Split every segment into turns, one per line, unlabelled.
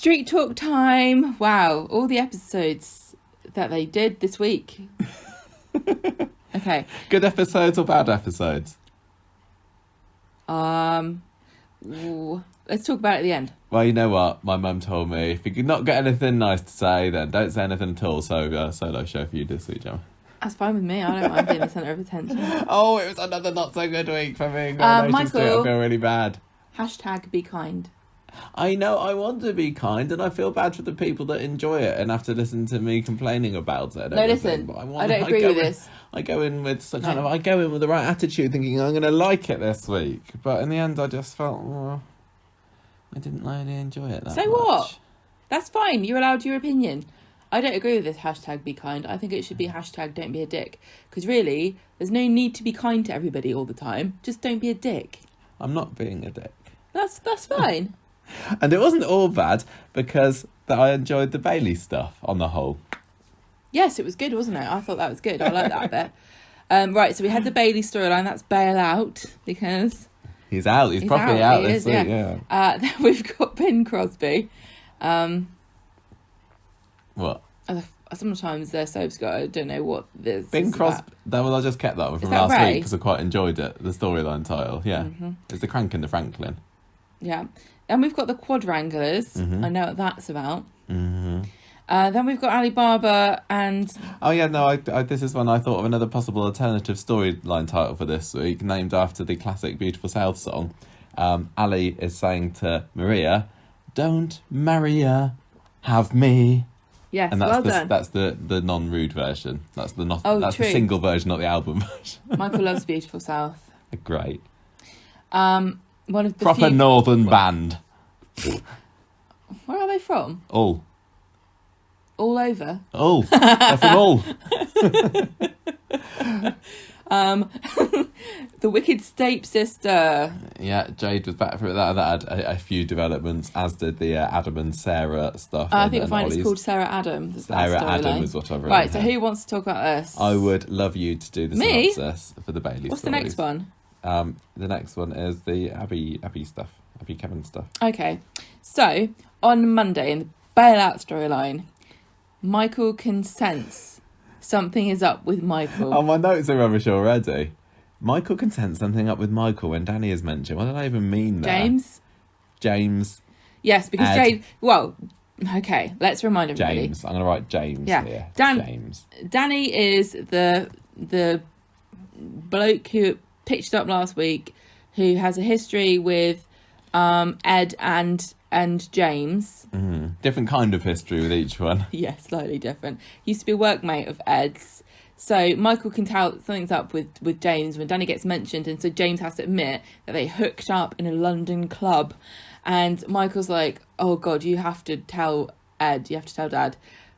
Street talk time. Wow, all the episodes that they did this week. Okay.
Good episodes or bad episodes?
Let's talk about it at the end.
Well, you know what? My mum told me, if you could not get anything nice to say, then don't say anything at all. So, solo show for you this week, Gemma.
That's fine with me. I don't mind being the centre of attention.
Oh, it was another not so good week for me. Coronation Street, I feel really bad.
Hashtag be kind.
I know, I want to be kind, and I feel bad for the people that enjoy it and have to listen to me complaining about it.
No, listen, I don't agree with this.
I go in with I go in with the right attitude, thinking I'm going to like it this week, but in the end, I just felt I didn't really enjoy it that much.
So what? That's fine. You're allowed your opinion. I don't agree with this hashtag be kind. I think it should be hashtag don't be a dick. Because really, there's no need to be kind to everybody all the time. Just don't be a dick.
I'm not being a dick.
That's fine.
And it wasn't all bad because I enjoyed the Bailey stuff on the whole.
Yes, it was good, wasn't it? I thought that was good. I like that bit. Right, so we had the Bailey storyline. That's bail out because...
He's out. He's properly out this week, yeah.
Then we've got Ben Crosby.
What?
Sometimes they're so obscure. I don't know what this
Ben
is
Crosby. Well, I just kept that one from last week because I quite enjoyed it. The storyline title, yeah. Mm-hmm. It's the Crank and the Franklin.
Yeah. And we've got the Quadranglers. Mm-hmm. I know what that's about.
Mm-hmm.
Then we've got Alibaba and...
Oh, yeah, no, this is when I thought of another possible alternative storyline title for this week, named after the classic Beautiful South song. Ali is saying to Maria, don't marry her, have me.
Yes,
and that's
done.
the non-rude version. That's the
true.
The single version, not the album version.
Michael loves Beautiful South.
Great.
One of the
proper northern band.
Where are they from?
All
over.
They're from All.
The Wicked Stepsister.
Yeah, Jade was back for it. That had a few developments, as did the Adam and Sarah stuff.
I think it's called Sarah Adam.
Sarah Adam is what I've written.
Right, so who wants to talk about this?
I would love you to do the synopsis for the Bailey
What's
stories.
the next one?
The next one is the Abby stuff. Abby Kevin stuff.
Okay, so on Monday in the bailout storyline, Michael can sense something is up with Michael.
Oh, my notes are rubbish already. Michael can sense something up with Michael when Danny is mentioned. What did I even mean there? James.
Yes, because James... Well, okay, let's remind everybody.
James. I'm going to write James here.
James. Danny is the bloke who pitched up last week, who has a history with Ed and James.
Mm-hmm. Different kind of history with each one.
Yeah, slightly different. Used to be a workmate of Ed's. So Michael can tell something's up with James when Danny gets mentioned, and so James has to admit that they hooked up in a London club. And Michael's like, oh God, you have to tell Ed, you have to tell Dad,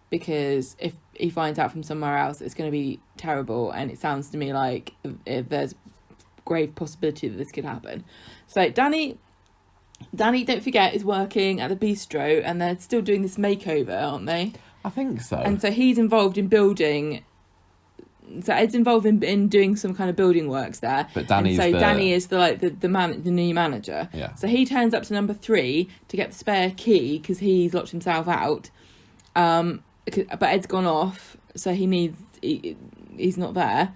because if he finds out from somewhere else, it's going to be terrible. And it sounds to me like there's grave possibility that this could happen. So Danny, don't forget, is working at the bistro, and they're still doing this makeover, aren't they?
I think so.
And so he's involved in building. So Ed's involved in doing some kind of building works there.
But Danny is
the new manager.
Yeah.
So he turns up to number 3 to get the spare key because he's locked himself out. But Ed's gone off, so he's not there.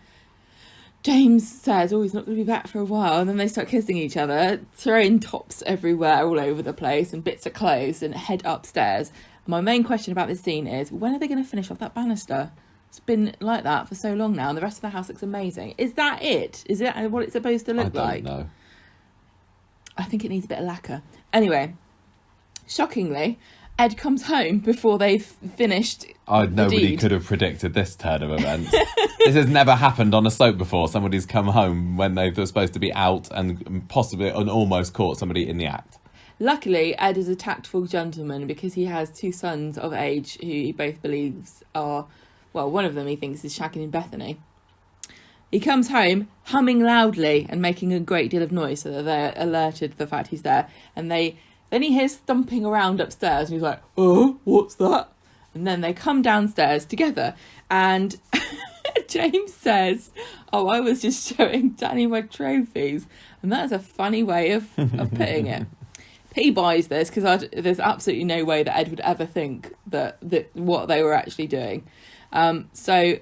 James says, he's not going to be back for a while. And then they start kissing each other, throwing tops everywhere, all over the place, and bits of clothes, and head upstairs. My main question about this scene is, when are they going to finish off that banister? It's been like that for so long now, and the rest of the house looks amazing. Is that it? Is it what it's supposed to look like?
I don't know.
I think it needs a bit of lacquer. Anyway, shockingly, Ed comes home before they've finished.
Nobody could have predicted this turn of events. This has never happened on a soap before. Somebody's come home when they were supposed to be out and possibly and almost caught somebody in the act.
Luckily, Ed is a tactful gentleman because he has 2 sons of age who he both believes are... Well, one of them he thinks is shagging in Bethany. He comes home humming loudly and making a great deal of noise so that they're alerted to the fact he's there. And then he hears thumping around upstairs and he's like, oh, what's that? And then they come downstairs together and James says, oh, I was just showing Danny my trophies. And that is a funny way of putting it. he buys this because there's absolutely no way that Ed would ever think that what they were actually doing. So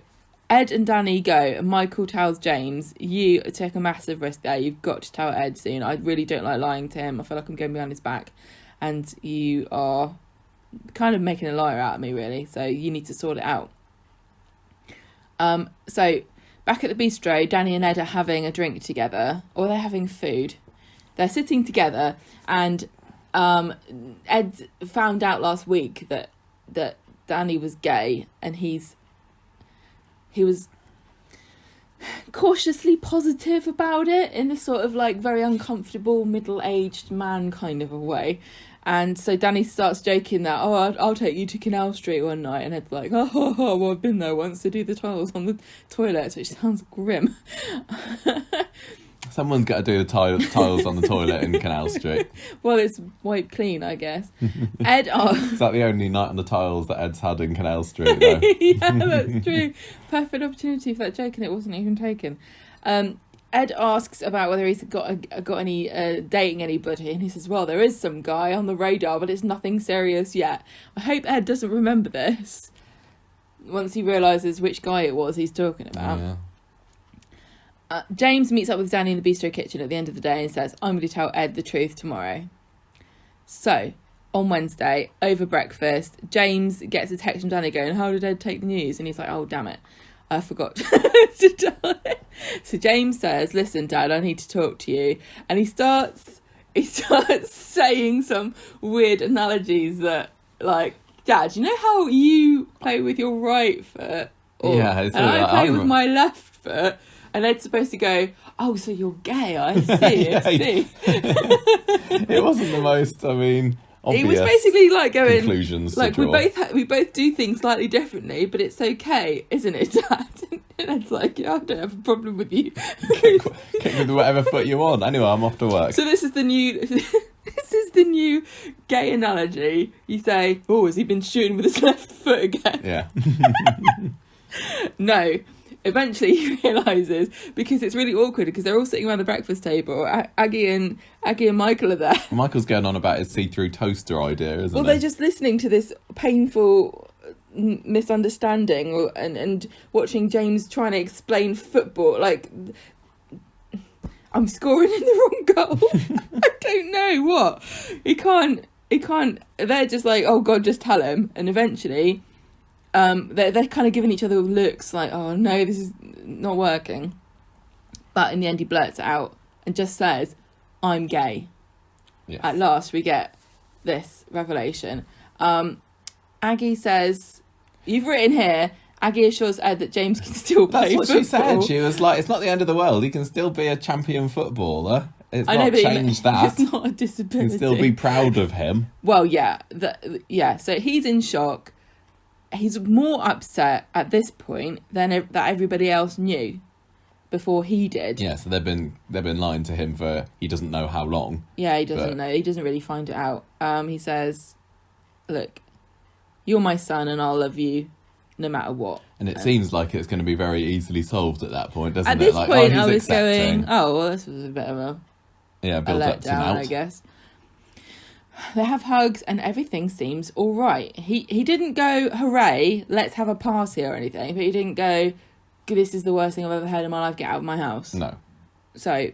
Ed and Danny go, and Michael tells James, you take a massive risk there. You've got to tell Ed soon. I really don't like lying to him. I feel like I'm going behind his back. And you are kind of making a liar out of me, really. So you need to sort it out. So back at the bistro, Danny and Ed are having a drink together. Or they're having food. They're sitting together. And Ed found out last week that Danny was gay. And he was cautiously positive about it in this sort of like very uncomfortable middle-aged man kind of a way. And so Danny starts joking that, I'll take you to Canal Street one night. And Ed's like, well, I've been there once to do the tiles on the toilet, which sounds grim.
Someone's got to do the tiles on the toilet in Canal Street.
Well, it's wiped clean, I guess. Ed asks...
Is that the only night on the tiles that Ed's had in Canal Street, though?
Yeah, that's true. Perfect opportunity for that joke, and it wasn't even taken. Ed asks about whether he's got any dating anybody, and he says, well, there is some guy on the radar, but it's nothing serious yet. I hope Ed doesn't remember this once he realises which guy it was he's talking about.
Yeah.
James meets up with Danny in the bistro kitchen at the end of the day and says, I'm going to tell Ed the truth tomorrow. So, on Wednesday, over breakfast, James gets a text from Danny going, how did Ed take the news? And he's like, oh, damn it, I forgot to tell him. So James says, listen, Dad, I need to talk to you. And he starts saying some weird analogies that, like, Dad, you know how you play with your right foot?
Yeah,
and I play with my left foot? And Ed's supposed to go, oh, so you're gay, I see, I see.
It wasn't the most, obvious
it was basically like going,
conclusions
like, we both do things slightly differently, but it's okay, isn't it, Dad? And Ed's like, yeah, I don't have a problem with you.
Kick with whatever foot you want. Anyway, I'm off to work.
So this is the new gay analogy. You say, oh, has he been shooting with his left foot again?
Yeah.
No. Eventually he realises, because it's really awkward because they're all sitting around the breakfast table. Aggie and Michael are there.
Michael's going on about his see-through toaster idea, isn't he?
Well, they're just listening to this painful misunderstanding and watching James trying to explain football. Like, I'm scoring in the wrong goal. I don't know what. He can't. They're just like, oh God, just tell him. And eventually... they're kind of giving each other looks like, oh no, this is not working. But in the end he blurts it out and just says, I'm gay. Yes. At last we get this revelation. Aggie says, you've written here, Aggie assures Ed that James can still play football.
That's what she said. She was like, it's not the end of the world. He can still be a champion footballer. It's not changed that.
It's not a disability.
You can still be proud of him.
Well, yeah. So he's in shock. He's more upset at this point than that everybody else knew before he did.
Yeah, so they've been lying to him for he doesn't know how long.
Yeah, he doesn't know. He doesn't really find it out. He says, look, you're my son and I'll love you no matter what.
And it seems like it's going to be very easily solved at that point, doesn't it?
At this point, I was
accepting.
going, oh, well, this was a bit of a
build up to now,
I guess. They have hugs and everything seems all right. He didn't go, hooray, let's have a party or anything, but he didn't go, this is the worst thing I've ever heard in my life, get out of my house.
No.
So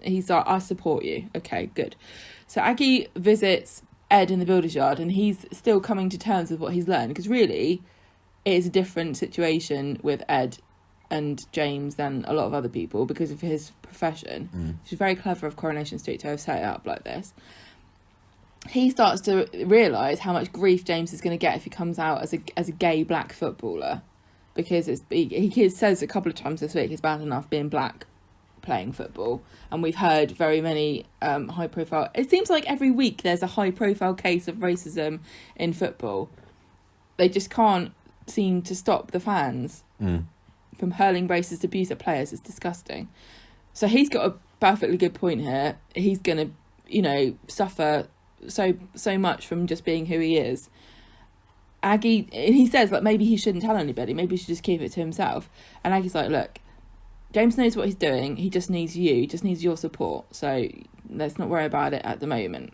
he's like, I support you. Okay, good. So Aggie visits Ed in the builder's yard and he's still coming to terms with what he's learned, because really it is a different situation with Ed and James than a lot of other people because of his profession. Which is very clever of Coronation Street to have set it up like this. He starts to realise how much grief James is going to get if he comes out as a gay black footballer, because he says a couple of times this week it's bad enough being black playing football, and we've heard very many high profile. It seems like every week there's a high profile case of racism in football. They just can't seem to stop the fans from hurling racist abuse at players. It's disgusting. So he's got a perfectly good point here. He's going to, suffer so much from just being who he is. Aggie, he says, like, maybe he shouldn't tell anybody, maybe he should just keep it to himself. And Aggie's like, look, James knows what he's doing, he just needs you, he just needs your support, so let's not worry about it at the moment.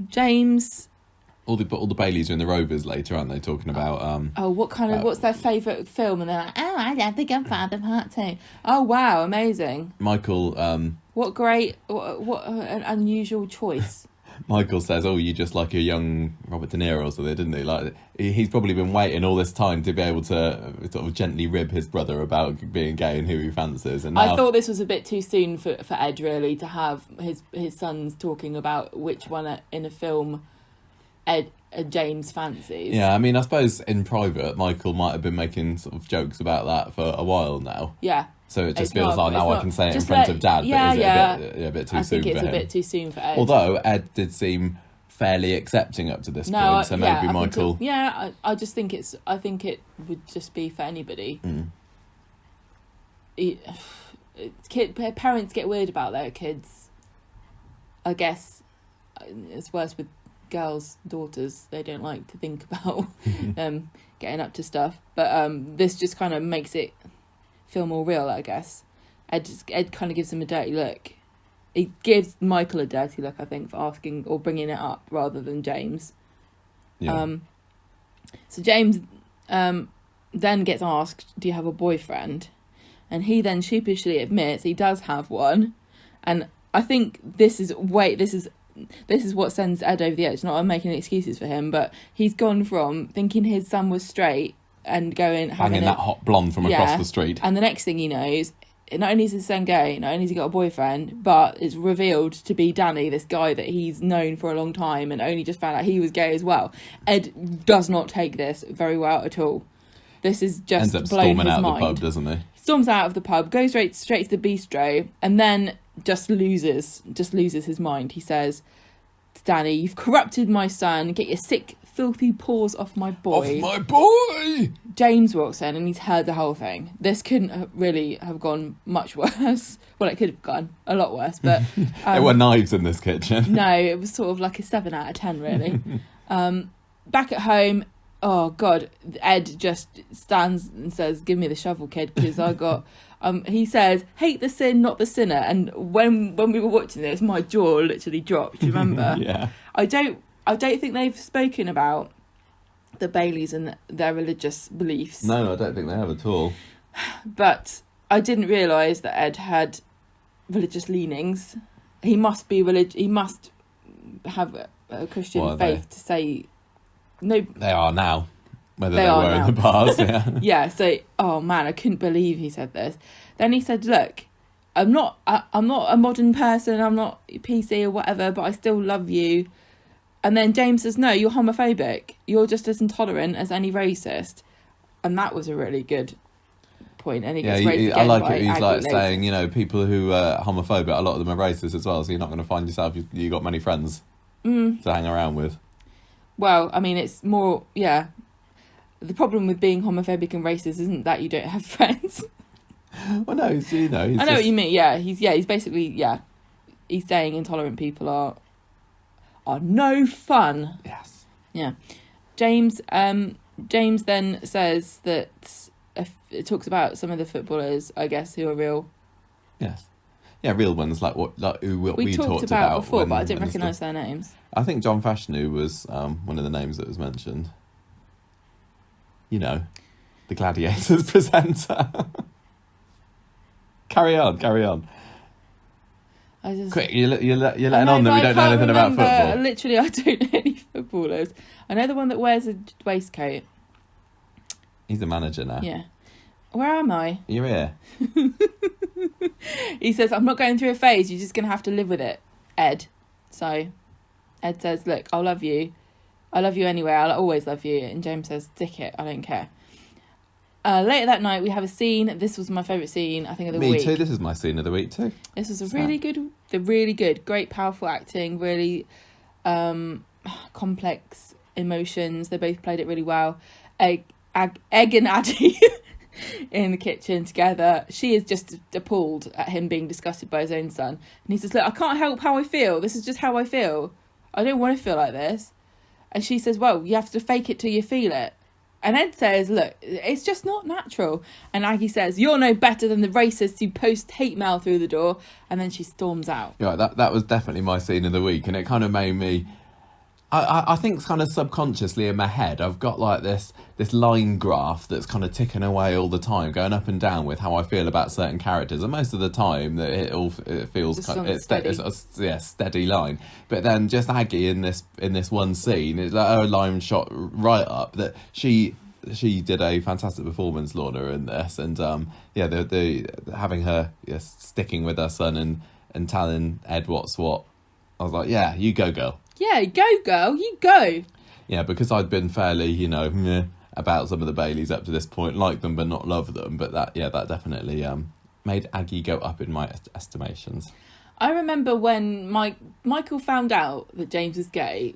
James.
All the Baileys are in the Rovers later, aren't they? Talking about
what's their favourite film? And they're like, oh, I love The Godfather Part 2. Oh wow, amazing.
Michael.
What an unusual choice.
Michael says, "Oh, you just like a young Robert De Niro or something, didn't he?" Like he's probably been waiting all this time to be able to sort of gently rib his brother about being gay and who he fancies. And now...
I thought this was a bit too soon for Ed, really, to have his sons talking about which one in a film James fancies.
Yeah, I mean, I suppose in private, Michael might have been making sort of jokes about that for a while now.
Yeah.
So it just feels like now I can say it in front of Dad, but is it a bit too soon for him?
I think it's a bit too soon for Ed.
Although Ed did seem fairly accepting up to this point, so maybe Michael...
I just think I think it would just be for anybody. Parents get weird about their kids. I guess it's worse with girls' daughters. They don't like to think about getting up to stuff. But this just kind of makes it feel more real, I guess. Ed kind of gives him a dirty look. He gives Michael a dirty look, I think, for asking or bringing it up rather than James.
Yeah.
So James then gets asked, do you have a boyfriend? And he then sheepishly admits he does have one. And I think this is what sends Ed over the edge. Not I'm making excuses for him, but he's gone from thinking his son was straight and having
that hot blonde from across the street.
And the next thing he knows, not only is his son gay, not only has he got a boyfriend, but it's revealed to be Danny, this guy that he's known for a long time and only just found out he was gay as well. Ed does not take this very well at all. This is just
ends up
blown
storming
his
out
mind.
of the pub, doesn't he?
Storms out of the pub, goes straight to the bistro, and then just loses his mind. He says to Danny, "You've corrupted my son. Get your sick, filthy paws off my boy."
Off my boy!
James walks in and he's heard the whole thing. This couldn't really have gone much worse. Well, it could have gone a lot worse, but...
there were knives in this kitchen.
No, it was sort of like a 7 out of 10, really. Back at home, oh, God, Ed just stands and says, "Give me the shovel, kid, because I got..." He says, "Hate the sin, not the sinner." And when we were watching this, my jaw literally dropped. Do you remember?
Yeah.
I don't think they've spoken about the Baileys and their religious beliefs.
No, I don't think they have at all.
But I didn't realise that Ed had religious leanings. He must be He must have a Christian faith to say no.
They are now. Whether they were in the past, yeah.
Yeah. So, oh man, I couldn't believe he said this. Then he said, "Look, I'm not a modern person. I'm not PC or whatever, but I still love you." And then James says, "No, you're homophobic. You're just as intolerant as any racist." And that was a really good point. And he gets raised again.
I like
by
it. He's like
Aggie
saying, people who are homophobic, a lot of them are racist as well. So you're not going to find yourself. You got many friends to hang around with.
Well, I mean, it's more, yeah. The problem with being homophobic and racist isn't that you don't have friends.
Well, no, he's I know
what you mean. Yeah, he's basically he's saying intolerant people are no fun.
Yes.
Yeah. James then says that it talks about some of the footballers, I guess, who are real.
Yes. Yeah, real ones like what we talked about
before, but I didn't recognise their names.
I think John Fashanu was one of the names that was mentioned. The Gladiators presenter. Carry on. Quick, you're letting on that we don't know anything about football.
Literally, I don't know any footballers. I know the one that wears a waistcoat.
He's the manager now.
Yeah. Where am I?
You're here.
He says, "I'm not going through a phase. You're just going to have to live with it, Ed." So Ed says, "Look, I'll love you. I love you anyway. I'll always love you." And James says, "Dick it. I don't care." Later that night, we have a scene. This was my favourite scene, I think, of the week.
Me too. This is my scene of the week too.
This was really good, great, powerful acting, really complex emotions. They both played it really well. Egg and Addie in the kitchen together. She is just appalled at him being disgusted by his own son. And he says, "Look, I can't help how I feel. This is just how I feel. I don't want to feel like this." And she says, "Well, you have to fake it till you feel it." And Ed says, look, it's just not natural. And Aggie says, you're no better than the racists who post hate mail through the door. And then she storms out.
Yeah, that was definitely my scene of the week, and it kind of made me... I think kind of subconsciously in my head, I've got like this line graph that's kind of ticking away all the time, going up and down with how I feel about certain characters. And most of the time, it feels
Just
kind of,
on steady.
it's a steady line. But then just Aggie in this one scene, it's like her line shot right up. That she did a fantastic performance, Lorna, in this, and the having her sticking with her son and telling Ed what's what. I was like, yeah, you go, girl.
Yeah, go, girl, you go.
Yeah, because I'd been fairly, meh about some of the Baileys up to this point, like them but not love them. But that definitely made Aggie go up in my estimations.
I remember when Michael found out that James was gay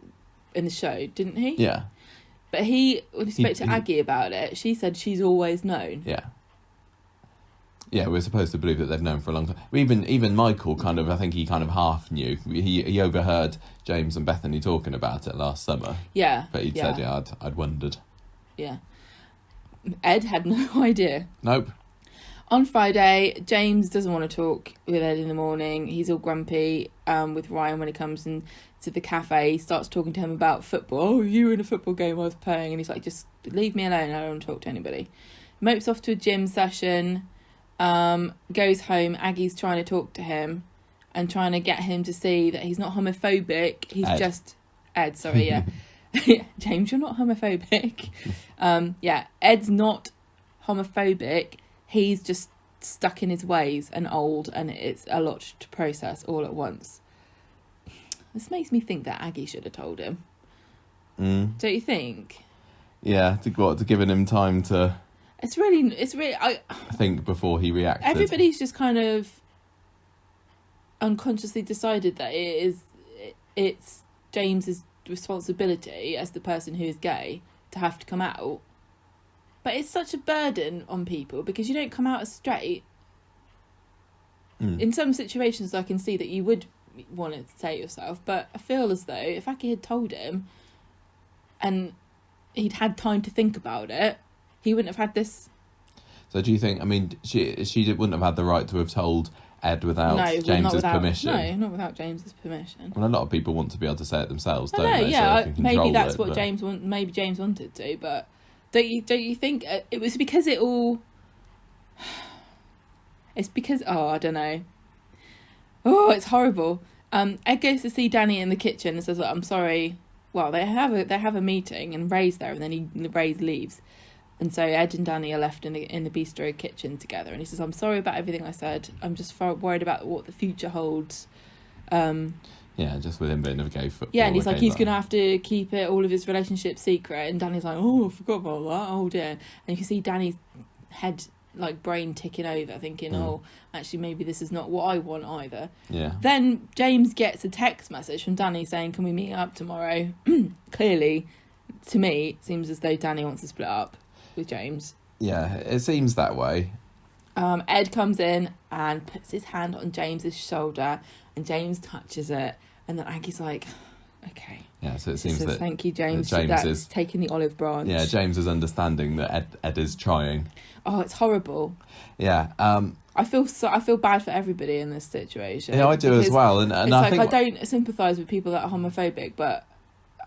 in the show, didn't he?
Yeah.
But when he spoke to Aggie about it, she said she's always known.
Yeah. Yeah, we're supposed to believe that they've known for a long time. Even Michael I think he kind of half knew. He overheard James and Bethany talking about it last summer.
Yeah.
But he'd said, I'd wondered.
Yeah. Ed had no idea.
Nope.
On Friday, James doesn't want to talk with Ed in the morning. He's all grumpy with Ryan when he comes in to the cafe. He starts talking to him about football. Oh, you were in a football game I was playing. And he's like, just leave me alone. I don't want to talk to anybody. Mopes off to a gym session. Goes home. Aggie's trying to talk to him and trying to get him to see that he's not homophobic. He's just Ed, sorry, yeah. James, you're not homophobic. Ed's not homophobic. He's just stuck in his ways and old, and it's a lot to process all at once. This makes me think that Aggie should have told him. Don't you think?
Yeah, to giving him time to...
It's really. I
think before he reacted.
Everybody's just kind of unconsciously decided that it's James's responsibility as the person who is gay to have to come out. But it's such a burden on people because you don't come out as straight. In some situations, I can see that you would want to say it yourself, but I feel as though if Aggie had told him and he'd had time to think about it, he wouldn't have had this.
So do you think, she wouldn't have had the right to have told Ed without James's permission?
No, not without James's permission.
Well, a lot of people want to be able to say it themselves, don't
they? Yeah, maybe that's what
but...
James wanted to, but don't you think it was because it all... It's because, I don't know. Oh, it's horrible. Ed goes to see Danny in the kitchen and says, look, I'm sorry. Well, they have a meeting and Ray's there, and then Ray leaves. And so Ed and Danny are left in the bistro kitchen together. And he says, I'm sorry about everything I said. I'm just worried about what the future holds.
Just with him being a gay footballer.
Yeah, and he's like, he's going to have to keep all of his relationships secret. And Danny's like, oh, I forgot about that. Oh, dear. And you can see Danny's head, brain ticking over, thinking, actually, maybe this is not what I want either.
Yeah.
Then James gets a text message from Danny saying, can we meet up tomorrow? Clearly, to me, it seems as though Danny wants to split up with James.
Yeah, it seems that way.
Ed comes in and puts his hand on James's shoulder, and James touches it, and then Aggie's like, okay.
Yeah, so it seems that
thank you, James.
James
is taking the olive branch.
Yeah, James is understanding that Ed is trying.
Oh, it's horrible.
Yeah.
I feel bad for everybody in this situation.
Yeah, I do as well, and I think
I don't sympathise with people that are homophobic, but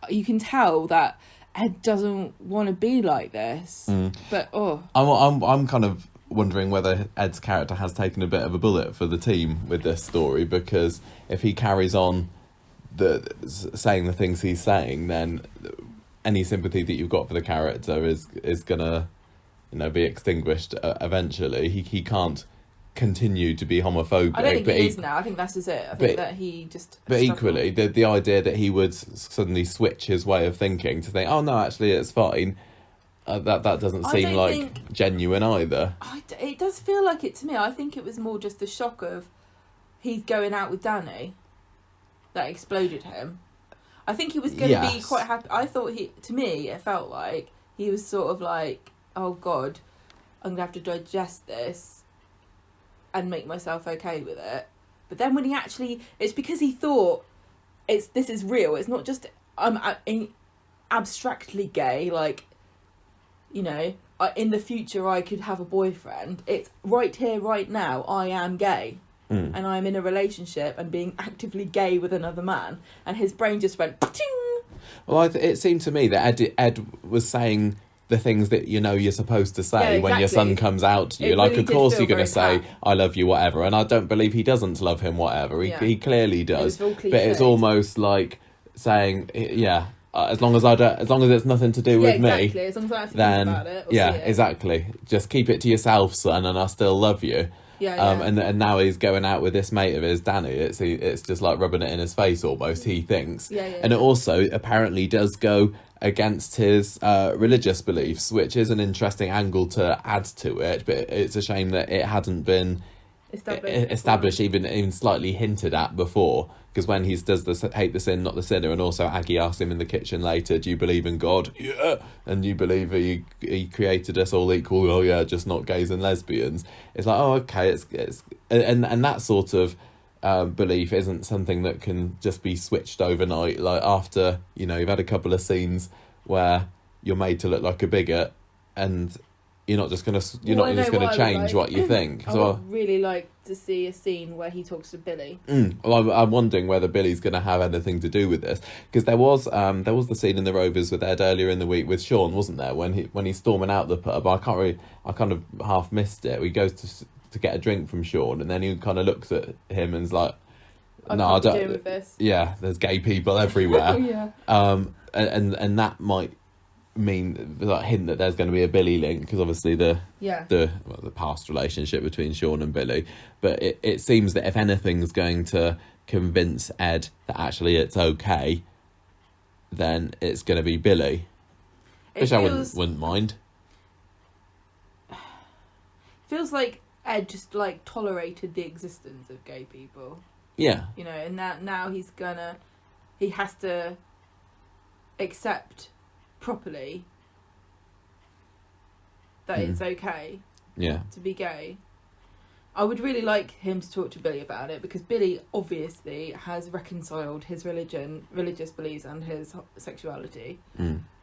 you can tell that Ed doesn't want to be like this. But
I'm kind of wondering whether Ed's character has taken a bit of a bullet for the team with this story, because if he carries on saying the things he's saying, then any sympathy that you've got for the character is gonna be extinguished eventually. He can't continue to be homophobic.
I don't think he is now. I think that's just it. I think that he just...
But equally, the idea that he would suddenly switch his way of thinking to think, oh no, actually it's fine, that doesn't seem genuine either.
It does feel like it to me. I think it was more just the shock of he's going out with Danny that exploded him. I think he was going to be quite happy. I thought to me, it felt like he was sort of like, oh God, I'm going to have to digest this and make myself okay with it. But then when he actually... It's because he thought this is real. It's not just I'm abstractly gay. you know, in the future I could have a boyfriend. It's right here, right now, I am gay. And I'm in a relationship and being actively gay with another man. And his brain just went, ting!
Well, it seemed to me that Ed was saying the things that you're supposed to say when your son comes out to you.
It
like,
really
of course
did
you're
feel
going to
very
say, I love you, whatever. And I don't believe he doesn't love him, whatever. He clearly does.
All
but it's almost like saying, as long as it's nothing to do with me,
as long as I have to
then
think about it, or see it.
exactly. Just keep it to yourself, son, and I still love you. And now he's going out with this mate of his, Danny. It's just like rubbing it in his face almost, he thinks. And it also apparently does go against his religious beliefs, which is an interesting angle to add to it, but it's a shame that it hadn't been established even slightly hinted at before, because when he does the hate the sin, not the sinner, and also Aggie asks him in the kitchen later, do you believe in God? Yeah. And you believe he created us all equal? Oh yeah, just not gays and lesbians. It's like, oh okay, it's and that sort of belief isn't something that can just be switched overnight. Like, after you've had a couple of scenes where you're made to look like a bigot, and you're not just gonna change what you think.
I
So
would really like to see a scene where he talks to Billy.
Well, I'm wondering whether Billy's going to have anything to do with this, because there was the scene in the Rovers with Ed earlier in the week with Sean, wasn't there? When he's storming out the pub, I kind of half missed it. He goes to get a drink from Sean, and then he kind of looks at him and is like, "No, I don't."
With this.
Yeah, there's gay people everywhere.
Yeah.
And that might mean, like, hint that there's going to be a Billy link, because obviously the past relationship between Sean and Billy. But it seems that if anything's going to convince Ed that actually it's okay, then it's going to be Billy, which I wouldn't mind.
Feels like Ed just like tolerated the existence of gay people.
Yeah.
And that now he has to accept properly that it's okay to be gay. I would really like him to talk to Billy about it, because Billy obviously has reconciled his religious beliefs and his sexuality.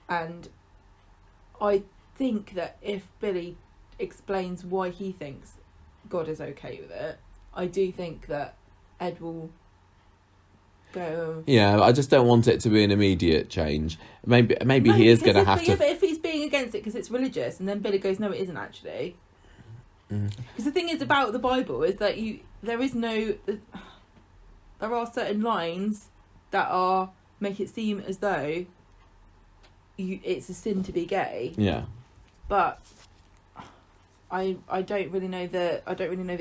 And I think that if Billy explains why he thinks God is okay with it, I do think that Ed will go.
Yeah, I just don't want it to be an immediate change. Maybe he is going to have to.
But if he's being against it because it's religious, and then Billy goes, "No, it isn't actually." Because the thing is about the Bible is that there are certain lines that make it seem as though it's a sin to be gay.
Yeah.
But I don't really know the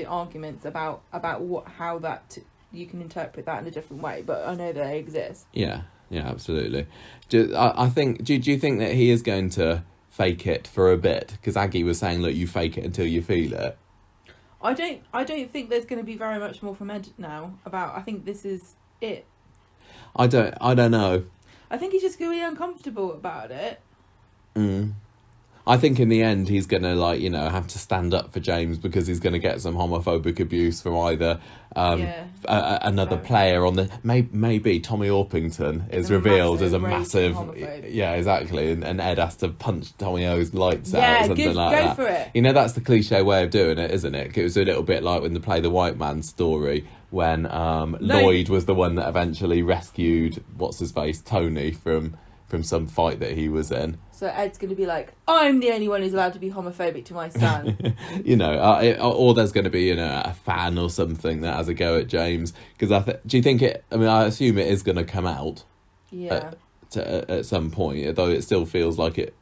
arguments about how that you can interpret that in a different way, but I know they exist.
Yeah, absolutely. Do you think that he is going to fake it for a bit? Because Aggie was saying, look, you fake it until you feel it.
I don't think there's going to be very much more from Ed now. I think this is it.
I don't know.
I think he's just going to be uncomfortable about it.
I think in the end he's going to have to stand up for James, because he's going to get some homophobic abuse from either another player on the maybe Tommy Orpington is revealed as a massive homophobe. Yeah, exactly, and Ed has to punch Tommy O's lights out or something like that.
Go for it.
That's the cliche way of doing it, isn't it? It was a little bit like when they play the White Man story, when Lloyd was the one that eventually rescued what's his face Tony from some fight that he was in.
So Ed's going to be like, I'm the only one who's allowed to be homophobic to my son.
Or there's going to be, a fan or something that has a go at James. Because do you think I assume it is going to come out.
Yeah.
At some point, though it still feels like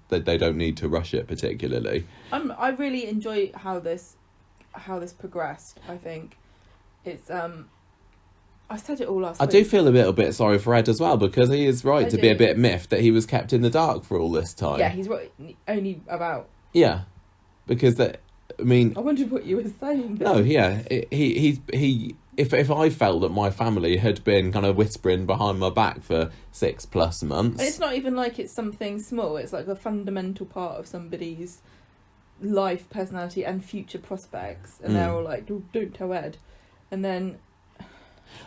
that they don't need to rush it particularly.
I really enjoy how this progressed. I think it's I said it all last week.
I do feel a little bit sorry for Ed as well, because he is right to be a bit miffed that he was kept in the dark for all this time.
Yeah, he's right. Only about.
Yeah, because I
wondered what you were saying.
No, yeah, he. If I felt that my family had been kind of whispering behind my back for 6+ months,
and it's not even like it's something small. It's like a fundamental part of somebody's life, personality, and future prospects, and they're all like, "Don't tell Ed," and then.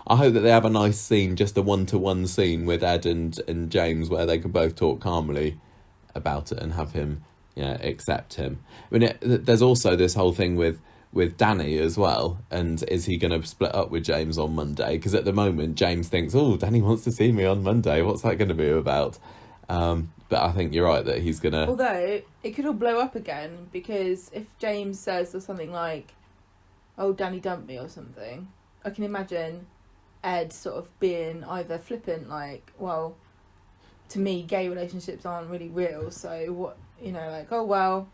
I hope that they have a nice scene, just a 1-to-1 scene with Ed and James, where they can both talk calmly about it and have him accept him. I mean, there's also this whole thing with Danny as well, and is he going to split up with James on Monday? Because at the moment James thinks, oh, Danny wants to see me on Monday, what's that going to be about? But I think you're right that he's going to...
Although, it could all blow up again, because if James says or something like, oh, Danny dumped me or something, I can imagine Ed sort of being either flippant, like, well, to me, gay relationships aren't really real, so what, like, oh, well,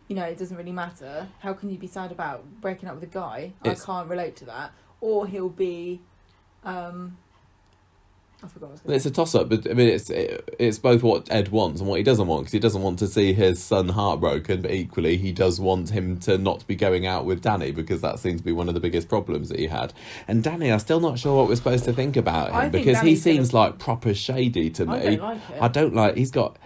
it doesn't really matter. How can you be sad about breaking up with a guy? I can't relate to that. Or he'll be, I forgot what I was going to say.
It's a toss-up, but I mean, it's both what Ed wants and what he doesn't want, because he doesn't want to see his son heartbroken, but equally he does want him to not be going out with Danny, because that seems to be one of the biggest problems that he had. And Danny, I'm still not sure what we're supposed to think about him, because he seems like proper shady to me.
I don't like it.
He's got...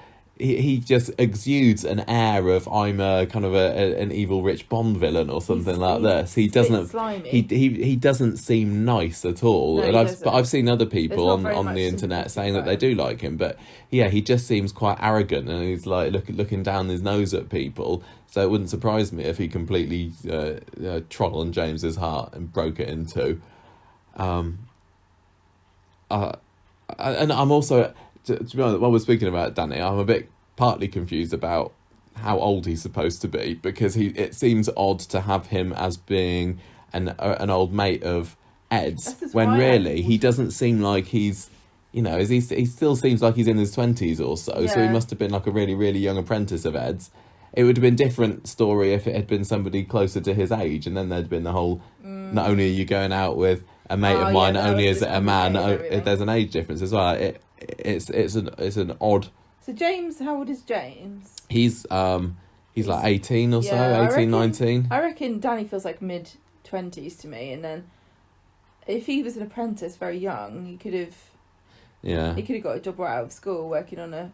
He just exudes an air of I'm a kind of an evil rich Bond villain or something like this. He doesn't. He doesn't seem nice at all.
No,
and I've seen other people on the internet saying that they do like him, but yeah, he just seems quite arrogant, and he's like looking down his nose at people. So it wouldn't surprise me if he completely trod on James's heart and broke it in two. And I'm also. To be honest, while we're speaking about Danny, I'm a bit partly confused about how old he's supposed to be, because it seems odd to have him as being an old mate of Ed's, when really he doesn't seem like he's, he still seems like he's in his 20s or so, so he must have been like a really, really young apprentice of Ed's. It would have been a different story if it had been somebody closer to his age, and then there'd been the whole, not only are you going out with a mate of mine, not only is it a man, there's an age difference as well. It's an odd...
So James, how old is James?
He's like 18 or so, 18, 19.
I reckon Danny feels like mid-20s to me, and then if he was an apprentice very young, he could have got a job right out of school working on a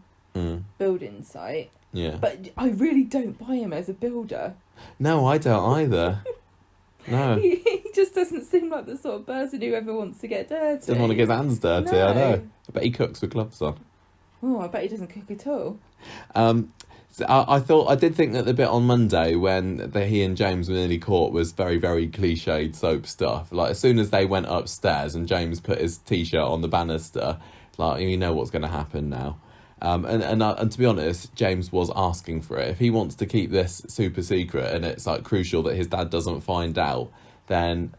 building site.
Yeah.
But I really don't buy him as a builder.
No, I don't either. No.
He just doesn't seem like the sort of person who ever wants to get dirty.
Doesn't want to get his hands dirty,
No.
I know. I bet he cooks with gloves on.
Oh, I bet he doesn't cook at all.
So I did think that the bit on Monday when he and James were nearly caught was very, very cliched soap stuff. Like, as soon as they went upstairs and James put his t-shirt on the banister, like, you know what's going to happen now. And to be honest, James was asking for it. If he wants to keep this super secret and it's like crucial that his dad doesn't find out, then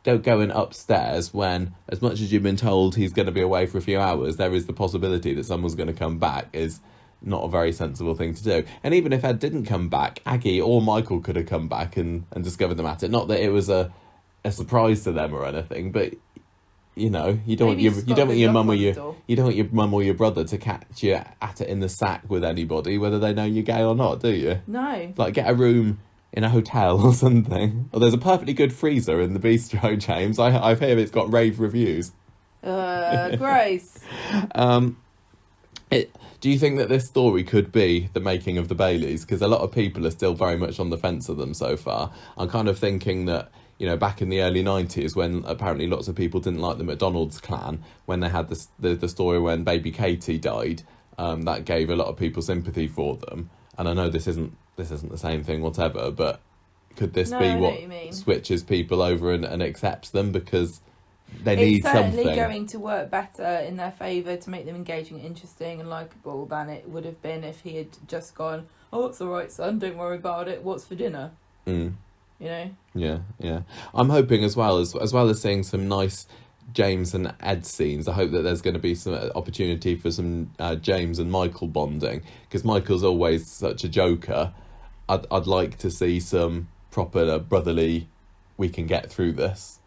don't go in upstairs when, as much as you've been told he's going to be away for a few hours, there is the possibility that someone's going to come back, is not a very sensible thing to do. And even if Ed didn't come back, Aggie or Michael could have come back and discovered the matter. Not that it was a surprise to them or anything, but you don't want your mum or your brother to catch you at it in the sack with anybody, whether they know you're gay or not, do you?
No.
Like, get a room in a hotel or something. Or there's a perfectly good freezer in the bistro, James. I've heard it's got rave reviews.
Grace.
Do you think that this story could be the making of the Baileys? Because a lot of people are still very much on the fence of them so far. I'm kind of thinking that, back in the early 90s, when apparently lots of people didn't like the McDonald's clan, when they had the story when baby Katie died, that gave a lot of people sympathy for them. And I know this isn't the same thing, whatever, but could this be what switches people over and accepts them because they need something? It's certainly
going to work better in their favour to make them engaging, interesting and likeable than it would have been if he had just gone, oh, it's all right, son, don't worry about it, what's for dinner? Yeah. I'm hoping as well as seeing some nice James and Ed scenes, I hope that there's going to be some opportunity for some James and Michael bonding, because Michael's always such a joker. I'd like to see some proper brotherly, we can get through this,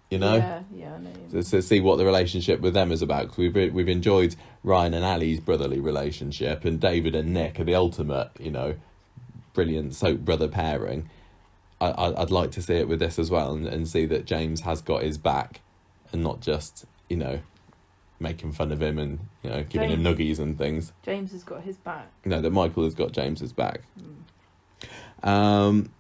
Yeah, I know. So see what the relationship with them is about, because we've enjoyed Ryan and Ali's brotherly relationship, and David and Nick are the ultimate, brilliant soap brother pairing. I'd like to see it with this as well, and see that James has got his back, and not just, making fun of him and, giving him nuggies and things. James has got his back.
No, that Michael has got James's back. I'm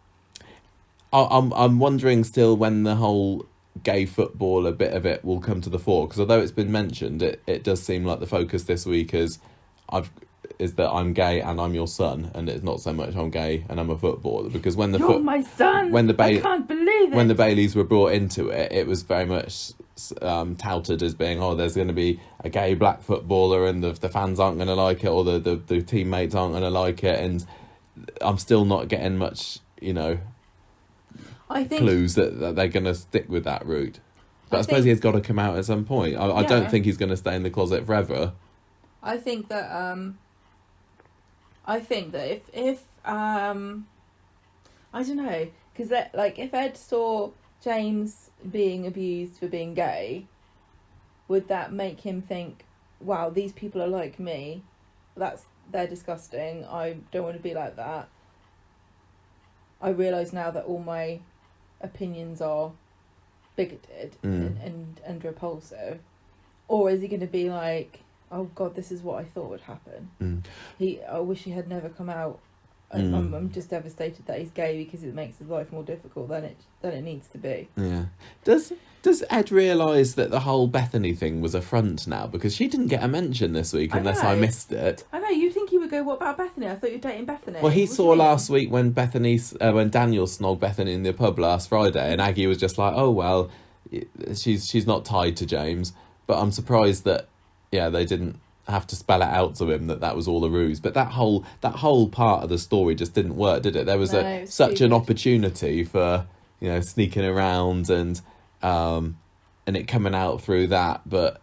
wondering still when the whole gay footballer bit of it will come to the fore, because although it's been mentioned, it does seem like the focus this week is is that I'm gay and I'm your son, and it's not so much I'm gay and I'm a footballer, because when the
You're my son. I can't believe it.
when the Baileys were brought into it, it was very much touted as being, there's going to be a gay black footballer and the fans aren't going to like it, or the teammates aren't going to like it, and I'm still not getting much,
I think
clues that they're going to stick with that route. But I suppose he's got to come out at some point. I don't think he's going to stay in the closet forever.
I think that if I don't know, because if Ed saw James being abused for being gay, would that make him think, wow, these people are like me, they're disgusting, I don't want to be like that, I realise now that all my opinions are bigoted and repulsive? Or is he going to be like, oh God, this is what I thought would happen. I wish he had never come out. I'm just devastated that he's gay, because it makes his life more difficult than it needs to be.
Yeah. Does Ed realise that the whole Bethany thing was a front now? Because she didn't get a mention this week, unless I missed it.
I know, you think he would go, what about Bethany? I thought you were dating Bethany.
Well, he saw last week when when Daniel snogged Bethany in the pub last Friday, and Aggie was just like, oh, well, she's not tied to James. But I'm surprised that, they didn't have to spell it out to him that was all a ruse. But that whole part of the story just didn't work, did it? There was such an opportunity for sneaking around and it coming out through that, but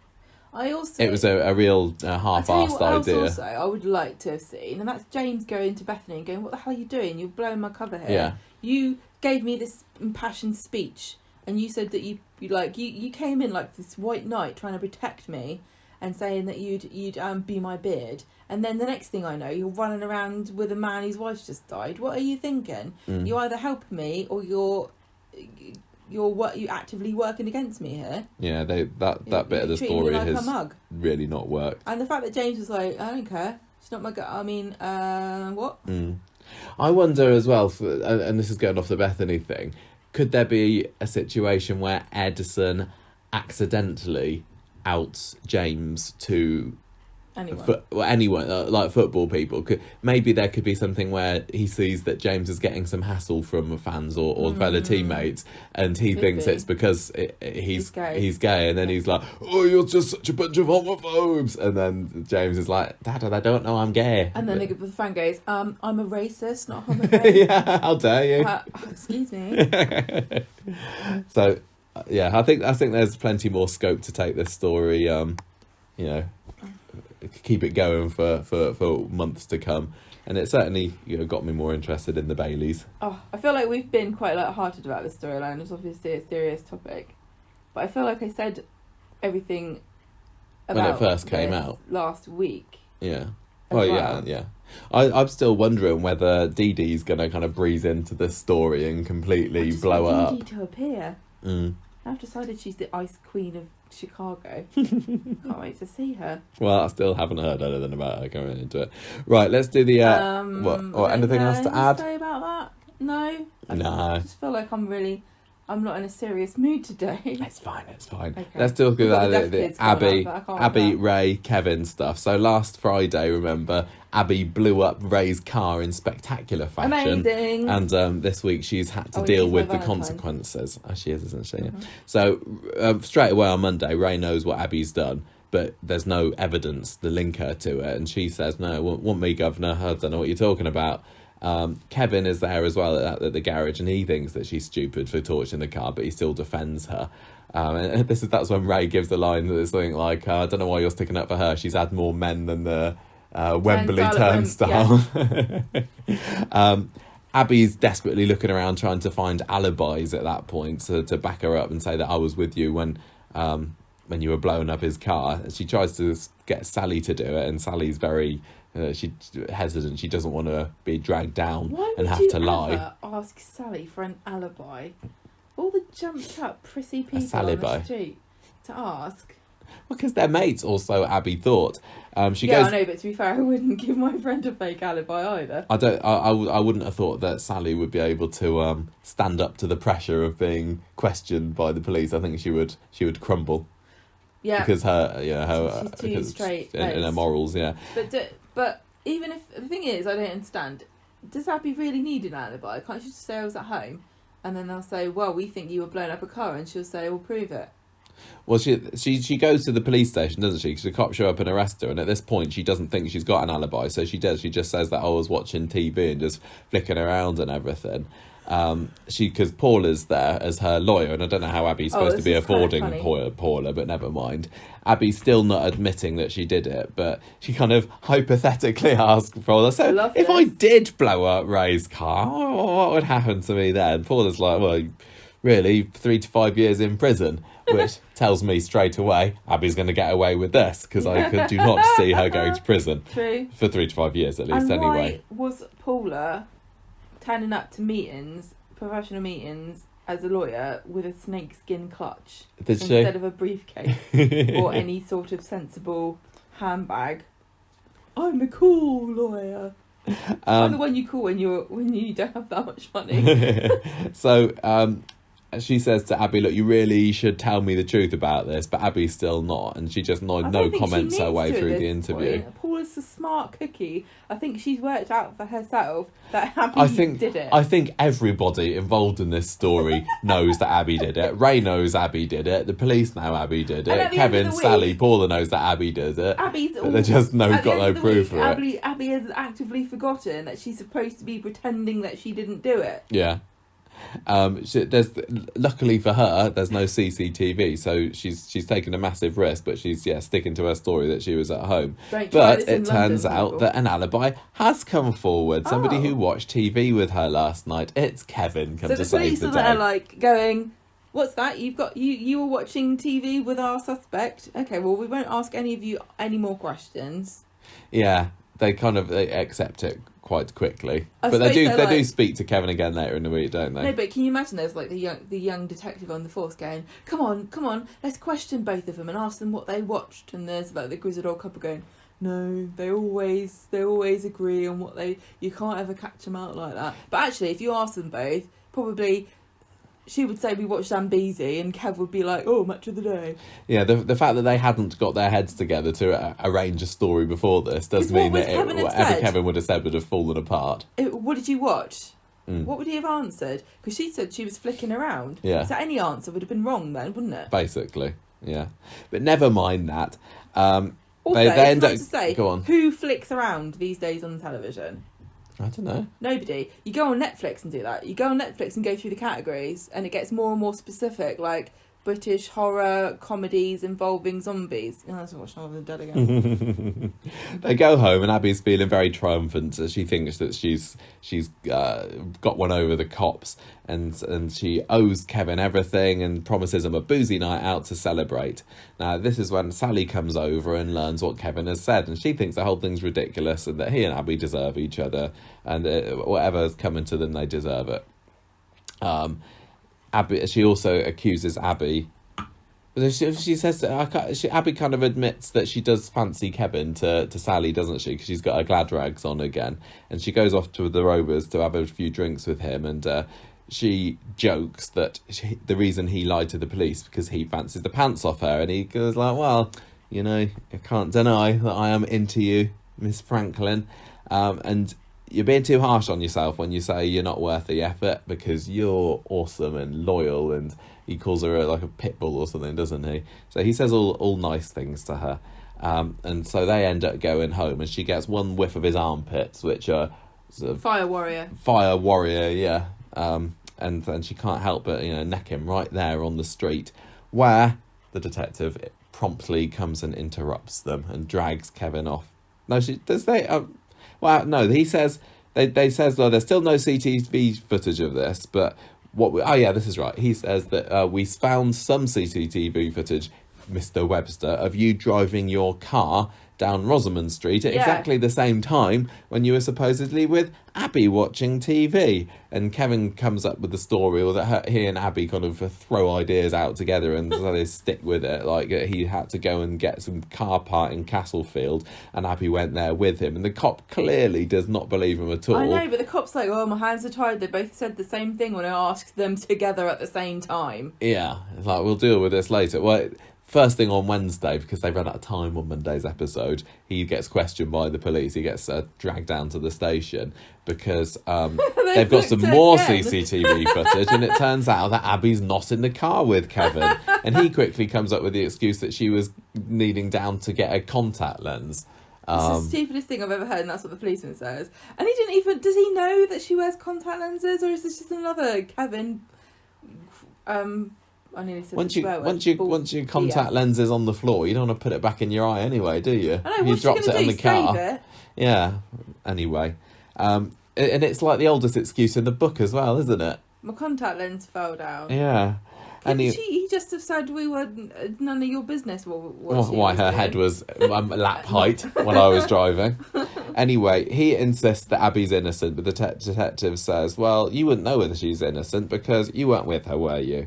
it was a real half-assed idea.
Also, I would like to have seen, and that's James going to Bethany and going, what the hell are you doing? You're blowing my cover here.
Yeah.
You gave me this impassioned speech, and you said that you came in like this white knight trying to protect me, and saying that you'd be my beard, and then the next thing I know, you're running around with a man whose wife's just died. What are you thinking? You either help me, or you're actively working against me here.
Yeah, that bit of the story has really not worked.
And the fact that James was like, I don't care, it's not my I mean, what?
I wonder as well, and this is going off the Bethany thing, could there be a situation where Edison accidentally outs James to anyone, like football people? Maybe there could be something where he sees that James is getting some hassle from fans or fellow teammates, and he thinks it's because he's gay, and then he's like, oh, you're just such a bunch of homophobes, and then James is like, Dad, I don't know I'm gay,
and then the fan goes, I'm a racist, not homophobe.
Yeah, how dare you.
Excuse me.
So I think there's plenty more scope to take this story, keep it going for months to come, and it certainly got me more interested in the Baileys.
I feel like we've been quite light-hearted about this storyline. It's obviously a serious topic, but I feel like I said everything about
when it first came out
last week.
Yeah. Yeah. I'm still wondering whether Dee Dee's going to kind of breeze into this story and completely blow it up.
Dee Dee to appear. I've decided she's the Ice Queen of Chicago. Can't wait to see her.
Well, I still haven't heard anything about her going into it. Right, let's do the what? Or anything else to add?
Say about that? No.
No.
I just feel like I'm not in a serious mood today.
It's fine. Okay. Let's talk
We've got
about the Abby, Ray, Kevin stuff. So last Friday, remember, Abby blew up Ray's car in spectacular fashion.
Amazing.
And this week she's had to deal with the consequences. Oh, she is, isn't she? Mm-hmm. So straight away on Monday, Ray knows what Abby's done, but there's no evidence to link her to it. And she says, no, it won't me, Governor. I don't know what you're talking about. Kevin is there as well at the garage, and he thinks that she's stupid for torching the car, but he still defends her. And that's when Ray gives the line that is something like, I don't know why you're sticking up for her. She's had more men than the Wembley turnstile. Yeah. Abby's desperately looking around trying to find alibis at that point to back her up and say that I was with you when you were blowing up his car. She tries to get Sally to do it, and Sally's very she's hesitant. She doesn't want to be dragged down and have to lie.
Why would you ever ask Sally for an alibi? All the jumped up prissy people on the street to ask.
Well, because they're mates, also, Abby thought. She
goes,
I
know, but to be fair, I wouldn't give my friend a fake alibi either.
I wouldn't have thought that Sally would be able to stand up to the pressure of being questioned by the police. I think she would crumble. Yeah. Because she's too straight in her morals, yeah.
But even if the thing is, I don't understand. Does Abby really need an alibi? Can't she just say I was at home? And then they'll say, well, we think you were blowing up a car, and she'll say, we'll prove it.
Well, she goes to the police station, doesn't she? Because the cops show up and arrest her, and at this point she doesn't think she's got an alibi, so she does. She just says that I was watching TV and just flicking around and everything. Because Paula's there as her lawyer, and I don't know how Abby's supposed to be affording Paula, but never mind. Abby's still not admitting that she did it, but she kind of hypothetically asks Paula, so if I did blow up Ray's car, what would happen to me then? Paula's like, well, really, 3 to 5 years in prison, which tells me straight away Abby's going to get away with this, because I do not see her going to prison.
True.
For 3 to 5 years at least,
and
anyway.
Why was Paula turning up to meetings, professional meetings, as a lawyer with a snakeskin clutch instead of a briefcase or any sort of sensible handbag? I'm a cool lawyer. I'm the one you call when you don't have that much money.
So she says to Abby, look, you really should tell me the truth about this, but Abby's still not, and she just no comments her way through the interview.
Paula's a smart cookie. I think she's worked out for herself that Abby did it.
I think everybody involved in this story knows that Abby did it. Ray knows Abby did it. The police know Abby did it. Kevin, Sally, Paula knows that Abby did it. They just got no proof for it.
Abby has actively forgotten that she's supposed to be pretending that she didn't do it.
Yeah. Luckily for her, there's no CCTV, so she's taken a massive risk, but she's sticking to her story that she was at home. But it turns out that an alibi has come forward. Somebody who watched TV with her last night. It's Kevin come to save the day. So the police are
like going, what's that? You were watching TV with our suspect? Okay, well, we won't ask any of you any more questions.
Yeah, they accept it quite quickly, but they do speak to Kevin again later in the week, don't they?
No, but can you imagine there's like the young detective on the force going, come on, let's question both of them and ask them what they watched, and there's like the grizzled old couple going, no, they always agree on what you can't ever catch them out like that. But actually, if you ask them both, probably she would say we watched Zambezi, and Kev would be like, oh, match of the day. Yeah,
the fact that they hadn't got their heads together to arrange a story before this does mean that whatever Kevin would have said would have fallen apart.
What did you watch? What would he have answered? Because she said she was flicking around.
Yeah.
So any answer would have been wrong then, wouldn't it?
Basically, yeah. But never mind that.
Also,
they end up,
to say,
go on.
Who flicks around these days on television?
I don't know.
Nobody. You go on Netflix and do that. You go on Netflix and go through the categories, and it gets more and more specific, like British horror comedies involving zombies. Oh, that's what Shaun of the Dead again.
They go home, and Abby's feeling very triumphant as she thinks that she's got one over the cops, and she owes Kevin everything and promises him a boozy night out to celebrate. Now, this is when Sally comes over and learns what Kevin has said, and she thinks the whole thing's ridiculous and that he and Abby deserve each other, and whatever's coming to them, they deserve it. Abby, she also accuses Abby. She says Abby kind of admits that she does fancy Kevin to Sally, doesn't she? Because she's got her glad rags on again, and she goes off to the Rovers to have a few drinks with him, and she jokes that the reason he lied to the police because he fancies the pants off her, and he goes like, well, I can't deny that I am into you, Miss Franklin, and you're being too harsh on yourself when you say you're not worth the effort, because you're awesome and loyal, and he calls her like a pit bull or something, doesn't he? So he says all nice things to her, and so they end up going home, and she gets one whiff of his armpits, which are sort of fire warrior, yeah. And then she can't help but neck him right there on the street, where the detective promptly comes and interrupts them and drags Kevin off. No, she does. Well, no, he says they says well, there's still no CCTV footage of this, but this is right. He says that we found some CCTV footage, Mr. Webster, of you driving your car down Rosamond Street at exactly the same time when you were supposedly with Abby watching TV. And Kevin comes up with the story, or that he and Abby kind of throw ideas out together and so they stick with it. Like he had to go and get some car part in Castlefield, and Abby went there with him. And the cop clearly does not believe him at all.
I know, but the cop's like, oh, my hands are tied. They both said the same thing when I asked them together at the same time.
Yeah, it's like, we'll deal with this later. Well, first thing on Wednesday, because they ran out of time on Monday's episode, he gets questioned by the police. He gets dragged down to the station because they've got some more CCTV footage, and it turns out that Abby's not in the car with Kevin. And he quickly comes up with the excuse that she was kneeling down to get a contact lens.
It's the stupidest thing I've ever heard, and that's what the policeman says. And he didn't even... Does he know that she wears contact lenses, or is this just another Kevin... I nearly said
once your contact lens is on the floor, you don't want to put it back in your eye anyway, do you?
I know, what's
you dropped
it
in the car.
Save it?
Yeah. Anyway, and it's like the oldest excuse in the book as well, isn't it?
My contact lens fell down.
Yeah. And
he just have said we were none of your business.
Why her head was lap height when I was driving. Anyway, he insists that Abby's innocent, but the detective says, well, you wouldn't know whether she's innocent because you weren't with her, were you?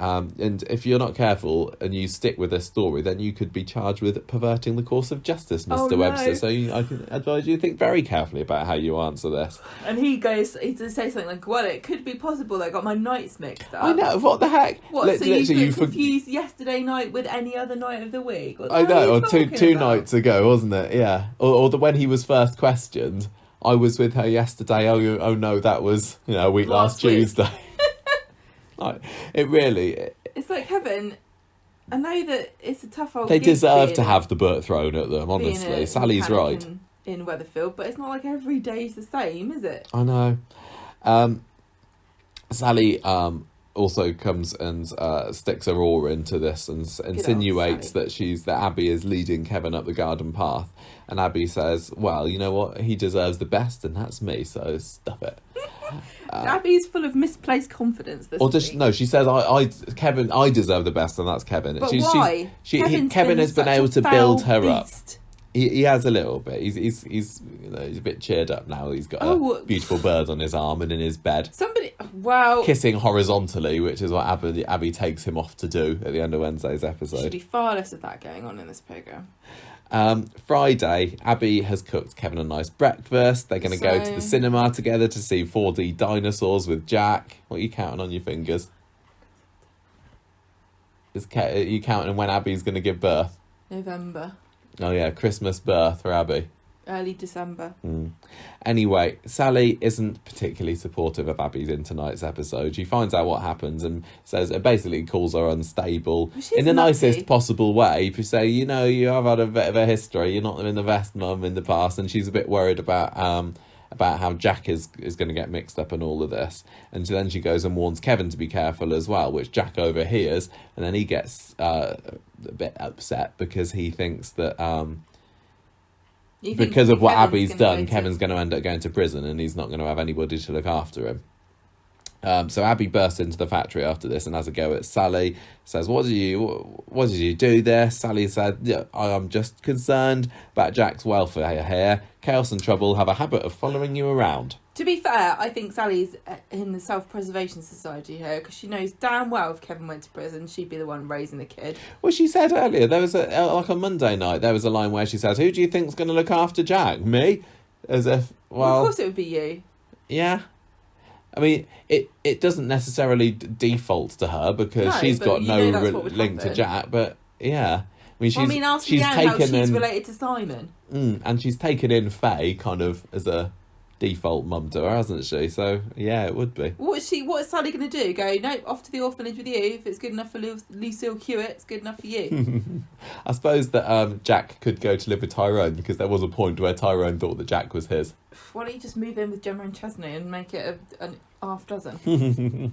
And if you're not careful and you stick with this story, then you could be charged with perverting the course of justice, Mr. Webster. So I can advise you to think very carefully about how you answer this.
And he says something like, well, it could be possible that I got my nights mixed up.
I know, what the heck?
What, so you confused yesterday night with any other night of the week?
I know, or two nights ago, wasn't it? Yeah. Or when he was first questioned, I was with her yesterday. Oh no, that was a week last Tuesday. Like, it really...
It's like, Kevin, I know that it's a tough old...
They deserve to have the book thrown at them, honestly. Sally's right.
In Weatherfield, but it's not like every day's the same, is it?
I know. Sally also comes and sticks her oar into this and insinuates that Abby is leading Kevin up the garden path. And Abby says, well, you know what? He deserves the best, and that's me, so stuff it.
Abby's full of misplaced confidence this week.
No, she says, I deserve the best, and that's Kevin.
But why?
Kevin has been able to build her up. He has a little bit. He's a bit cheered up now. He's got a beautiful bird on his arm and in his bed. Kissing horizontally, which is what Abby takes him off to do at the end of Wednesday's episode.
There should be far less of that going on in this programme.
Friday, Abby has cooked Kevin a nice breakfast. They're going to go to the cinema together to see 4D dinosaurs with Jack. What are you counting on your fingers? Are you counting when Abby's going to give birth?
November.
Oh yeah, Christmas birth for Abby.
Early December.
Anyway, Sally isn't particularly supportive of Abby's in tonight's episode. She finds out what happens and basically calls her unstable in the nicest possible way. If you say, you have had a bit of a history, you're not been the best mum in the past, and she's a bit worried about how Jack is going to get mixed up in all of this. And then she goes and warns Kevin to be careful as well, which Jack overhears, and then he gets a bit upset because he thinks that... because of what Abby's done, Kevin's going to end up going to prison and he's not going to have anybody to look after him. So Abby bursts into the factory after this and has a go at Sally. Says, what did you do there? Sally said, yeah, I'm just concerned about Jack's welfare here. Chaos and trouble have a habit of following you around. To be fair,
I think Sally's in the self-preservation society here because she knows damn well if Kevin went to prison, she'd be the one raising the kid.
Well, she said earlier, there was on Monday night, there was a line where she says, who do you think's going to look after Jack? Me? As if, well...
Of course it would be you.
Yeah. I mean, it doesn't necessarily default to her because she's got no link to Jack, but yeah. I mean,
ask Leanne how she's related to Simon.
And she's taken in Faye kind of as a default mum to her, hasn't she? So yeah, it would be.
What is Sally going to do? Go, nope, off to the orphanage with you. If it's good enough for Lucille Hewitt, it's good enough for you.
I suppose that Jack could go to live with Tyrone because there was a point where Tyrone thought that Jack was his.
Why don't you just move in with Gemma and Chesney and make it a half dozen?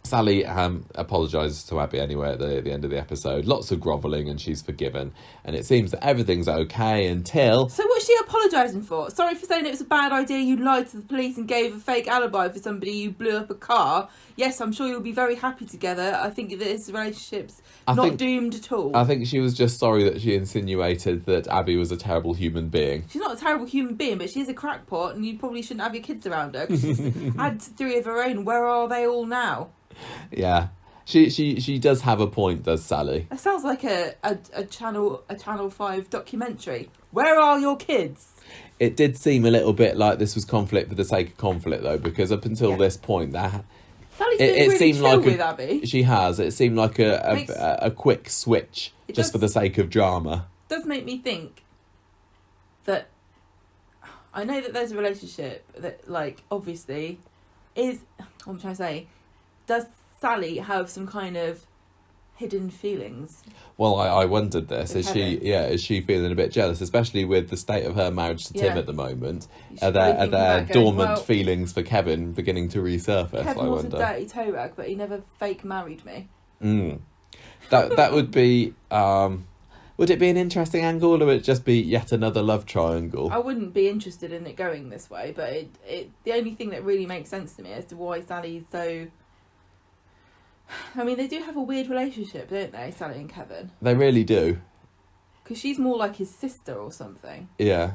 Sally apologises to Abby anyway at the end of the episode. Lots of grovelling and she's forgiven. And it seems that everything's okay until...
So what's she apologising for? Sorry for saying it was a bad idea you lied to the police and gave a fake alibi for somebody you blew up a car. Yes, I'm sure you'll be very happy together. I think that this relationship's not doomed at all.
I think she was just sorry that she insinuated that Abby was a terrible human being.
She's not a terrible human being, but she's a crackpot and you probably shouldn't have your kids around her because she's had 3 of her own. Where are they all now?
Yeah, she does have a point, does Sally?
That sounds like a Channel 5 documentary. Where are your kids?
It did seem a little bit like this was conflict for the sake of conflict, though, because up until this point,
Sally's been really
seemed
chill
like
with Abby.
She has. It seemed like a quick switch just for the sake of drama.
It does make me think that I know that there's a relationship that, like, obviously is. What I'm trying to say, does Sally have some kind of hidden feelings?
Well, I wondered this. Is she feeling a bit jealous, especially with the state of her marriage to Tim at the moment? Are there dormant feelings for Kevin beginning to resurface?
Kevin was a dirty toe rag, but he never fake married me.
That would be. Would it be an interesting angle, or would it just be yet another love triangle?
I wouldn't be interested in it going this way, but it the only thing that really makes sense to me as to why Sally's so. I mean, they do have a weird relationship, don't they, Sally and Kevin?
They really do.
Because she's more like his sister or something.
Yeah.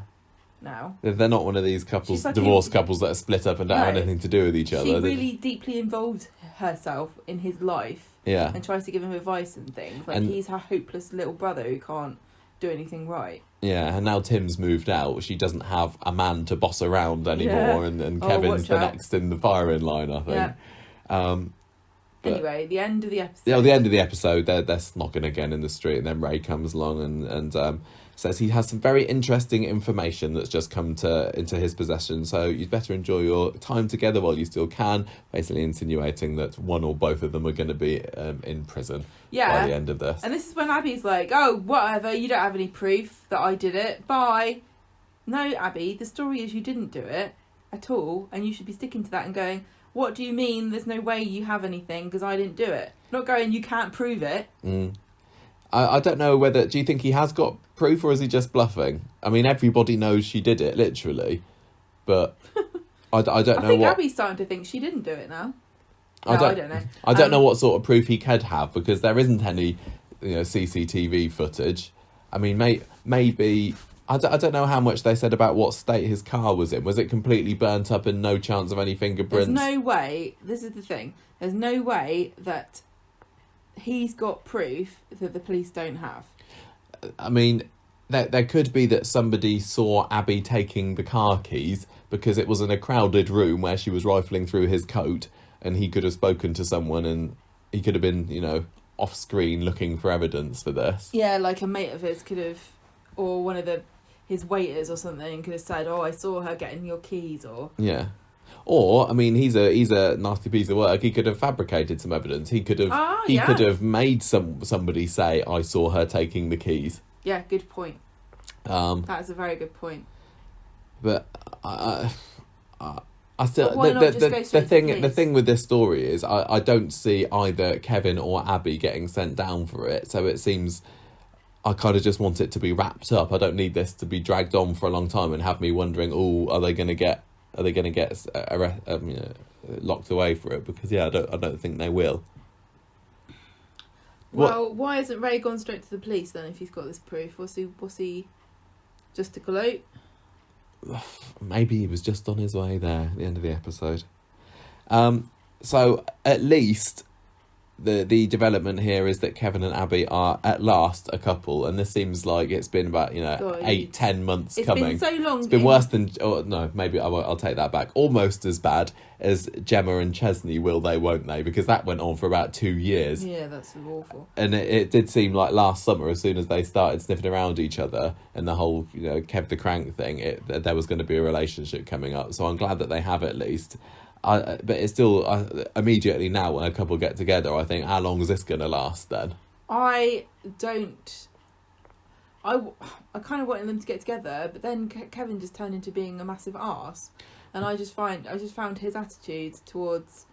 Now.
They're not one of these couples, like divorced couples that are split up and don't have anything to do with each other.
She really deeply involved herself in his life.
Yeah.
And tries to give him advice and things. Like, he's her hopeless little brother who can't do anything right.
Yeah, and now Tim's moved out. She doesn't have a man to boss around anymore, and Kevin's the next in the firing line, I think.
Yeah. Anyway, the end of the episode.
Yeah, the end of the episode, they're snogging again in the street, and then Ray comes along and says he has some very interesting information that's just come into his possession, so you'd better enjoy your time together while you still can, basically insinuating that one or both of them are going to be in prison by the end of this.
And this is when Abby's like, oh, whatever, you don't have any proof that I did it, bye. No, Abby, the story is you didn't do it at all, and you should be sticking to that and going, what do you mean there's no way you have anything because I didn't do it? Not going, you can't prove it.
I don't know whether... Do you think he has got proof or is he just bluffing? I mean, everybody knows she did it, literally. But I don't know what... I
think Abby's starting to think she didn't do it now. I don't know.
I don't know what sort of proof he could have because there isn't any CCTV footage. I mean, maybe... I don't know how much they said about what state his car was in. Was it completely burnt up and no chance of any fingerprints?
There's no way... This is the thing. There's no way that he's got proof that the police don't have.
I mean, there could be that somebody saw Abby taking the car keys because it was in a crowded room where she was rifling through his coat and he could have spoken to someone and he could have been, off screen looking for evidence for this.
Yeah, like a mate of his could have... Or one of his waiters or something could have said, oh, I saw her getting your keys, or...
Yeah. Or, I mean, he's a nasty piece of work. He could have fabricated some evidence. He could have made somebody say, I saw her taking the keys.
Yeah, good point. That's a very good point.
But I still... The thing with this story is I don't see either Kevin or Abby getting sent down for it, so it seems... I kind of just want it to be wrapped up. I don't need this to be dragged on for a long time and have me wondering, are they going to get locked away for it? Because I don't think they will.
Well, why hasn't Ray gone straight to the police then? If he's got this proof, was he just to gloat?
Maybe he was just on his way there at the end of the episode. So at least. The development here is that Kevin and Abby are at last a couple, and this seems like it's been about 8-10 months coming.
It's been so long.
It's been worse than maybe I'll take that back. Almost as bad as Gemma and Chesney will they won't they, because that went on for about 2 years.
Yeah, that's awful.
And it did seem like last summer, as soon as they started sniffing around each other and the whole Kev the Crank thing, there was going to be a relationship coming up. So I'm glad that they have at least. But it's still immediately now when a couple get together, I think, how long is this going to last then? I
kind of wanted them to get together, but then Kevin just turned into being a massive arse, and I just found his attitude towards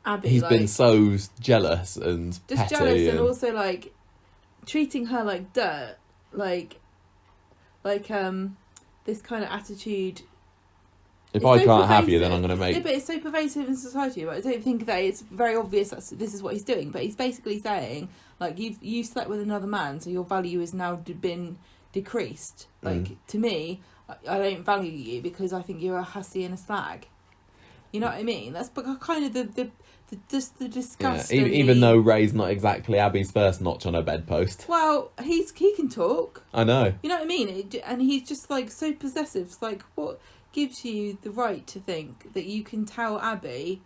Abby.
He's been so jealous and
just
petty
jealous, and also like treating her like dirt, like this kind of attitude.
If I can't have you, then I'm going to make...
Yeah, but it's so pervasive in society. But I don't think that it's very obvious that this is what he's doing. But he's basically saying, like, you slept with another man, so your value has now been decreased. Like, to me, I don't value you because I think you're a hussy and a slag. You know what I mean? That's kind of the disgust.
Yeah, even though Ray's not exactly Abby's first notch on her bedpost.
Well, he can talk.
I know.
You know what I mean? And he's just, like, so possessive. It's like, what... gives you the right to think that you can tell Abby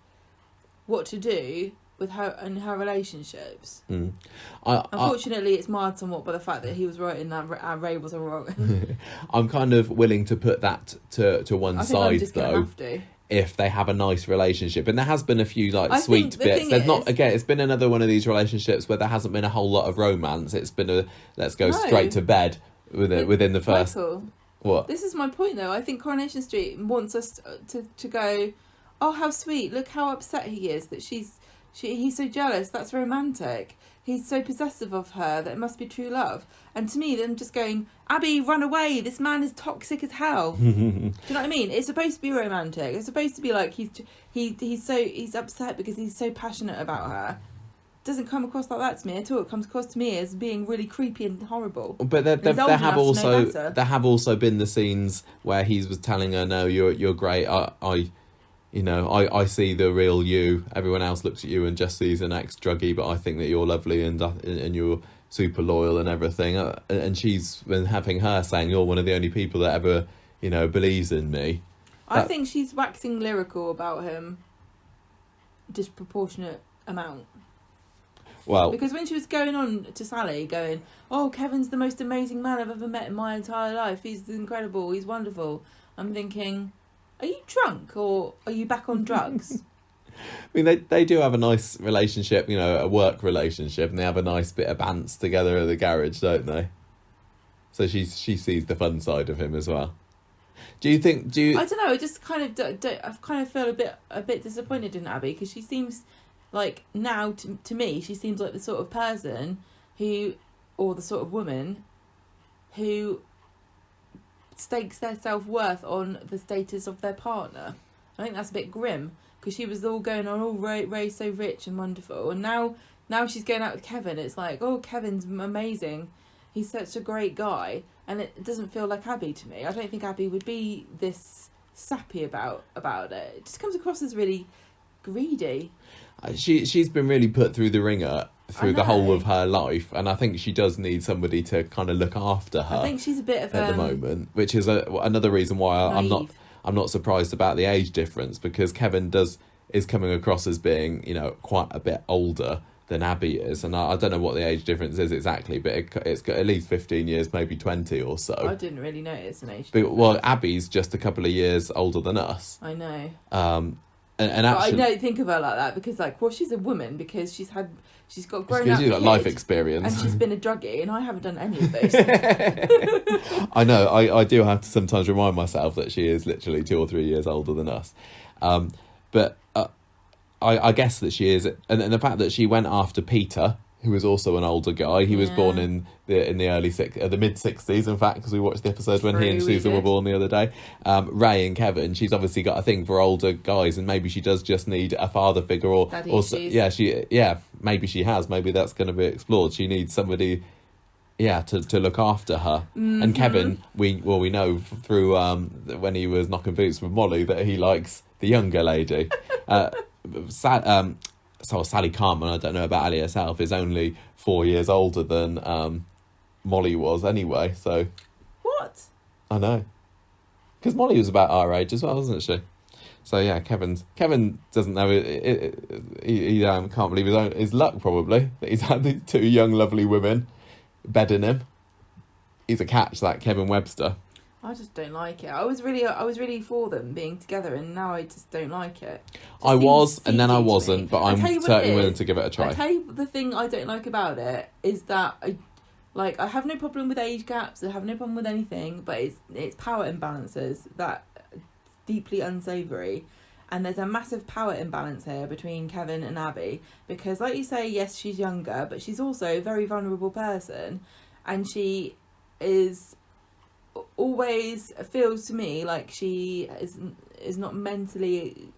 what to do with her and her relationships.
Mm.
Unfortunately, it's marred somewhat by the fact that he was right and that Ray was wrong.
I'm kind of willing to put that to one
I think
side,
I'm just gonna
though.
have to.
If they have a nice relationship, and there has been a few like
I
sweet
think the
bits.
thing
There's
is-
not again. It's been another one of these relationships where there hasn't been a whole lot of romance. It's been a let's go
No.
straight to bed within the first.
Michael,
What?
this is my point, though. I think Coronation Street wants us to go, oh, how sweet! Look how upset he is that he's so jealous. That's romantic. He's so possessive of her that it must be true love. And to me, them just going, Abby, run away. This man is toxic as hell. Do you know what I mean? It's supposed to be romantic. It's supposed to be like he's upset because he's so passionate about her. Doesn't come across like that to me at all. It comes across to me as being really creepy and horrible.
But
he's old
there have
enough to know better.
there have also been the scenes where he was telling her, no, you're great. I see the real you. Everyone else looks at you and just sees an ex-druggie, but I think that you're lovely and you're super loyal and everything. And she's been having her saying, you're one of the only people that ever, believes in me.
I think she's waxing lyrical about him disproportionate amount.
Well,
Because when she was going on to Sally, going, oh, Kevin's the most amazing man I've ever met in my entire life. He's incredible. He's wonderful. I'm thinking, are you drunk or are you back on drugs?
I mean, they do have a nice relationship, a work relationship, and they have a nice bit of bants together at the garage, don't they? So she sees the fun side of him as well. I don't
know. I just kind of feel a bit disappointed in Abby because she seems like now to me she seems like the sort of person or the sort of woman who stakes their self-worth on the status of their partner. I think that's a bit grim because she was all going on, oh, Ray's so rich and wonderful, and now she's going out with Kevin. It's like, oh, Kevin's amazing, he's such a great guy, and it doesn't feel like Abby to me. I don't think Abby would be this sappy about it. It just comes across as really greedy.
She's been really put through the ringer through the whole of her life, and I think she does need somebody to kind of look after her.
I think she's a bit of
at the moment, which is another reason why I'm not surprised about the age difference, because Kevin is coming across as being quite a bit older than Abby is, and I don't know what the age difference is exactly, but it's got at least 15 years, maybe 20 or so.
I didn't really notice an age difference.
Well, Abby's just a couple of years older than us.
I know.
And actually,
I don't think of her like that because, she's a woman because she's got grown up
she's got life experience,
and she's been a druggie, and I haven't done any of those.
I know. I do have to sometimes remind myself that she is literally 2 or 3 years older than us, but I guess that she is, and the fact that she went after Peter, who was also an older guy. He was born in the mid 60s, in fact, because we watched the episode when he and Susan were born the other day. Ray and Kevin, she's obviously got a thing for older guys, and maybe she does just need a father figure, or maybe she has. Maybe that's going to be explored. She needs somebody, to look after her. Mm-hmm. And Kevin, we know through when he was knocking boots with Molly that he likes the younger lady. Sally Carmen, I don't know about Ali herself, is only 4 years older than Molly was anyway, so...
What?
I know. Because Molly was about our age as well, wasn't she? So yeah, Kevin doesn't know he can't believe his luck, probably, that he's had these 2 young lovely women bedding him. He's a catch, that Kevin Webster.
I just don't like it. I was really for them being together, and now I just don't like it.
I was, and then I wasn't, but I'm certainly willing to give it a try.
I tell you the thing I don't like about it is that I have no problem with age gaps. I have no problem with anything, but it's power imbalances that are deeply unsavoury. And there's a massive power imbalance here between Kevin and Abby, because, like you say, yes, she's younger, but she's also a very vulnerable person, and she is always feels to me like she is not mentally,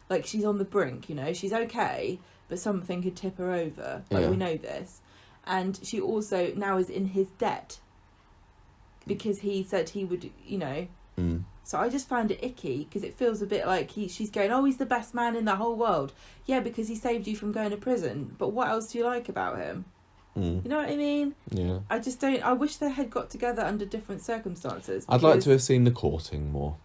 like she's on the brink. She's okay, but something could tip her over. We know this, and she also now is in his debt because he said he would. So I just found it icky because it feels a bit like she's going, oh, he's the best man in the whole world. Yeah, because he saved you from going to prison. But what else do you like about him? You know what I mean?
Yeah.
I just don't... I wish they had got together under different circumstances.
I'd like to have seen the courting more.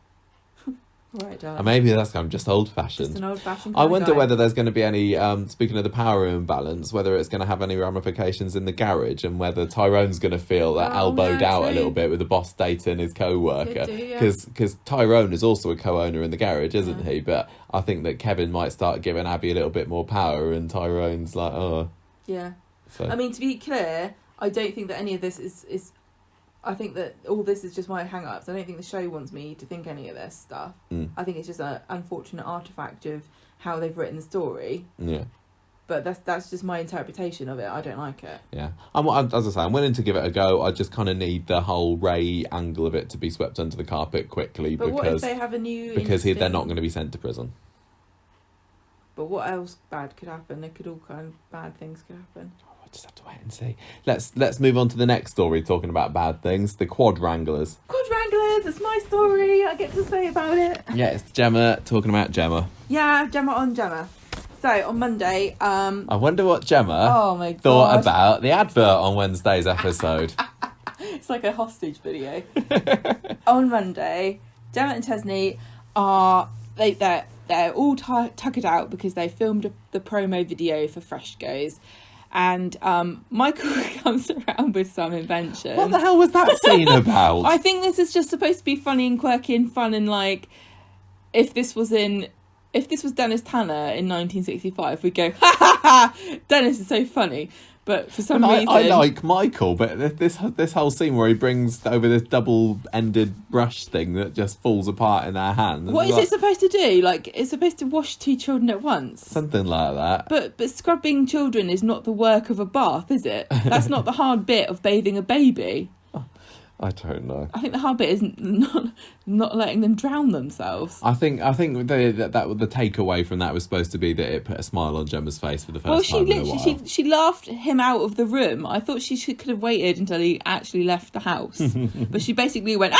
Right, darling.
And maybe I'm just old-fashioned.
Just an old-fashioned
I
kind of
wonder
guy.
whether there's going to be any, speaking of the power imbalance, whether it's going to have any ramifications in the garage, and whether Tyrone's going to feel elbowed out a little bit with the boss dating his co-worker. Because Tyrone is also a co-owner in the garage, isn't he? But I think that Kevin might start giving Abby a little bit more power, and Tyrone's like, oh.
Yeah.
So.
I mean, to be clear, I don't think that any of this is I think that all this is just my hang-ups. I don't think the show wants me to think any of this stuff. I think it's just an unfortunate artefact of how they've written the story.
Yeah.
But that's just my interpretation of it. I don't like it.
Yeah. As I say, I'm willing to give it a go. I just kind of need the whole Ray angle of it to be swept under the carpet quickly.
But what if they have a new...
they're not going to be sent to prison.
But what else bad could happen? There could all kind of bad things could happen.
Just have to wait and see. Let's move on to the next story talking about bad things. The Quad Wranglers.
Quad Wranglers, it's my story. I get to say about it.
Yeah, it's Gemma talking about Gemma.
Yeah, Gemma on Gemma. So on Monday,
I wonder what Gemma thought about the advert on Wednesday's episode.
It's like a hostage video. On Monday, Gemma and Chesney are they're all tuckered out because they filmed the promo video for Fresco's. And Michael comes around with some invention.
What the hell was that scene about?
I think this is just supposed to be funny and quirky and fun, and like if this was Dennis Tanner in 1965, we'd go, ha ha ha, Dennis is so funny. But for some reason...
I like Michael, but this whole scene where he brings over this double-ended brush thing that just falls apart in their hands.
What is it supposed to do? Like, it's supposed to wash two children at once?
Something like that.
But scrubbing children is not the work of a bath, is it? That's not the hard bit of bathing a baby.
I don't know.
I think the hard bit is not letting them drown themselves.
I think the takeaway from that was supposed to be that it put a smile on Gemma's face for the first time in a while.
She laughed him out of the room. I thought she could have waited until he actually left the house, but she basically went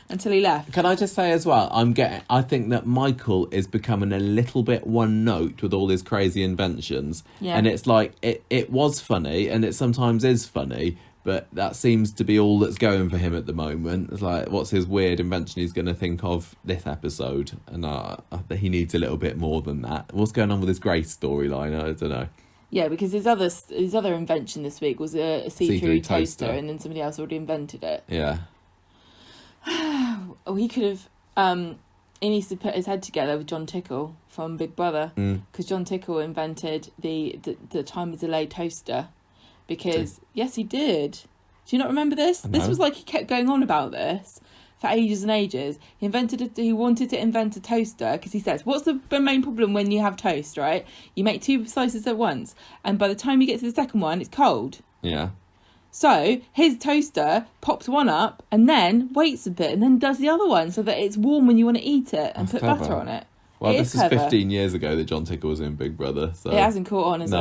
until he left.
Can I just say as well, I think that Michael is becoming a little bit one note with all his crazy inventions, and it's like it was funny, and it sometimes is funny. But that seems to be all that's going for him at the moment. It's like, what's his weird invention he's going to think of this episode? And he needs a little bit more than that. What's going on with his Grace storyline? I don't know.
Yeah, because his other invention this week was a see-through toaster, and then somebody else already invented it.
Yeah.
He could have... he needs to put his head together with John Tickle from Big Brother, because John Tickle invented the time of delay toaster. Because, yes, he did. Do you not remember this? This was like he kept going on about this for ages and ages. He wanted to invent a toaster because he says, what's the main problem when you have toast, right? You make two slices at once, and by the time you get to the second one, it's cold.
Yeah.
So his toaster pops one up and then waits a bit and then does the other one so that it's warm when you want to eat it and put butter on it.
Well, this is 15 years ago that John Tickle was in Big Brother. So.
It hasn't caught on, has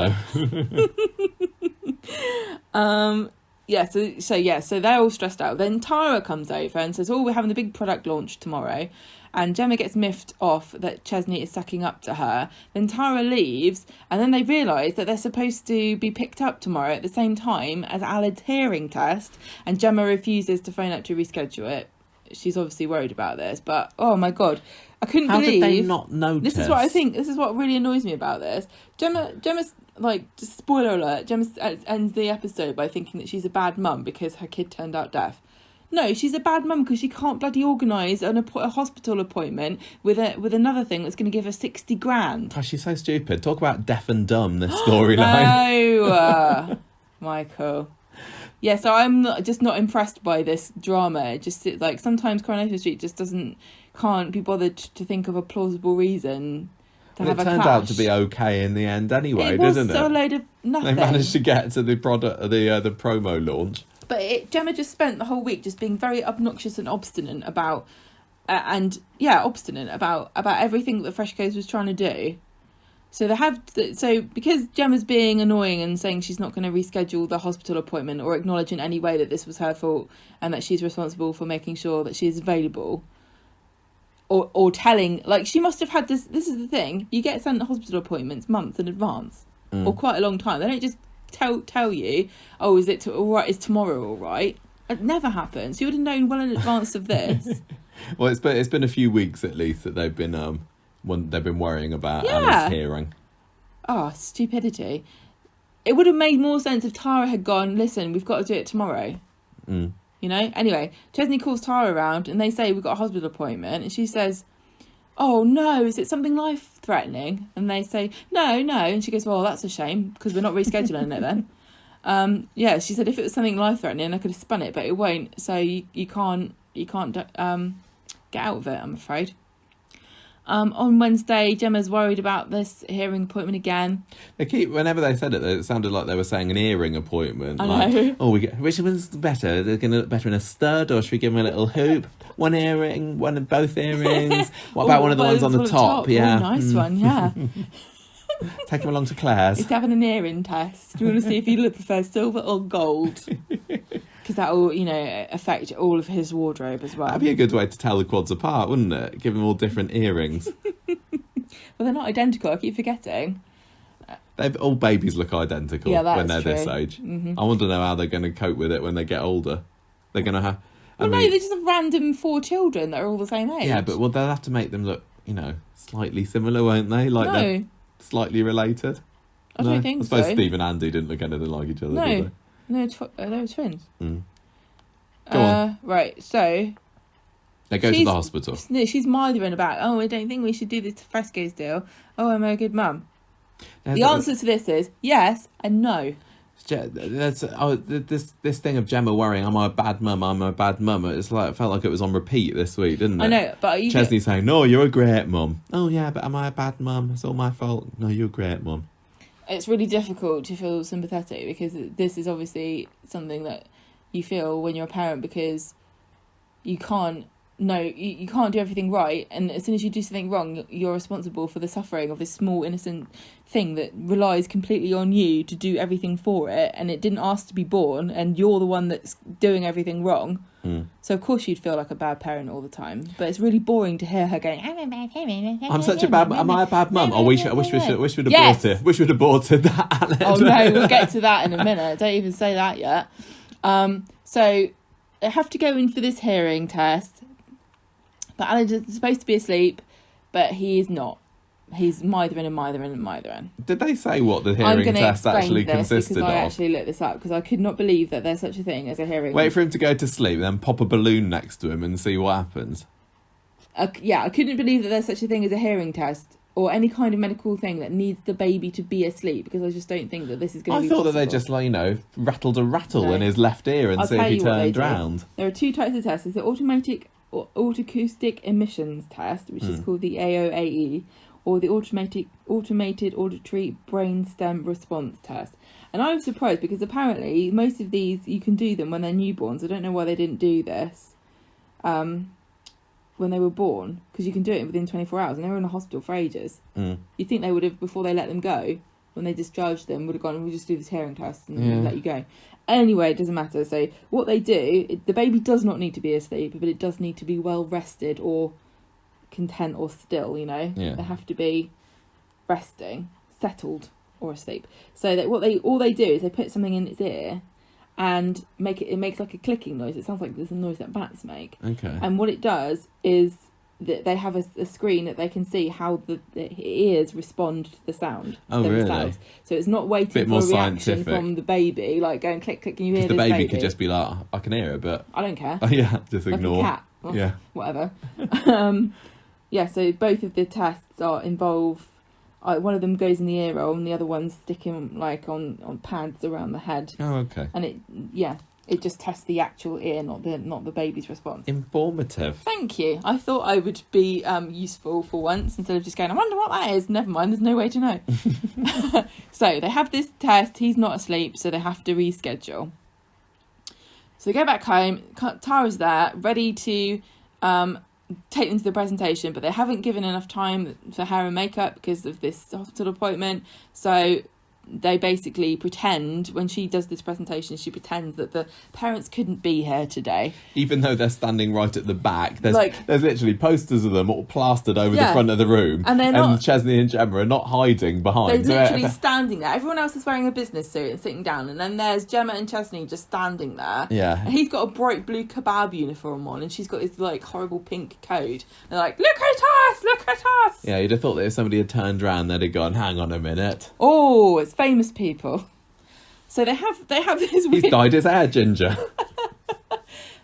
it? So they're all stressed out. Then Tara comes over and says, we're having the big product launch tomorrow. And Gemma gets miffed off that Chesney is sucking up to her. Then Tara leaves, and then they realise that they're supposed to be picked up tomorrow at the same time as Alad's hearing test, and Gemma refuses to phone up to reschedule it. She's obviously worried about this, but oh my god, I couldn't believe...
How did they not notice?
This is what I think. This is what really annoys me about this. Gemma's like, just spoiler alert, Gemma ends the episode by thinking that she's a bad mum because her kid turned out deaf. No, she's a bad mum because she can't bloody organise a hospital appointment with another thing that's going to give her 60 grand.
Oh, she's so stupid. Talk about deaf and dumb, this storyline.
No, Michael. Yeah, so I'm just not impressed by this drama. Like sometimes Coronation Street just can't be bothered to think of a plausible reason to have a clash. It turned
out to be okay in the end anyway, doesn't it?
It was a load of nothing.
They managed to get to the promo launch.
But Gemma just spent the whole week just being very obnoxious and obstinate about everything that Fresco's was trying to do. So because Gemma's being annoying and saying she's not going to reschedule the hospital appointment or acknowledge in any way that this was her fault and that she's responsible for making sure that she's available, or telling, like, she must have had this is the thing, you get sent hospital appointments months in advance or quite a long time. They don't just tell you, oh, is it all right? Is tomorrow all right? It never happens. You would have known well in advance of this.
Well, it's been a few weeks at least that they've been worrying about Ali's hearing.
Oh, stupidity. It would have made more sense if Tara had gone, listen, we've got to do it tomorrow.
Mm.
You know? Anyway, Chesney calls Tara around and they say, we've got a hospital appointment. And she says, oh, no, is it something life-threatening? And they say, no. And she goes, well, that's a shame because we're not rescheduling it then. She said if it was something life-threatening, I could have spun it, but it won't. So you can't get out of it, I'm afraid. On Wednesday, Gemma's worried about this hearing appointment again.
Whenever they said it sounded like they were saying an earring appointment.
I know.
Which one's better? They're going to look better in a stud, or should we give them a little hoop? One earring, both earrings. What about one of the ones on the top? Yeah,
nice one. Yeah.
Take him along to Claire's.
He's having an earring test. Do you want to see if he prefers silver or gold? Because that will, affect all of his wardrobe as well.
That'd be a good way to tell the quads apart, wouldn't it? Give them all different earrings.
Well, they're not identical. I keep forgetting.
All babies look identical when they're
true.
This age.
Mm-hmm.
I want to know how they're going to cope with it when they get older. They're going to have...
No, they're just random 4 children that are all the same age.
Yeah, but they'll have to make them look, slightly similar, won't they? Like they're slightly related.
I don't think so.
I suppose Steve and Andy didn't look anything like each other, did they?
No, they were twins.
Mm. Go on.
Right, so...
They go to the hospital.
She's mithering about, I don't think we should do this Fresco's deal. Oh, am I a good mum? The answer to this is yes and no.
This thing of Gemma worrying, am I a bad mum? I'm a bad mum. It felt like it was on repeat this week, didn't it?
I know, but
Chesney saying, no, you're a great mum. Oh, yeah, but am I a bad mum? It's all my fault. No, you're a great mum.
It's really difficult to feel sympathetic because this is obviously something that you feel when you're a parent because you can't do everything right, and as soon as you do something wrong, you're responsible for the suffering of this small innocent thing that relies completely on you to do everything for it, and it didn't ask to be born, and you're the one that's doing everything wrong. So of course you'd feel like a bad parent all the time, but it's really boring to hear her going, I'm
such a bad am I a bad mum? I wish we'd have aborted that, Alex.
Oh no, we'll get to that in a minute. Don't even say that yet. So they have to go in for this hearing test, but Alan is supposed to be asleep, but he is not. He's mithering.
Did they say what the hearing test actually consisted of?
I actually looked this up because I could not believe that there's such a thing as a hearing.
Wait for him to go to sleep, then pop a balloon next to him and see what happens.
I couldn't believe that there's such a thing as a hearing test or any kind of medical thing that needs the baby to be asleep, because I just don't think that this is going to be possible.
I thought that they just, rattled a rattle in his left ear and see if he turned round.
There are 2 types of tests. There's the automatic or autoacoustic emissions test, which is called the AOAE, or the automated auditory brainstem response test. And I was surprised because apparently most of these, you can do them when they're newborns. I don't know why they didn't do this when they were born, because you can do it within 24 hours, and they were in a hospital for ages. You'd think they would have, before they let them go, when they discharged them, would have gone, we'll just do this hearing test and let you go. Anyway, it doesn't matter. So what they do, the baby does not need to be asleep, but it does need to be well rested or content or still, They have to be resting, settled or asleep. So that all they do is they put something in its ear and it makes like a clicking noise. It sounds like there's a noise that bats make.
Okay.
And what it does is that they have a screen that they can see how the ears respond to the sound themselves. Really? So it's not waiting for a reaction from the baby, like going click, click, can you hear this baby?
The baby could just be like, I can hear it, but...
I don't care.
Just ignore.
Like a cat. Whatever. So both of the tests involve... one of them goes in the ear roll and the other one's sticking on pads around the head.
Oh, okay.
And it just tests the actual ear, not the baby's response.
Informative.
Thank you. I thought I would be useful for once instead of just going, I wonder what that is. Never mind, there's no way to know. So they have this test. He's not asleep, so they have to reschedule. So they go back home. Tara's there, ready to take them to the presentation, but they haven't given enough time for hair and makeup because of this hospital appointment. So they basically pretend, when she does this presentation, she pretends that the parents couldn't be here today.
Even though they're standing right at the back, there's literally posters of them all plastered over the front of the room. And Chesney and Gemma are not hiding behind.
They're literally standing there. Everyone else is wearing a business suit and sitting down. And then there's Gemma and Chesney just standing there.
Yeah.
And he's got a bright blue kebab uniform on, and she's got his like horrible pink coat. And they're like, look at us, look at us.
Yeah, you'd have thought that if somebody had turned around, they'd have gone, hang on a minute.
Oh, it's famous people. So they have this weird...
He's dyed his hair ginger.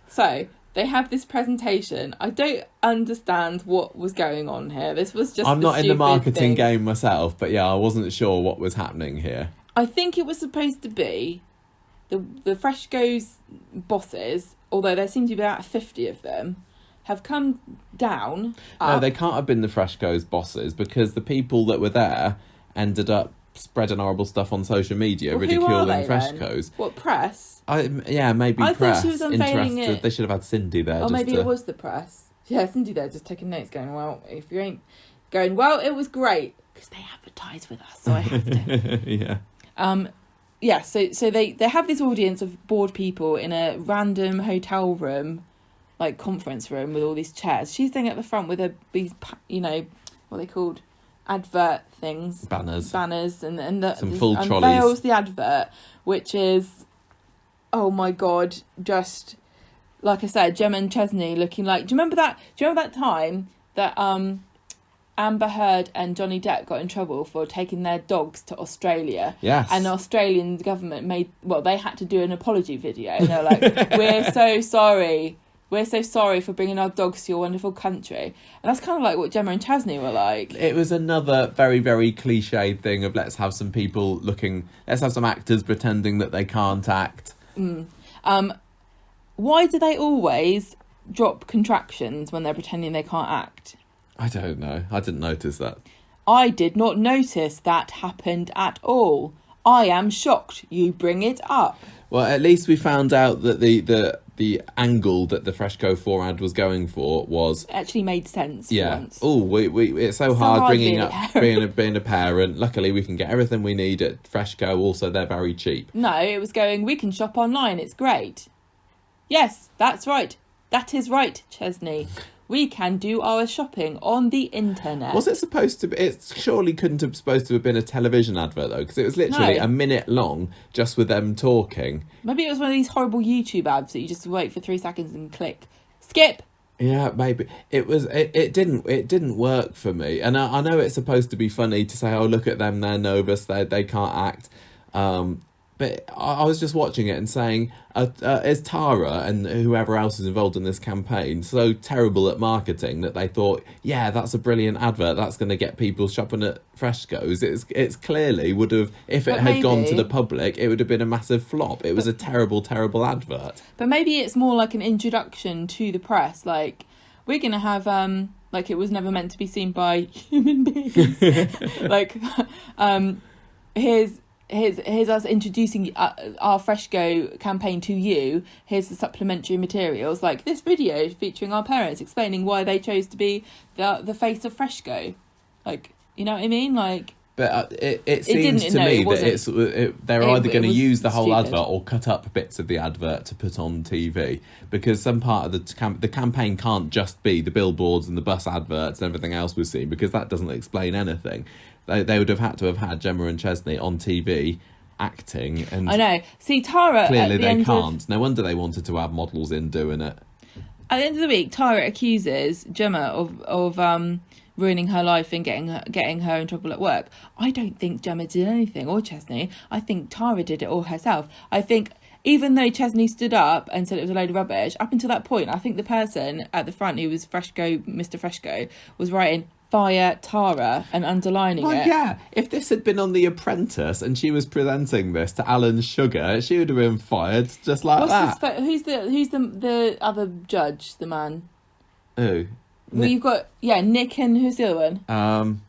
So they have this presentation. I don't understand what was going on here. This was just
I'm not in the marketing
thing.
game myself, but yeah, I wasn't sure what was happening here.
I think it was supposed to be the Fresco's bosses, although there seem to be about 50 of them, have come down.
No, they can't have been the Fresco's bosses, because the people that were there ended up spreading horrible stuff on social media, ridiculing Fresco's.
What, press?
Maybe
I
press.
thought she was unveiling it.
They should have had Cindy there.
Or maybe it was the press. Yeah, Cindy there just taking notes, going, well, if you ain't going, well, it was great, because they advertise with us, so I have to.
Yeah.
So they have this audience of bored people in a random hotel room, like conference room, with all these chairs. She's sitting at the front with these, what are they called? Advert things.
Banners.
And
some full trolleys.
Unveils the advert, which is, oh my God, just, like I said, Gemma and Chesney looking like... Do you remember that time that Amber Heard and Johnny Depp got in trouble for taking their dogs to Australia?
Yes.
And the Australian government they had to do an apology video. And they were like, we're so sorry. We're so sorry for bringing our dogs to your wonderful country. And that's kind of like what Gemma and Chesney were like.
It was another very, very cliched thing of let's have some actors pretending that they can't act.
Why do they always drop contractions when they're pretending they can't act?
I don't know. I didn't notice that.
I did not notice that happened at all. I am shocked you bring it up.
Well, at least we found out that the angle that the Fresco 4 ad was going for was...
actually made sense.
Yeah.
Once.
Oh, it's so hard bringing up being a parent. Luckily, we can get everything we need at Fresco. Also, they're very cheap.
No, it was going, we can shop online. It's great. Yes, that's right. That is right, Chesney. We can do our shopping on the internet.
Was it supposed to be... It surely couldn't have supposed to have been a television advert, though, because it was literally a minute long just with them talking.
Maybe it was one of these horrible YouTube ads that you just wait for 3 seconds and click. Skip!
Yeah, maybe. It didn't work for me. And I know it's supposed to be funny to say, oh, look at them, they're nervous, they can't act. But I was just watching it and saying, is Tara and whoever else is involved in this campaign so terrible at marketing that they thought, yeah, that's a brilliant advert, that's going to get people shopping at Fresco's? It's clearly would have, if it had gone to the public, it would have been a massive flop. It was a terrible, terrible advert.
But maybe it's more like an introduction to the press, like, we're going to have, like, it was never meant to be seen by human beings. Like, here's us introducing our Fresco campaign to you. Here's the supplementary materials, like this video featuring our parents explaining why they chose to be the face of Fresco. Like, you know what I mean? Like,
but it seems to me that they're either going to use the whole advert or cut up bits of the advert to put on TV, because some part of the campaign can't just be the billboards and the bus adverts and everything else we've seen, because that doesn't explain anything. They would have had to have had Gemma and Chesney on TV acting, and
I know. See, Tara,
clearly they can't. No wonder they wanted to have models in doing it.
At the end of the week, Tara accuses Gemma of ruining her life and getting her in trouble at work. I don't think Gemma did anything, or Chesney. I think Tara did it all herself. I think even though Chesney stood up and said it was a load of rubbish, up until that point, I think the person at the front who was Fresco, Mr. Fresco, was writing "Fire Tara" and underlining it.
Yeah, if this had been on The Apprentice and she was presenting this to Alan Sugar, she would have been fired just like that.
Who's the other judge? The man.
Who?
Well, you've got Nick, and who's the other one?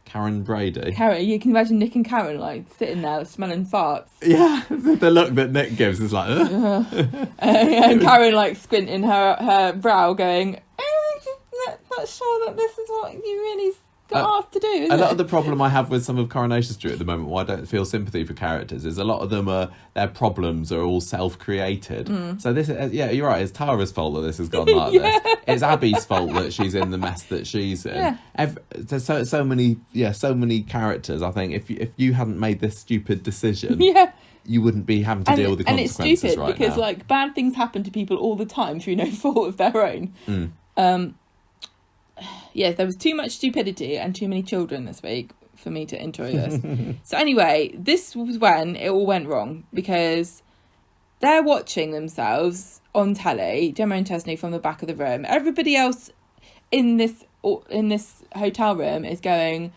Karen Brady.
Karen, you can imagine Nick and Karen like sitting there smelling farts.
Yeah, the look that Nick gives is like,
and Karen like squinting her brow, going, not sure that this is what you really asked to do, isn't
a
it?
lot of the problem I have with some of Coronation Street at the moment, why I don't feel sympathy for characters, is a lot of them their problems are all self-created. So this is, yeah, you're right, it's Tara's fault that this has gone like this. It's Abby's fault that she's in the mess that she's in. There's so many characters. I think if you hadn't made this stupid decision, you wouldn't be having to deal with the consequences
and it's stupid
right
because
now.
like bad things happen to people all the time through no fault of their own. Yeah, there was too much stupidity and too many children this week for me to enjoy this. So anyway, this was when it all went wrong, because they're watching themselves on telly, Gemma and Chesney from the back of the room. Everybody else in this hotel room is going,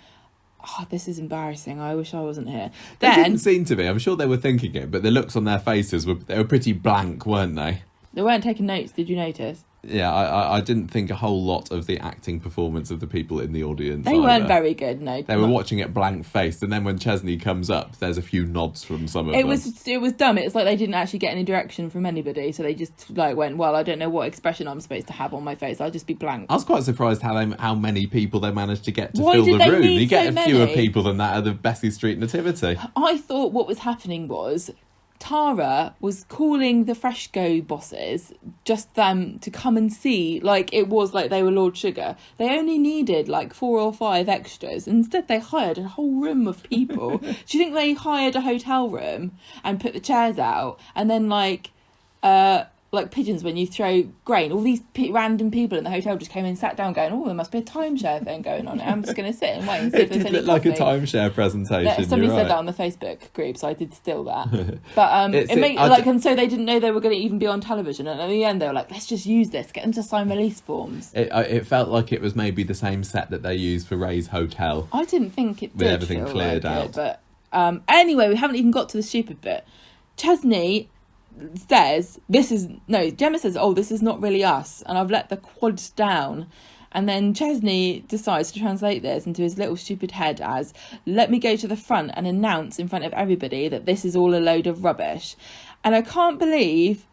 oh, this is embarrassing. I wish I wasn't here.
They didn't seem to be. I'm sure they were thinking it, but the looks on their faces were pretty blank, weren't they?
They weren't taking notes, did you notice?
Yeah, I didn't think a whole lot of the acting performance of the people in the audience.
They weren't very good, no.
They were watching it blank-faced, and then when Chesney comes up, there's a few nods from some of them.
It was dumb. It's like they didn't actually get any direction from anybody, so they just like went, well, I don't know what expression I'm supposed to have on my face. I'll just be blank.
I was quite surprised how many people they managed to get to
Why
fill
did
the
they
room.
need
You get
so
fewer
many?
people than that at the Bessie Street Nativity.
I thought what was happening was Tara was calling the Frescho bosses, just them, to come and see, like it was like they were Lord Sugar. They only needed like 4 or 5 extras. Instead, they hired a whole room of people. Do you think they hired a hotel room and put the chairs out, and then like pigeons when you throw grain, all these random people in the hotel just came in, sat down, going, oh, there must be a timeshare thing going on. I'm just going to sit and wait and see if there's any
It did look
coffee.
like a timeshare presentation.
Somebody
you're
said
right.
that on the Facebook group, so I did steal that. But and so they didn't know they were going to even be on television. And at the end, they were like, let's just use this, get them to sign release forms.
It felt like it was maybe the same set that they used for Ray's hotel.
I didn't think it did.
With everything
feel
cleared
like
out.
It, but anyway, we haven't even got to the stupid bit. Chesney says, Gemma says, oh, this is not really us, and I've let the quads down. And then Chesney decides to translate this into his little stupid head as, let me go to the front and announce in front of everybody that this is all a load of rubbish. And I can't believe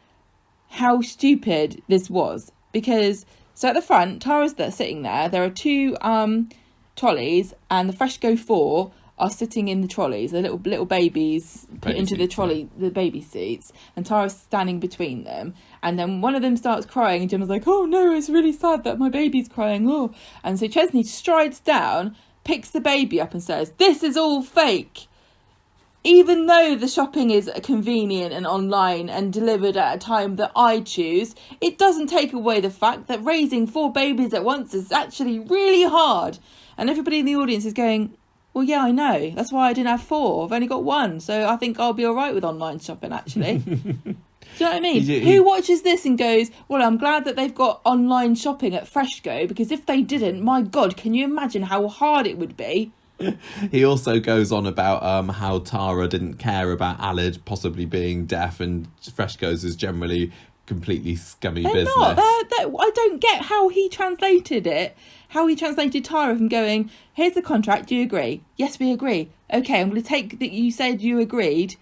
how stupid this was, because so at the front, Tara's there sitting there are 2 trolleys, and the Fresco 4 are sitting in the trolleys, the little babies put into the trolley, the baby seats, and Tara's standing between them. And then one of them starts crying, and Gemma's like, oh no, it's really sad that my baby's crying. Oh. And so Chesney strides down, picks the baby up and says, this is all fake. Even though the shopping is convenient and online and delivered at a time that I choose, it doesn't take away the fact that raising 4 babies at once is actually really hard. And everybody in the audience is going, well, yeah, I know. That's why I didn't have 4. I've only got 1. So I think I'll be all right with online shopping, actually. Do you know what I mean? Who watches this and goes, well, I'm glad that they've got online shopping at Fresco, because if they didn't, my God, can you imagine how hard it would be?
He also goes on about how Tara didn't care about Alid possibly being deaf, and Fresco's is generally completely scummy business.
Not. I don't get how he translated it. How he translated Tara from going, here's the contract, do you agree? Yes, we agree. Okay, I'm going to take that you said you agreed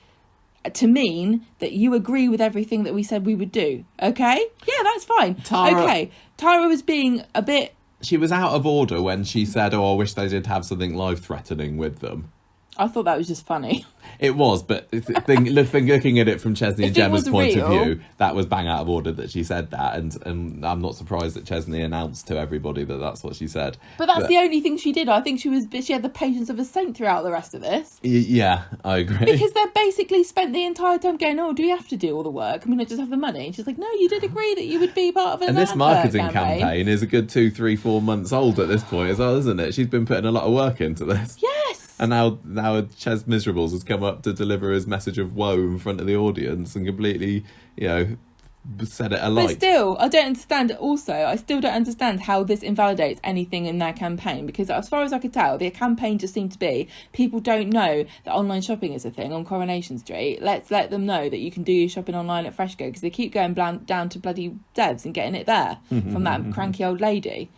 to mean that you agree with everything that we said we would do. Okay? Yeah, that's fine. Okay. Tara was being a bit...
She was out of order when she said, oh, I wish they did have something life-threatening with them.
I thought that was just funny.
It was, but looking at it from Chesney and Gemma's point of view, that was bang out of order that she said that, and I'm not surprised that Chesney announced to everybody that that's what she said.
But that's the only thing she did. I think she had the patience of a saint throughout the rest of this.
Yeah, I agree.
Because they basically spent the entire time going, oh, do we have to do all the work? I mean, I just have the money. And she's like, no, you did agree that you would be part of an
And this
advert
marketing campaign is a good 2, 3, 4 months old at this point as well, isn't it? She's been putting a lot of work into this.
Yes.
And now Ches Miserables has come up to deliver his message of woe in front of the audience and completely, said it alight.
But still, I don't understand. Also, I still don't understand how this invalidates anything in their campaign, because as far as I could tell, their campaign just seemed to be, people don't know that online shopping is a thing on Coronation Street. Let's let them know that you can do your shopping online at Fresco, because they keep going down to bloody Devs and getting it there from that cranky old lady.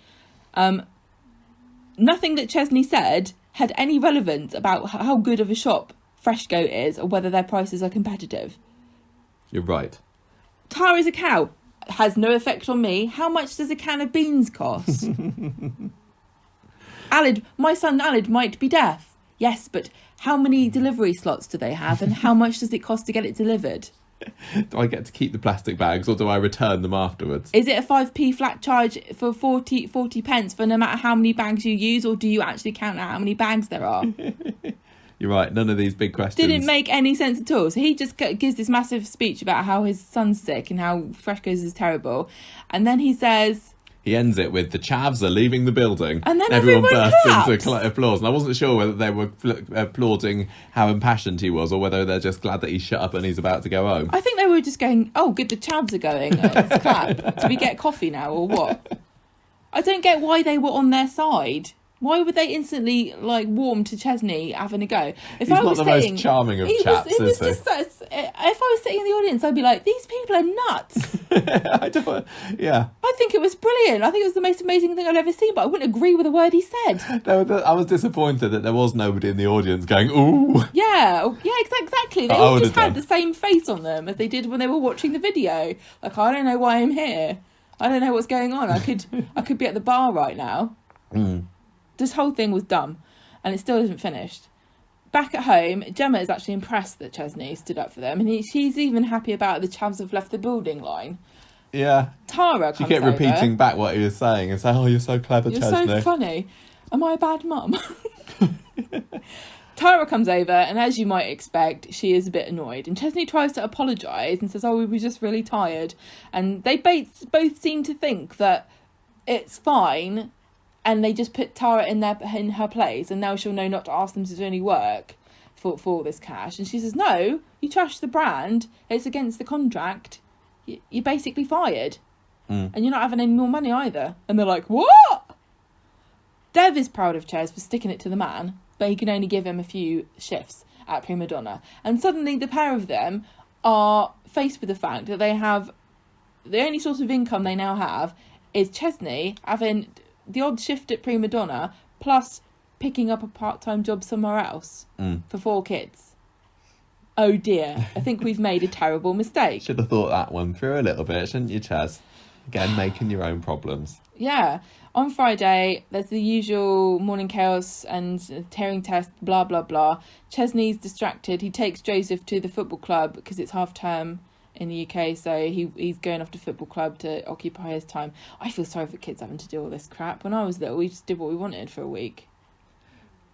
Nothing that Chesney said had any relevance about how good of a shop Fresco is or whether their prices are competitive.
You're right.
Tara's a cow. Has no effect on me. How much does a can of beans cost? Alid, my son Alid might be deaf. Yes, but how many delivery slots do they have, and how much does it cost to get it delivered?
Do I get to keep the plastic bags, or do I return them afterwards?
Is it a 5p flat charge for 40 pence for no matter how many bags you use, or do you actually count out how many bags there are?
You're right, none of these big questions.
Didn't make any sense at all. So he just gives this massive speech about how his son's sick and how Fresco's is terrible. And then he says...
He ends it with, the chavs are leaving the building.
And then
everyone bursts
claps.
into applause. And I wasn't sure whether they were applauding how impassioned he was, or whether they're just glad that he's shut up and he's about to go home.
I think they were just going, oh, good, the chavs are going. Let's clap. Do we get coffee now or what? I don't get why they were on their side. Why would they instantly warm to Chesney having a go? If
He's
I
not
was
the
sitting,
most charming of chaps, is he?
If I was sitting in the audience, I'd be like, these people are nuts. I think it was brilliant. I think it was the most amazing thing I've ever seen, but I wouldn't agree with a word he said.
I was disappointed that there was nobody in the audience going, ooh.
Yeah, exactly. They all just had the same face on them as they did when they were watching the video. I don't know why I'm here. I don't know what's going on. I could be at the bar right now. This whole thing was dumb, and it still isn't finished. Back at home, Gemma is actually impressed that Chesney stood up for them, and she's even happy about the chavs have left the building line.
Yeah.
Tara comes over.
She kept repeating back what he was saying and saying, oh, you're so clever,
You're
Chesney.
so funny. Am I a bad mum? Tara comes over, and as you might expect, she is a bit annoyed. And Chesney tries to apologise and says, oh, we were just really tired. And they both seem to think that it's fine, and they just put Tara in her place, and now she'll know not to ask them to do any work for all this cash. And she says, no, you trashed the brand, it's against the contract, you're basically fired. And you're not having any more money either. And they're like, what? Dev is proud of Ches for sticking it to the man, but he can only give him a few shifts at Prima Donna. And suddenly the pair of them are faced with the fact that they have, the only source of income they now have is Chesney having the odd shift at Prima Donna, plus picking up a part-time job somewhere else for 4 kids. Oh dear, I think we've made a terrible mistake.
Should have thought that one through a little bit, shouldn't you, Chaz? Again, making your own problems.
Yeah. On Friday, there's the usual morning chaos and tearing test, blah, blah, blah. Chesney's distracted. He takes Joseph to the football club because it's half-term in the UK, so he's going off to football club to occupy his time. I feel sorry for kids having to do all this crap. When I was little, we just did what we wanted for a week.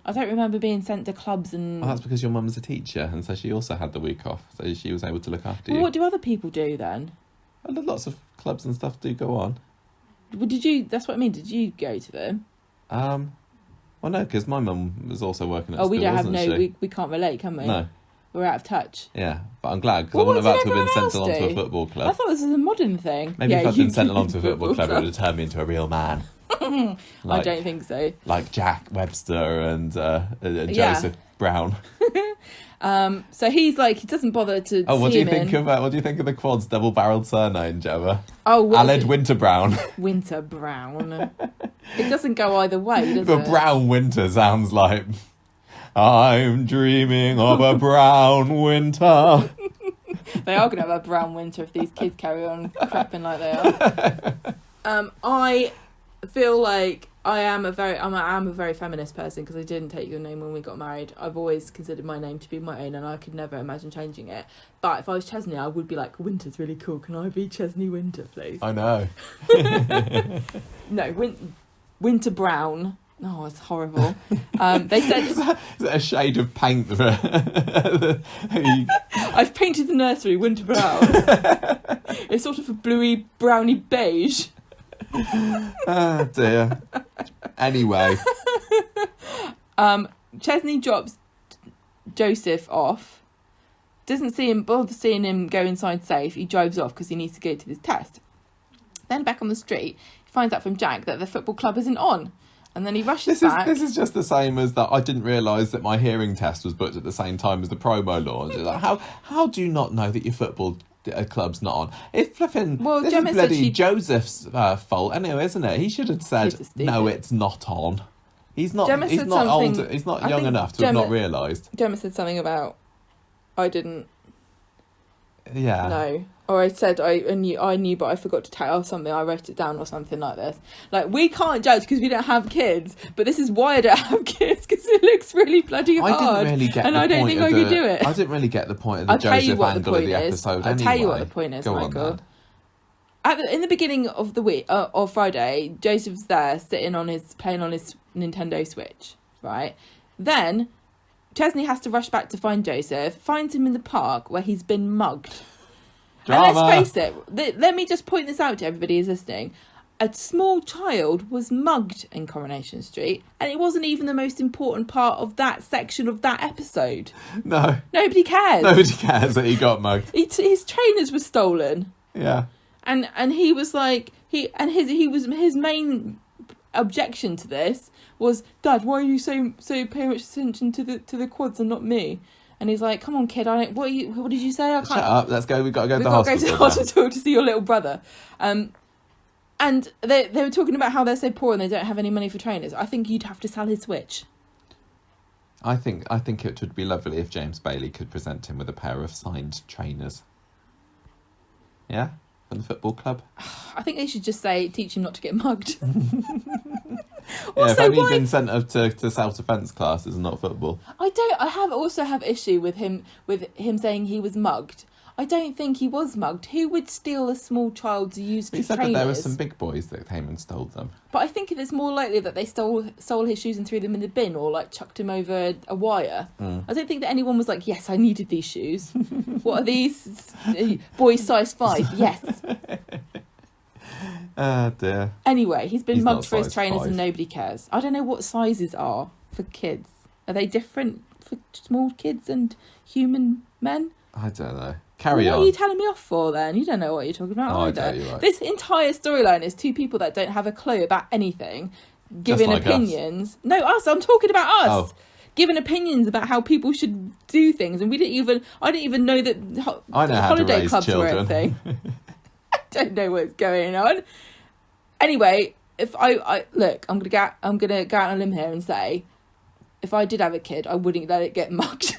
I don't remember being sent to clubs and...
Well, that's because your mum was a teacher, and so she also had the week off, so she was able to look after you.
Well, what do other people do then?
Well, lots of clubs and stuff do go on.
Well, that's what I mean, did you go to them?
Well, no, because my mum was also working at school,
we don't have
we
can't relate, can we?
No.
We're out of touch.
Yeah, but I'm glad, because I wouldn't have had to have been sent along to a football club.
I thought this was a modern thing.
Maybe if I'd been sent along to a football club, it would have turned me into a real man.
I don't think so.
Like Jack Webster and Joseph Brown.
So he's like, he doesn't bother to see him
what do you think of the Quad's double-barreled surname, Gemma?
Aled
Winter Brown.
Winter Brown. It doesn't go either way, does
but
it?
Brown Winter sounds like, I'm dreaming of a brown winter.
They are going to have a brown winter if these kids carry on crapping like they are. I feel like I am a very feminist person because I didn't take your name when we got married. I've always considered my name to be my own, and I could never imagine changing it. But if I was Chesney, I would be like, Winter's really cool. Can I be Chesney Winter, please?
I know.
No, Winter Brown. Oh, it's horrible. They said
is that a shade of paint?
I've painted the nursery Winter Brown. It's sort of a bluey, browny beige.
Oh dear. Anyway,
Chesney drops Joseph off. Doesn't bother seeing him go inside safe. He drives off because he needs to go to this test. Then back on the street, he finds out from Jack that the football club isn't on. And then he rushes back.
This is just the same as that I didn't realise that my hearing test was booked at the same time as the promo launch. Like, how do you not know that your football club's not on? It's flipping... Well, this is bloody Joseph's fault anyway, isn't it? He should have said, no, it's not on. He's not old. He's not young enough to have not realised.
Gemma said something about, I didn't...
Yeah.
No. Or I said I knew, but I forgot to tell something. I wrote it down or something like this. Like, we can't judge because we don't have kids, but this is why I don't have kids, because it looks really bloody hard.
I didn't really get
and
the
I don't
point
think
of
I could do it.
I didn't really get the point of the
I'll tell you
Joseph
what the
angle of
point
the
is.
episode.
I'll tell you what the point is,
Go
Michael.
On, then.
In the beginning of the week, of Friday, Joseph's there playing on his Nintendo Switch, right? Then Chesney has to rush back to find Joseph, finds him in the park where he's been mugged.
Drama.
And let's face it, let me just point this out to everybody who's listening. A small child was mugged in Coronation Street, and it wasn't even the most important part of that section of that episode.
No.
Nobody cares.
Nobody cares that he got mugged.
His trainers were stolen.
Yeah.
And he was like, his main objection to this was, Dad, why are you so paying much attention to the quads and not me? And he's like, come on, kid, what did you say? I can't.
Shut up, let's go. We've got to go to the
We've got
hospital.
to go to the hospital to see your little brother. And they were talking about how they're so poor and they don't have any money for trainers. I think you'd have to sell his Switch.
I think it would be lovely if James Bailey could present him with a pair of signed trainers. Yeah? From the football club.
I think they should just teach him not to get mugged.
Yeah, if only he'd been sent up to self-defence classes and not football.
I also have issue with him saying he was mugged. I don't think he was mugged. Who would steal a small child's used trainers?
He said that there were some big boys that came and stole them.
But I think it's more likely that they stole his shoes and threw them in the bin, or like chucked him over a wire. I don't think that anyone was like, yes, I needed these shoes. What are these? Boys size 5, yes.
Oh dear.
Anyway, he's been mugged for his
size
trainers
5.
And nobody cares. I don't know what sizes are for kids. Are they different for small kids and human men?
I don't know. Carry on.
What are you telling me off for then? You don't know what you're talking about
I
either.
tell you right.
This entire storyline is two people that don't have a clue about anything, giving
like
opinions. Us. No, us. I'm talking about us.
Oh.
Giving opinions about how people should do things, and I didn't even know that
I know how
holiday
to raise
clubs
children.
were a thing. I don't know what's going on. Anyway, if I look, I'm gonna go out on a limb here and say, if I did have a kid, I wouldn't let it get mugged.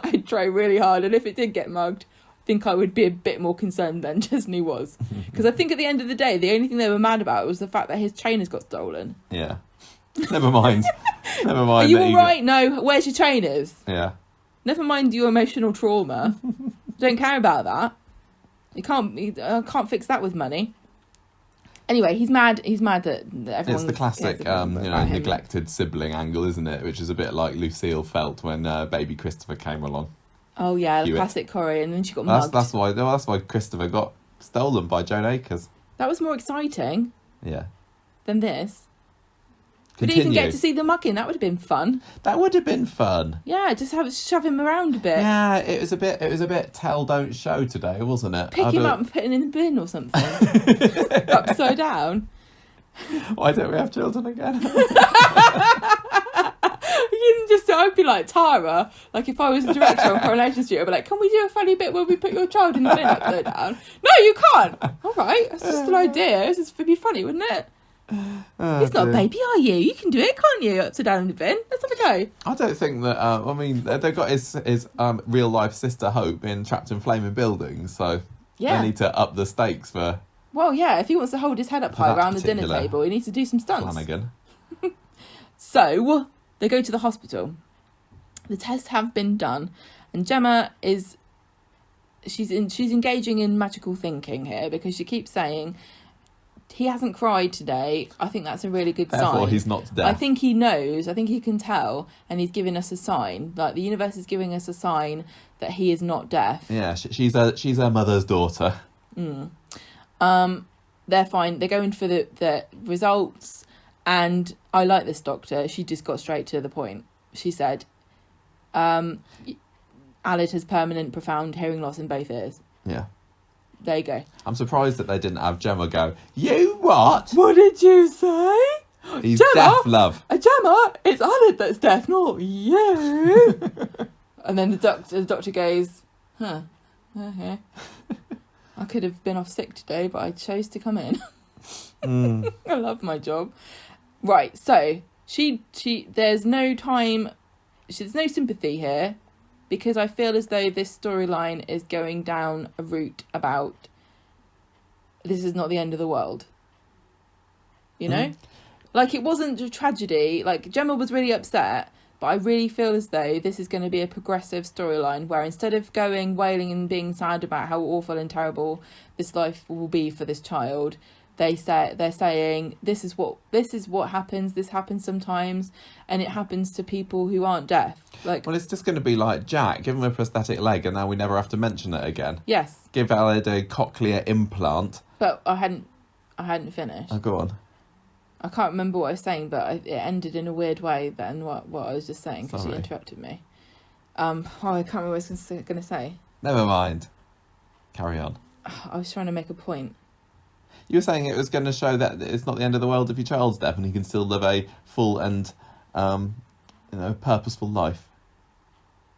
I'd try really hard, and if it did get mugged, I think I would be a bit more concerned than Chesney was, because I think at the end of the day, the only thing they were mad about was the fact that his trainers got stolen.
Yeah. Never mind. Never mind.
Are you all right? No. Where's your trainers?
Yeah.
Never mind your emotional trauma. Don't care about that. I can't fix that with money. Anyway, he's mad. He's mad that everyone.
It's the classic, neglected sibling angle, isn't it? Which is a bit like Lucille felt when baby Christopher came along.
Oh yeah, the classic Corrie, and then she got mugged.
That's why Christopher got stolen by Joan Akers.
That was more exciting.
Yeah.
Than this.
Continue.
We didn't even get to see the mugging. That would have been fun.
That would have been fun.
Yeah, just shove him around a bit.
Yeah, it was a bit tell don't show today, wasn't it?
Pick him up and put him in the bin or something. Upside down.
Why don't we have children again?
I'd be like Tara. Like if I was a director on Coronation Street, I'd be like, can we do a funny bit where we put your child in the bin upside down? No, you can't. All right, that's just an idea. This would be funny, wouldn't it?
Oh,
He's not a baby, are you? You can do it, can't you? Upside down in the bin. Let's have a go.
I don't think that. They've got his real life sister Hope in trapped in flaming buildings, so they need to up the stakes for.
Well, yeah. If he wants to hold his head up high around the dinner table, he needs to do some stunts.
Flanagan.
So they go to the hospital. The tests have been done, and Gemma she's engaging in magical thinking here, because she keeps saying, he hasn't cried today. I think that's a really good sign.
Therefore, he's not deaf.
I think he knows. I think he can tell, and he's giving us a sign. Like the universe is giving us a sign that he is not deaf.
Yeah, she's her mother's daughter.
They're fine. They're going for the results, and I like this doctor. She just got straight to the point. She said, Alid has permanent, profound hearing loss in both ears.
Yeah.
There you go.
I'm surprised that they didn't have Gemma go, you what?
What did you say?
He's
Gemma,
deaf, love.
Gemma, it's Alid that's deaf, not you. And then the doctor goes, huh, okay. I could have been off sick today, but I chose to come in. I love my job. Right, so there's no time, there's no sympathy here. because I feel as though this storyline is going down a route about this is not the end of the world. You know? Like, it wasn't a tragedy. Like, Gemma was really upset, but I really feel as though this is going to be a progressive storyline where instead of going wailing and being sad about how awful and terrible this life will be for this child, they're saying this is what happens. This happens sometimes, and it happens to people who aren't deaf. Like,
well, it's just going to be like Jack. Give him a prosthetic leg, and now we never have to mention it again.
yes,
Give Aled a cochlear implant.
but I hadn't finished.
Oh, go on.
I can't remember what I was saying, but it ended in a weird way than what I was just saying because she
Sorry.
interrupted me. I can't remember what I was going to say.
Never mind. Carry on.
I was trying to make a point.
You were saying it was going to show that it's not the end of the world if your child's deaf and he can still live a full and, purposeful life.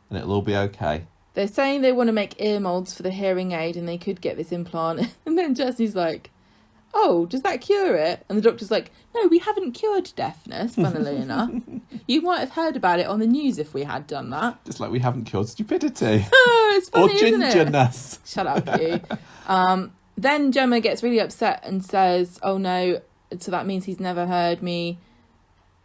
And it'll all be okay.
They're saying they want to make ear molds for the hearing aid and they could get this implant. And then Chesney's like, oh, does that cure it? And the doctor's like, no, we haven't cured deafness, funnily enough. You might have heard about it on the news if we had done that.
Just like we haven't cured stupidity.
Oh, it's funny,
or
isn't it?
gingerness.
Shut up, you. Then Gemma gets really upset and says, oh no, so that means he's never heard me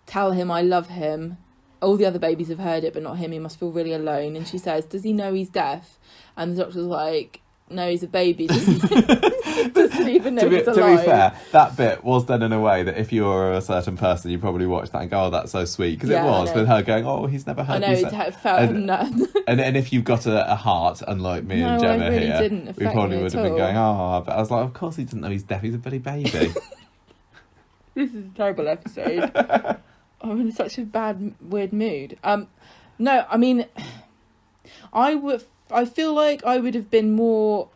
tell him I love him. All the other babies have heard it, but not him. He must feel really alone. And she says, does he know he's deaf? And the doctor's like, no, he's a baby. Doesn't even know he's alive.
To be fair, that bit was done in a way that if you were a certain person, you probably watched that and go, oh, that's so sweet. Because it was, with her going, oh, he's never heard
I know,
me
it felt nuts.
And if you've got a heart, unlike me and Gemma
really
here,
didn't
we
affect
probably
me
would
at
have been
all.
going, oh, but I was like, of course he doesn't know he's deaf, he's a bloody baby.
This is a terrible episode. I'm in such a bad, weird mood. No, I mean, I feel like I would have been more,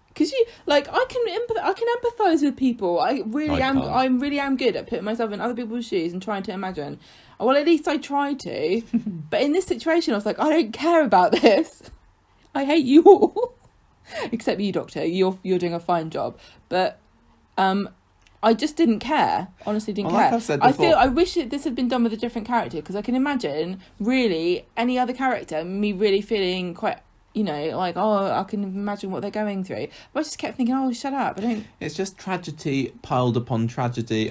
because I can empathise with people. I really am good at putting myself in other people's shoes and trying to imagine. Well, at least I try to. But in this situation, I was like, I don't care about this. I hate you all, except you, Doctor. You're doing a fine job, but I just didn't care. Honestly, didn't care.
Like I've said before,
I wish this had been done with a different character, because I can imagine really any other character, me really feeling quite, like, oh, I can imagine what they're going through. But I just kept thinking, oh, shut up. I don't.
It's just tragedy piled upon tragedy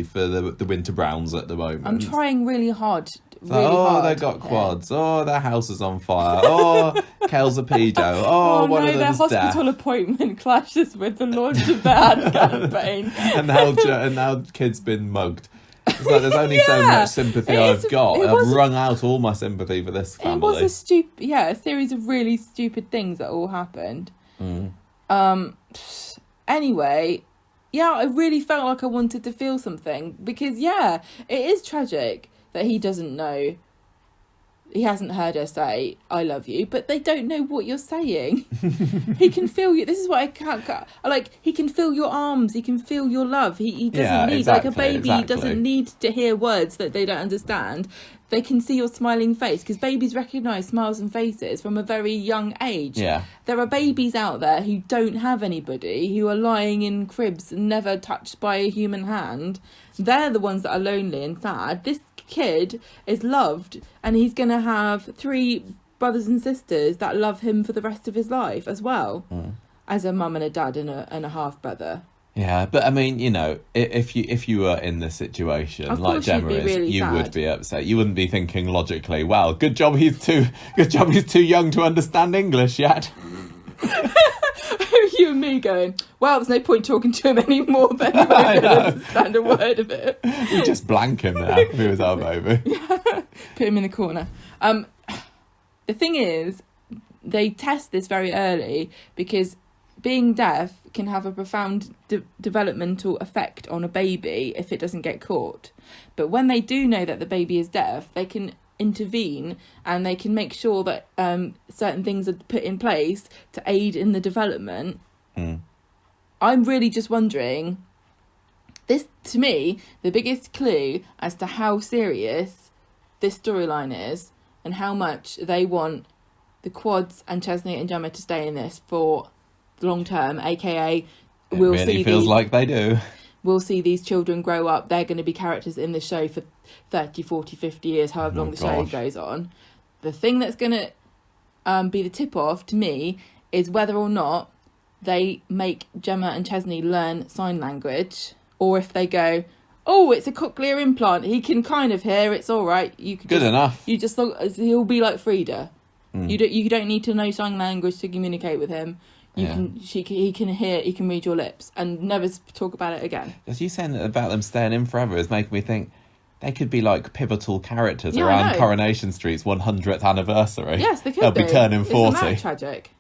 for the Winter Browns at the moment.
I'm trying really hard.
They got quads. Oh, their house is on fire. Oh, Kel's a pedo. Oh, one of
their
them's deaf.
hospital appointment clashes with the launch of their ad campaign.
and now kid's been mugged. It's like there's only so much sympathy I've got. I've wrung out all my sympathy for this family.
It was a series of really stupid things that all happened. Anyway, I really felt like I wanted to feel something, because it is tragic that he doesn't know. He hasn't heard her say I love you, but they don't know what you're saying. He can feel you. This is what I can't like. He can feel your arms. He can feel your love. He doesn't need, like a baby doesn't need to hear words that they don't understand. They can see your smiling face, because babies recognise smiles and faces from a very young age.
Yeah.
There are babies out there who don't have anybody, who are lying in cribs and never touched by a human hand. They're the ones that are lonely and sad. This kid is loved, and he's going to have 3 brothers and sisters that love him for the rest of his life as well, as a mum and a dad and a half brother.
Yeah, but I mean, if you were in this situation, like Gemma is,
really
you
sad.
would be upset. You wouldn't be thinking logically, "Well, good job he's too young to understand English yet."
You and me going, well, there's no point talking to him anymore, but he won't understand a word of it.
We just blank him now if he was our baby.
Put him in the corner. The thing is, they test this very early, because being deaf can have a profound developmental effect on a baby if it doesn't get caught. But when they do know that the baby is deaf, they can intervene, and they can make sure that certain things are put in place to aid in the development. I'm really just wondering, this, to me, the biggest clue as to how serious this storyline is, and how much they want the Quads and Chesney and Gemma to stay in this for the long term, aka
like they do.
We'll see these children grow up. They're going to be characters in the show for 30, 40, 50 years, however long the show goes on. The thing that's going to be the tip-off to me is whether or not they make Gemma and Chesney learn sign language, or if they go, oh, it's a cochlear implant, he can kind of hear, it's all right. You could
Good enough.
You just he'll be like Frida. You don't need to know sign language to communicate with him. He can hear, he can read your lips, and never talk about it again.
As you saying about them staying in forever is making me think they could be like pivotal characters around Coronation Street's 100th anniversary.
Yes, they could.
They'll be turning 40.
Isn't that tragic?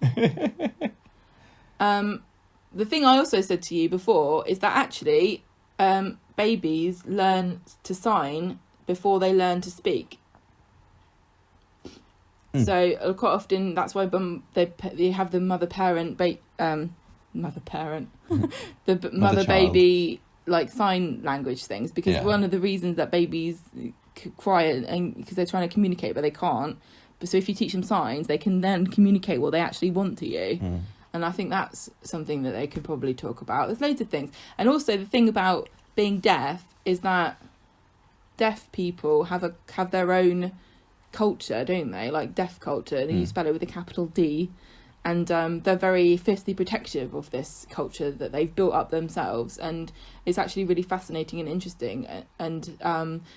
The thing I also said to you before is that actually babies learn to sign before they learn to speak. So quite often that's why they have the mother baby like sign language things, because one of the reasons that babies cry and because they're trying to communicate but they can't. But so if you teach them signs, they can then communicate what they actually want to you. And I think that's something that they could probably talk about. There's loads of things. And also the thing about being deaf is that deaf people have their own culture, don't they? Like deaf culture. And you spell it with a capital D. And they're very fiercely protective of this culture that they've built up themselves. And it's actually really fascinating and interesting. And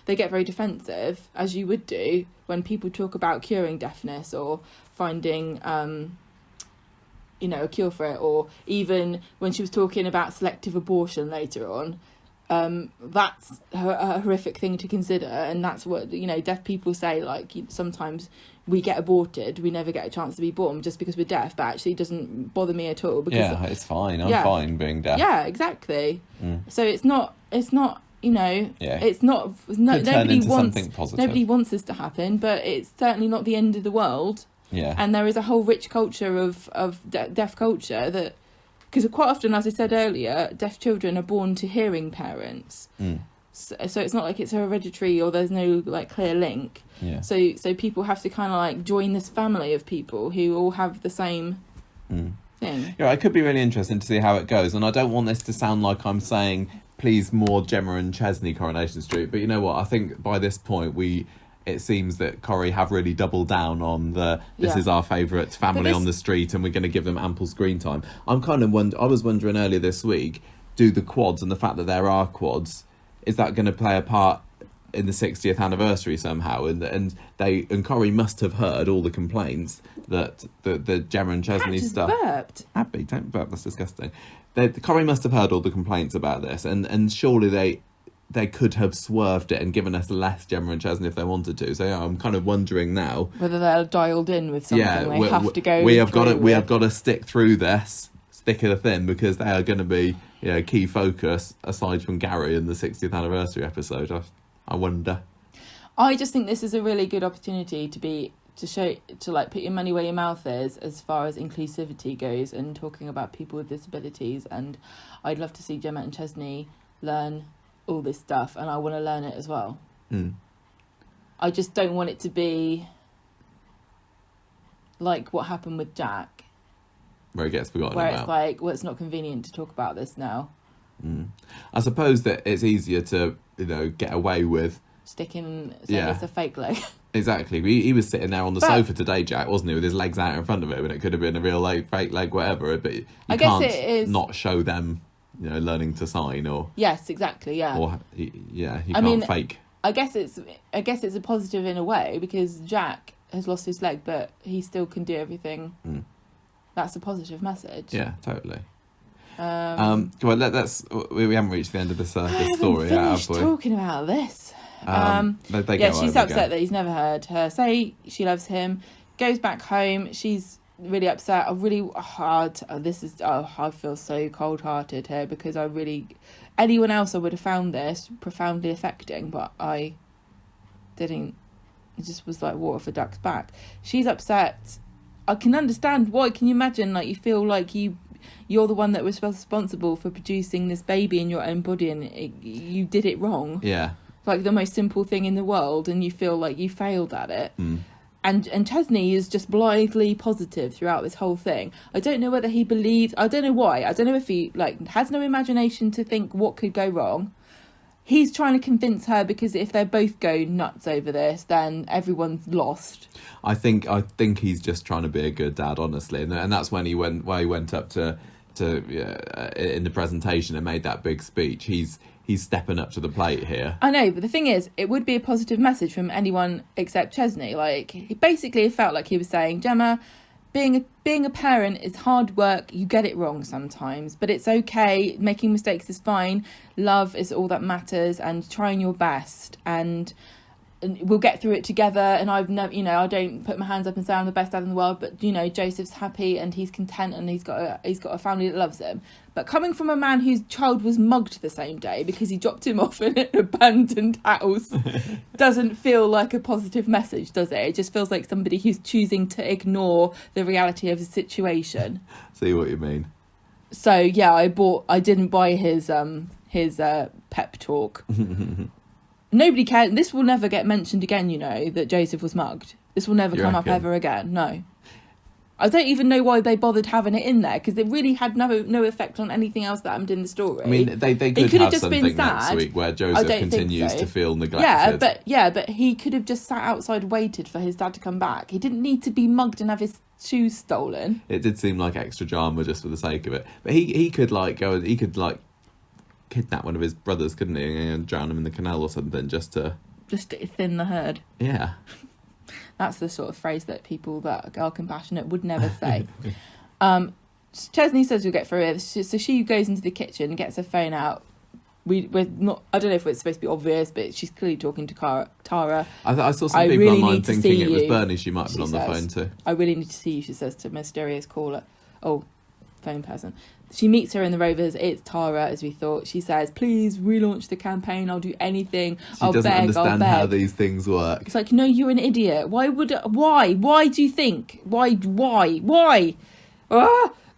they get very defensive, as you would do, when people talk about curing deafness or finding a cure for it, or even when she was talking about selective abortion later on, that's a horrific thing to consider. And that's what deaf people say, like sometimes we get aborted, we never get a chance to be born just because we're deaf, but actually it doesn't bother me at all, because
it's fine. I'm fine being deaf.
Exactly. So it's not it's not nobody wants this to happen, but it's certainly not the end of the world. And there is a whole rich culture of deaf culture that, because quite often, as I said earlier, deaf children are born to hearing parents. So it's not like it's hereditary or there's no like clear link. So people have to kind of like join this family of people who all have the same thing.
It could be really interesting to see how it goes. And I don't want this to sound like I'm saying, please, more Gemma and Chesney Coronation Street. But you know what? I think by this point it seems that Corrie have really doubled down on this is our favourite family on the street and we're going to give them ample screen time. I'm kind of I was wondering earlier this week, do the quads and the fact that there are quads, is that going to play a part in the 60th anniversary somehow? And Corrie must have heard all the complaints that the Gemma and Chesney stuff.
Burped.
Abby, don't burp, that's disgusting. Corrie must have heard all the complaints about this, and surely they could have swerved it and given us less Gemma and Chesney if they wanted to. So I'm kind of wondering now
whether they're dialed in with something. They have to go.
We have got to stick through this, thick or thin, because they are going to be key focus aside from Gary in the 60th anniversary episode. I wonder.
I just think this is a really good opportunity to like put your money where your mouth is as far as inclusivity goes and talking about people with disabilities. And I'd love to see Gemma and Chesney learn all this stuff, and I want to learn it as well. I just don't want it to be like what happened with Jack,
where it gets forgotten about.
It's like, well, it's not convenient to talk about this now.
I suppose that it's easier to get away with
saying it's a fake leg.
Exactly. He was sitting there on the sofa today, Jack, wasn't he, with his legs out in front of him, and it could have been a real fake leg, whatever. But you can't not show them learning to sign, or
yes, exactly,
or you can't fake.
I guess it's a positive in a way, because Jack has lost his leg, but he still can do everything. That's a positive message.
Yeah, totally. Come on, we haven't reached the end of this story.
Finished talking about this. She's upset that he's never heard her say she loves him. Goes back home. She's really upset. I feel so cold-hearted here, because anyone else I would have found this profoundly affecting, but I didn't. It just was like water for duck's back. She's upset. I can understand why. Can you imagine, like, you feel like you're the one that was responsible for producing this baby in your own body, and you did it wrong. Like the most simple thing in the world, and you feel like you failed at it. And Chesney is just blithely positive throughout this whole thing. I don't know whether he believes. I don't know why. I don't know if he has no imagination to think what could go wrong. he's trying to convince her, because if they both go nuts over this, then everyone's lost.
I think he's just trying to be a good dad, honestly, and that's when he went up to in the presentation and made that big speech. He's stepping up to the plate here.
I know, but the thing is, it would be a positive message from anyone except Chesney. Like, he basically felt like he was saying, Gemma, being a parent is hard work. You get it wrong sometimes, but it's okay. Making mistakes is fine. Love is all that matters, and trying your best, and we'll get through it together. And I've never, I don't put my hands up and say I'm the best dad in the world, but Joseph's happy and he's content and he's got a family that loves him. But coming from a man whose child was mugged the same day because he dropped him off in an abandoned house doesn't feel like a positive message, does it? It just feels like somebody who's choosing to ignore the reality of the situation.
See what you mean.
So yeah, I didn't buy his pep talk. Nobody cares. This will never get mentioned again, that Joseph was mugged. This will never come up ever again. No. I don't even know why they bothered having it in there, because it really had no effect on anything else that happened in the story.
I mean, they could have just something next week where Joseph continues to feel neglected.
But he could have just sat outside, waited for his dad to come back. He didn't need to be mugged and have his shoes stolen.
It did seem like extra drama just for the sake of it. But he could kidnap one of his brothers, couldn't he, and drown him in the canal or something, just to
thin the herd.
Yeah.
That's the sort of phrase that people that are compassionate would never say. Chesney says we'll get through it. So she goes into the kitchen, gets her phone out. We're not. I don't know if it's supposed to be obvious, but she's clearly talking to Tara.
I saw some people online thinking it was Bernie she might have been on the phone to.
I really need to see you, she says to mysterious caller. Oh, phone person. She meets her in the Rovers. It's Tara, as we thought. She says, please relaunch the campaign. I'll do anything. I'll beg.
She doesn't understand how these things work.
It's like, no, you're an idiot. Why do you think? Why?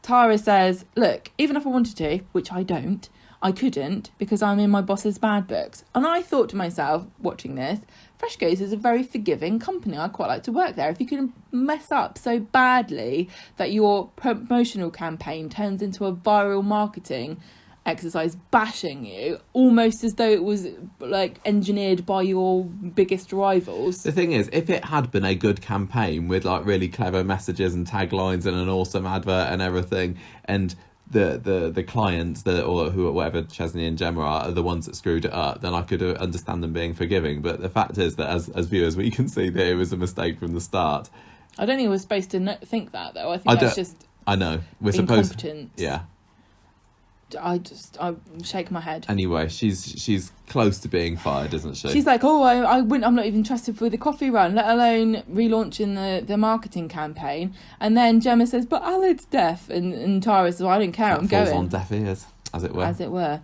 Tara says, look, even if I wanted to, which I don't, I couldn't, because I'm in my boss's bad books. And I thought to myself, watching this, Fresco's is a very forgiving company. I quite like to work there. If you can mess up so badly that your promotional campaign turns into a viral marketing exercise bashing you, almost as though it was like engineered by your biggest rivals.
The thing is, if it had been a good campaign with like really clever messages and taglines and an awesome advert and everything, and the clients whatever Chesney and Gemma are the ones that screwed it up, then I could understand them being forgiving. But the fact is that as viewers we can see that it was a mistake from the start.
I don't think we're supposed to think that, though. I think that's just
I know we're
incompetence.
Supposed yeah.
I shake my head.
Anyway, she's close to being fired, isn't she?
She's like, I'm not even trusted for the coffee run, let alone relaunching the marketing campaigin. And then Gemma says, but Alad's deaf, and Tara says, well, I don't care, I'm going.
Falls on deaf ears, as it were.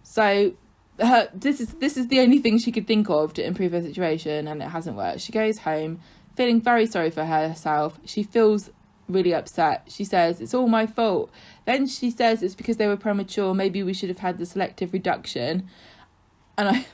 So this is the only thing she could think of to improve her situation, and it hasn't worked. She goes home feeling very sorry for herself. She feels really upset. She says, it's all my fault. Then she says it's because they were premature. Maybe we should have had the selective reduction. And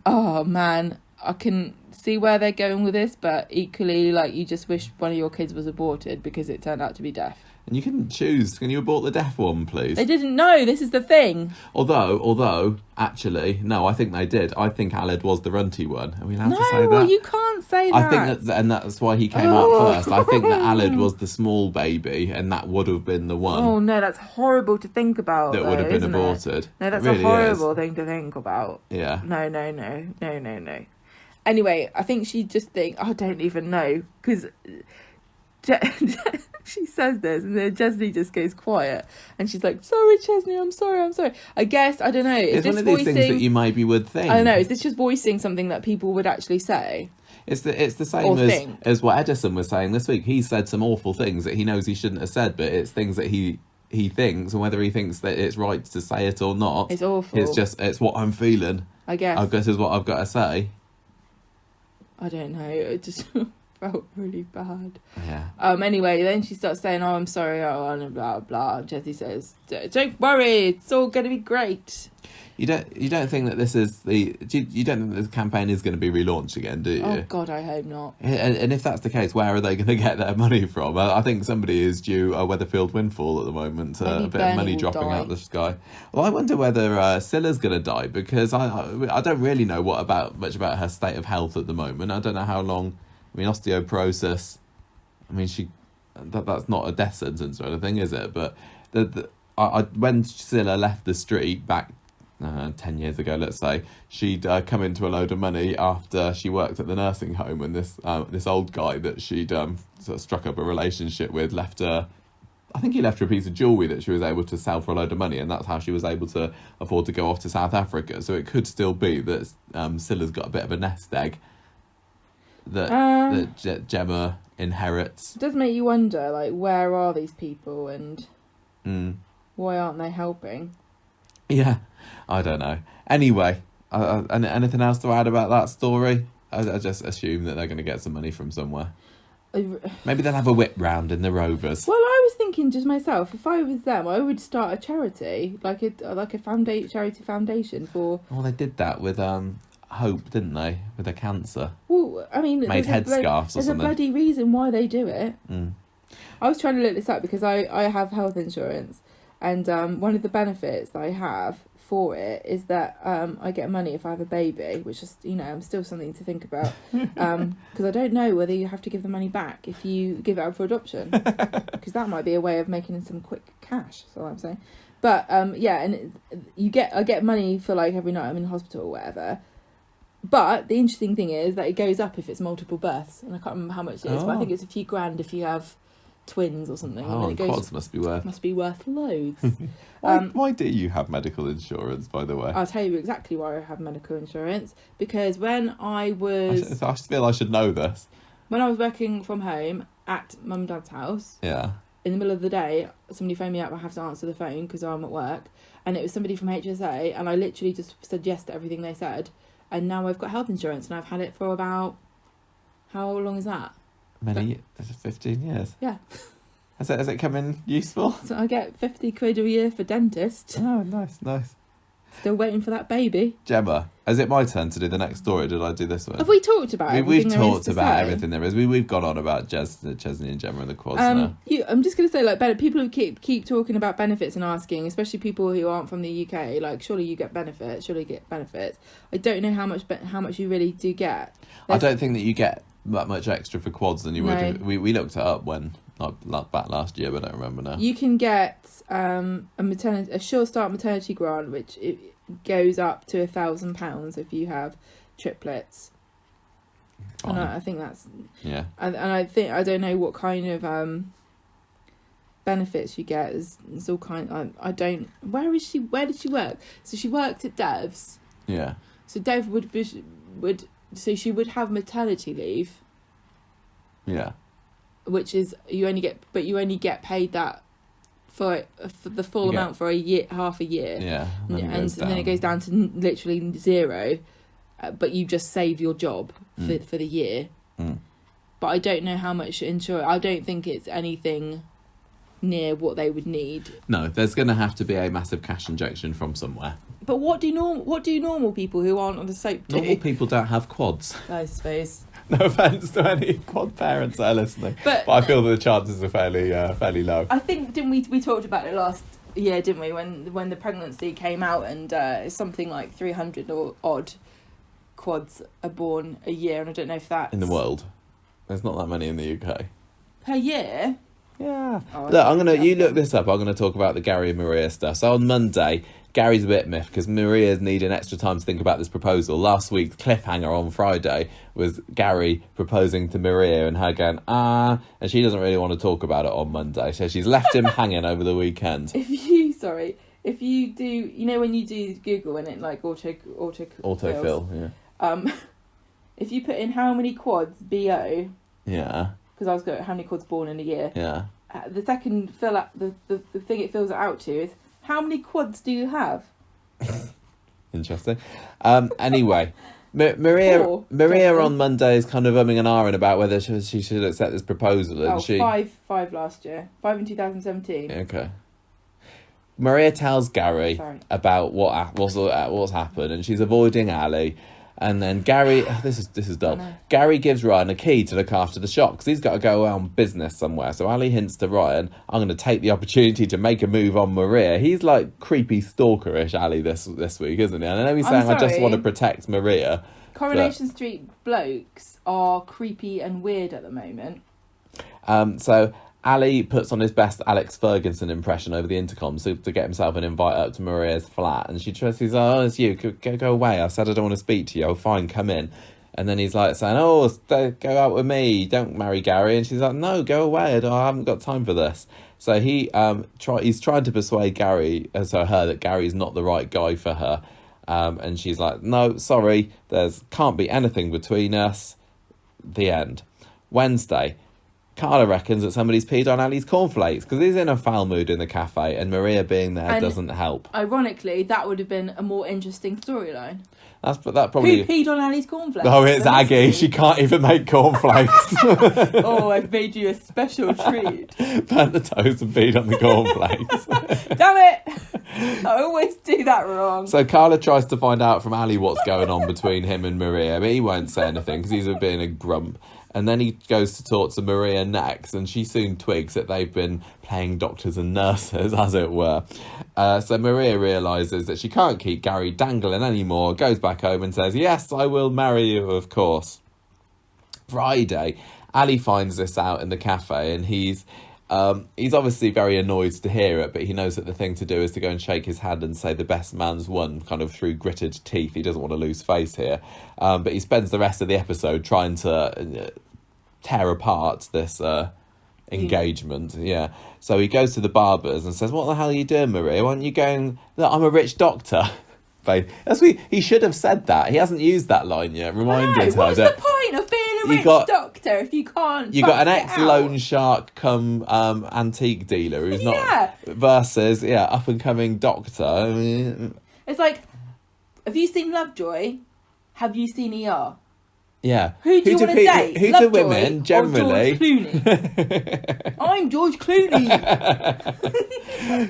oh man, I can see where they're going with this, but equally, like, you just wish one of your kids was aborted because it turned out to be deaf.
And you couldn't choose. Can you abort the deaf one, please?
They didn't know. This is the thing.
Although, actually, no, I think they did. I think Aled was the runty one. Are we allowed to say that?
No, you can't say that.
I think that, and that's why he came out first. I think that Aled was the small baby, and that would have been the one.
Oh no, that's horrible to think about.
That would have been aborted.
No, that's really a horrible thing to think about.
Yeah.
No. Anyway, I think she just I don't even know, because she says this and then Chesney just goes quiet and she's like, sorry Chesney, I'm sorry. I guess, I don't know,
it's one of these things that you maybe would think.
I don't know, is this just voicing something that people would actually say?
It's the same as what Edison was saying this week. He said some awful things that he knows he shouldn't have said, but it's things that he thinks, and whether he thinks that it's right to say it or not,
it's awful.
It's what I'm feeling,
I guess.
I guess is what I've got to say.
I don't know, it just felt really bad.
Yeah.
Anyway, then she starts saying, I'm sorry, and blah blah. Chesney says, don't worry, it's all going to be great.
You don't think that this is you don't think this campaign is going to be relaunched again, do you?
Oh God, I hope not.
And if that's the case, where are they going to get their money from? I think somebody is due a Weatherfield windfall at the moment,
Maybe
a bit
Bernie
of money
will
dropping
die.
out the sky. Well, I wonder whether Scylla's going to die, because I don't really know much about her state of health at the moment. I don't know how long. I mean, osteoporosis. I mean, that's not a death sentence or anything, is it? But when Scylla left the street back 10 years ago, let's say, she'd come into a load of money after she worked at the nursing home, and this old guy that she'd sort of struck up a relationship with left her. I think he left her a piece of jewellery that she was able to sell for a load of money, and that's how she was able to afford to go off to South Africa. So it could still be that Scylla's got a bit of a nest egg that Gemma inherits.
It does make you wonder, like, where are these people and why aren't they helping?
Yeah, I don't know. Anyway, anything else to add about that story? I just assume that they're going to get some money from somewhere. Maybe they'll have a whip round in the Rovers.
Well, I was thinking just myself, if I was them, I would start a charity, like a charity foundation for.
Well, they did that with Hope, didn't they? With her cancer.
Well, I mean,
Made headscarves or something.
There's a bloody reason why they do it.
Mm.
I was trying to look this up because I have health insurance, and one of the benefits that I have for it is that I get money if I have a baby, which is, still something to think about, because I don't know whether you have to give the money back if you give it up for adoption, because that might be a way of making some quick cash. That's all I'm saying. But yeah, and I get money for, like, every night I'm in hospital or whatever. But the interesting thing is that it goes up if it's multiple births, and I can't remember how much it is, but I think it's a few grand if you have twins or something.
Oh, and quads must be worth
loads.
Why do you have medical insurance, by the way?
I'll tell you exactly why I have medical insurance, because when I
feel I should know this.
When I was working from home at mum and dad's house,
yeah,
in the middle of the day, somebody phoned me up. I have to answer the phone because I'm at work, and it was somebody from HSA, and I literally just said yes to everything they said, and now I've got health insurance, and I've had it for about, how long is that?
15 years.
Yeah.
Has it come in useful?
So I get 50 quid a year for dentist.
Oh, nice.
Still waiting for that baby.
Gemma, is it my turn to do the next story, or did I do this one?
Have we talked about everything?
We've talked about everything there is. We've gone on about Chesney and Gemma and the quads now.
I'm just going to say, like, people who keep talking about benefits and asking, especially people who aren't from the UK, like, surely you get benefits. I don't know how much you really do get.
I don't think that you get that much extra for quads than you would. We looked it up back last year, but I don't remember now.
You can get a sure start maternity grant, which it goes up to £1,000 if you have triplets.
Fine.
And I think that's
and
I think I don't know what kind of benefits you get. It's all kind. I don't. Where did she work? So she worked at Dev's.
Yeah.
So Dev so she would have maternity leave.
Yeah.
Which is you only get paid that for the full amount for a year, half a year.
Yeah.
And then it goes down to literally zero, but you just save your job for the year.
Mm.
But I don't know how much insurance. I don't think it's anything near what they would need.
No, there's going to have to be a massive cash injection from somewhere.
But what do normal people who aren't on the soap do?
Normal people don't have quads.
I suppose.
No offence to any quad parents that are listening, but I feel that the chances are fairly low.
I think we talked about it last year, didn't we? When the pregnancy came out, and something like 300 or odd quads are born a year, and I don't know if that's
in the world. There's not that many in the UK
per year.
Yeah. Look, you look this up. I'm gonna talk about the Gary and Maria stuff. So on Monday, Gary's a bit miffed because Maria's needing extra time to think about this proposal. Last week's cliffhanger on Friday was Gary proposing to Maria and her going, and she doesn't really want to talk about it on Monday. So she's left him hanging over the weekend.
If you do, when you do Google and it like
autofill, yeah.
If you put in how many quads BO,
yeah,
because I was going how many quads born in a year,
yeah.
The second fill out the thing it fills it out to is how many quads do you have?
Interesting. Anyway, Maria on Monday is kind of umming and ahhing about whether she should accept this proposal, and
five last year, 5 in 2017.
Okay. Maria tells Gary
Sorry.
about what's happened, and she's avoiding Ali. And then Gary, this is dull. Gary gives Ryan a key to look after the shop because he's got to go on business somewhere. So Ali hints to Ryan, I'm going to take the opportunity to make a move on Maria. He's like creepy stalkerish Ali this week, isn't he? And I know he's saying, I just want to protect Maria.
Coronation Street blokes are creepy and weird at the moment.
So Ali puts on his best Alex Ferguson impression over the intercom to get himself an invite up to Maria's flat. And she says, oh, it's you. Go away. I said I don't want to speak to you. Oh, fine, come in. And then he's like saying, oh, go out with me. Don't marry Gary. And she's like, no, go away. I haven't got time for this. So he's trying to persuade her that Gary's not the right guy for her. And she's like, no, sorry. Can't be anything between us. The end. Wednesday. Carla reckons that somebody's peed on Ali's cornflakes because he's in a foul mood in the cafe and Maria being there doesn't help.
Ironically, that would have been a more interesting storyline.
That probably...
Who peed on Ali's cornflakes?
Oh, it's Aggie. She can't even make cornflakes.
Oh, I've made you a special treat.
Burnt the toast and peed on the cornflakes.
Damn it! I always do that wrong.
So Carla tries to find out from Ali what's going on between him and Maria, but he won't say anything because he's being a grump. And then he goes to talk to Maria next, and she soon twigs that they've been playing doctors and nurses, as it were. So Maria realises that she can't keep Gary dangling anymore, goes back home and says, yes, I will marry you, of course. Friday, Ali finds this out in the cafe, and he's obviously very annoyed to hear it, but he knows that the thing to do is to go and shake his hand and say the best man's won, kind of through gritted teeth. He doesn't want to lose face here. But he spends the rest of the episode trying to tear apart this engagement. Yeah. So he goes to the barber's and says, what the hell are you doing, Maria? Why aren't you going, look, I'm a rich doctor. He should have said that. He hasn't used that line yet. Reminded her
what's the point of being a rich doctor if you can't?
You got an ex-loan shark come antique dealer who's not versus up and coming doctor.
It's like, have you seen Lovejoy? Have you seen ER?
Yeah.
Who do you want to date?
Who do women generally?
Or George Clooney? I'm George Clooney.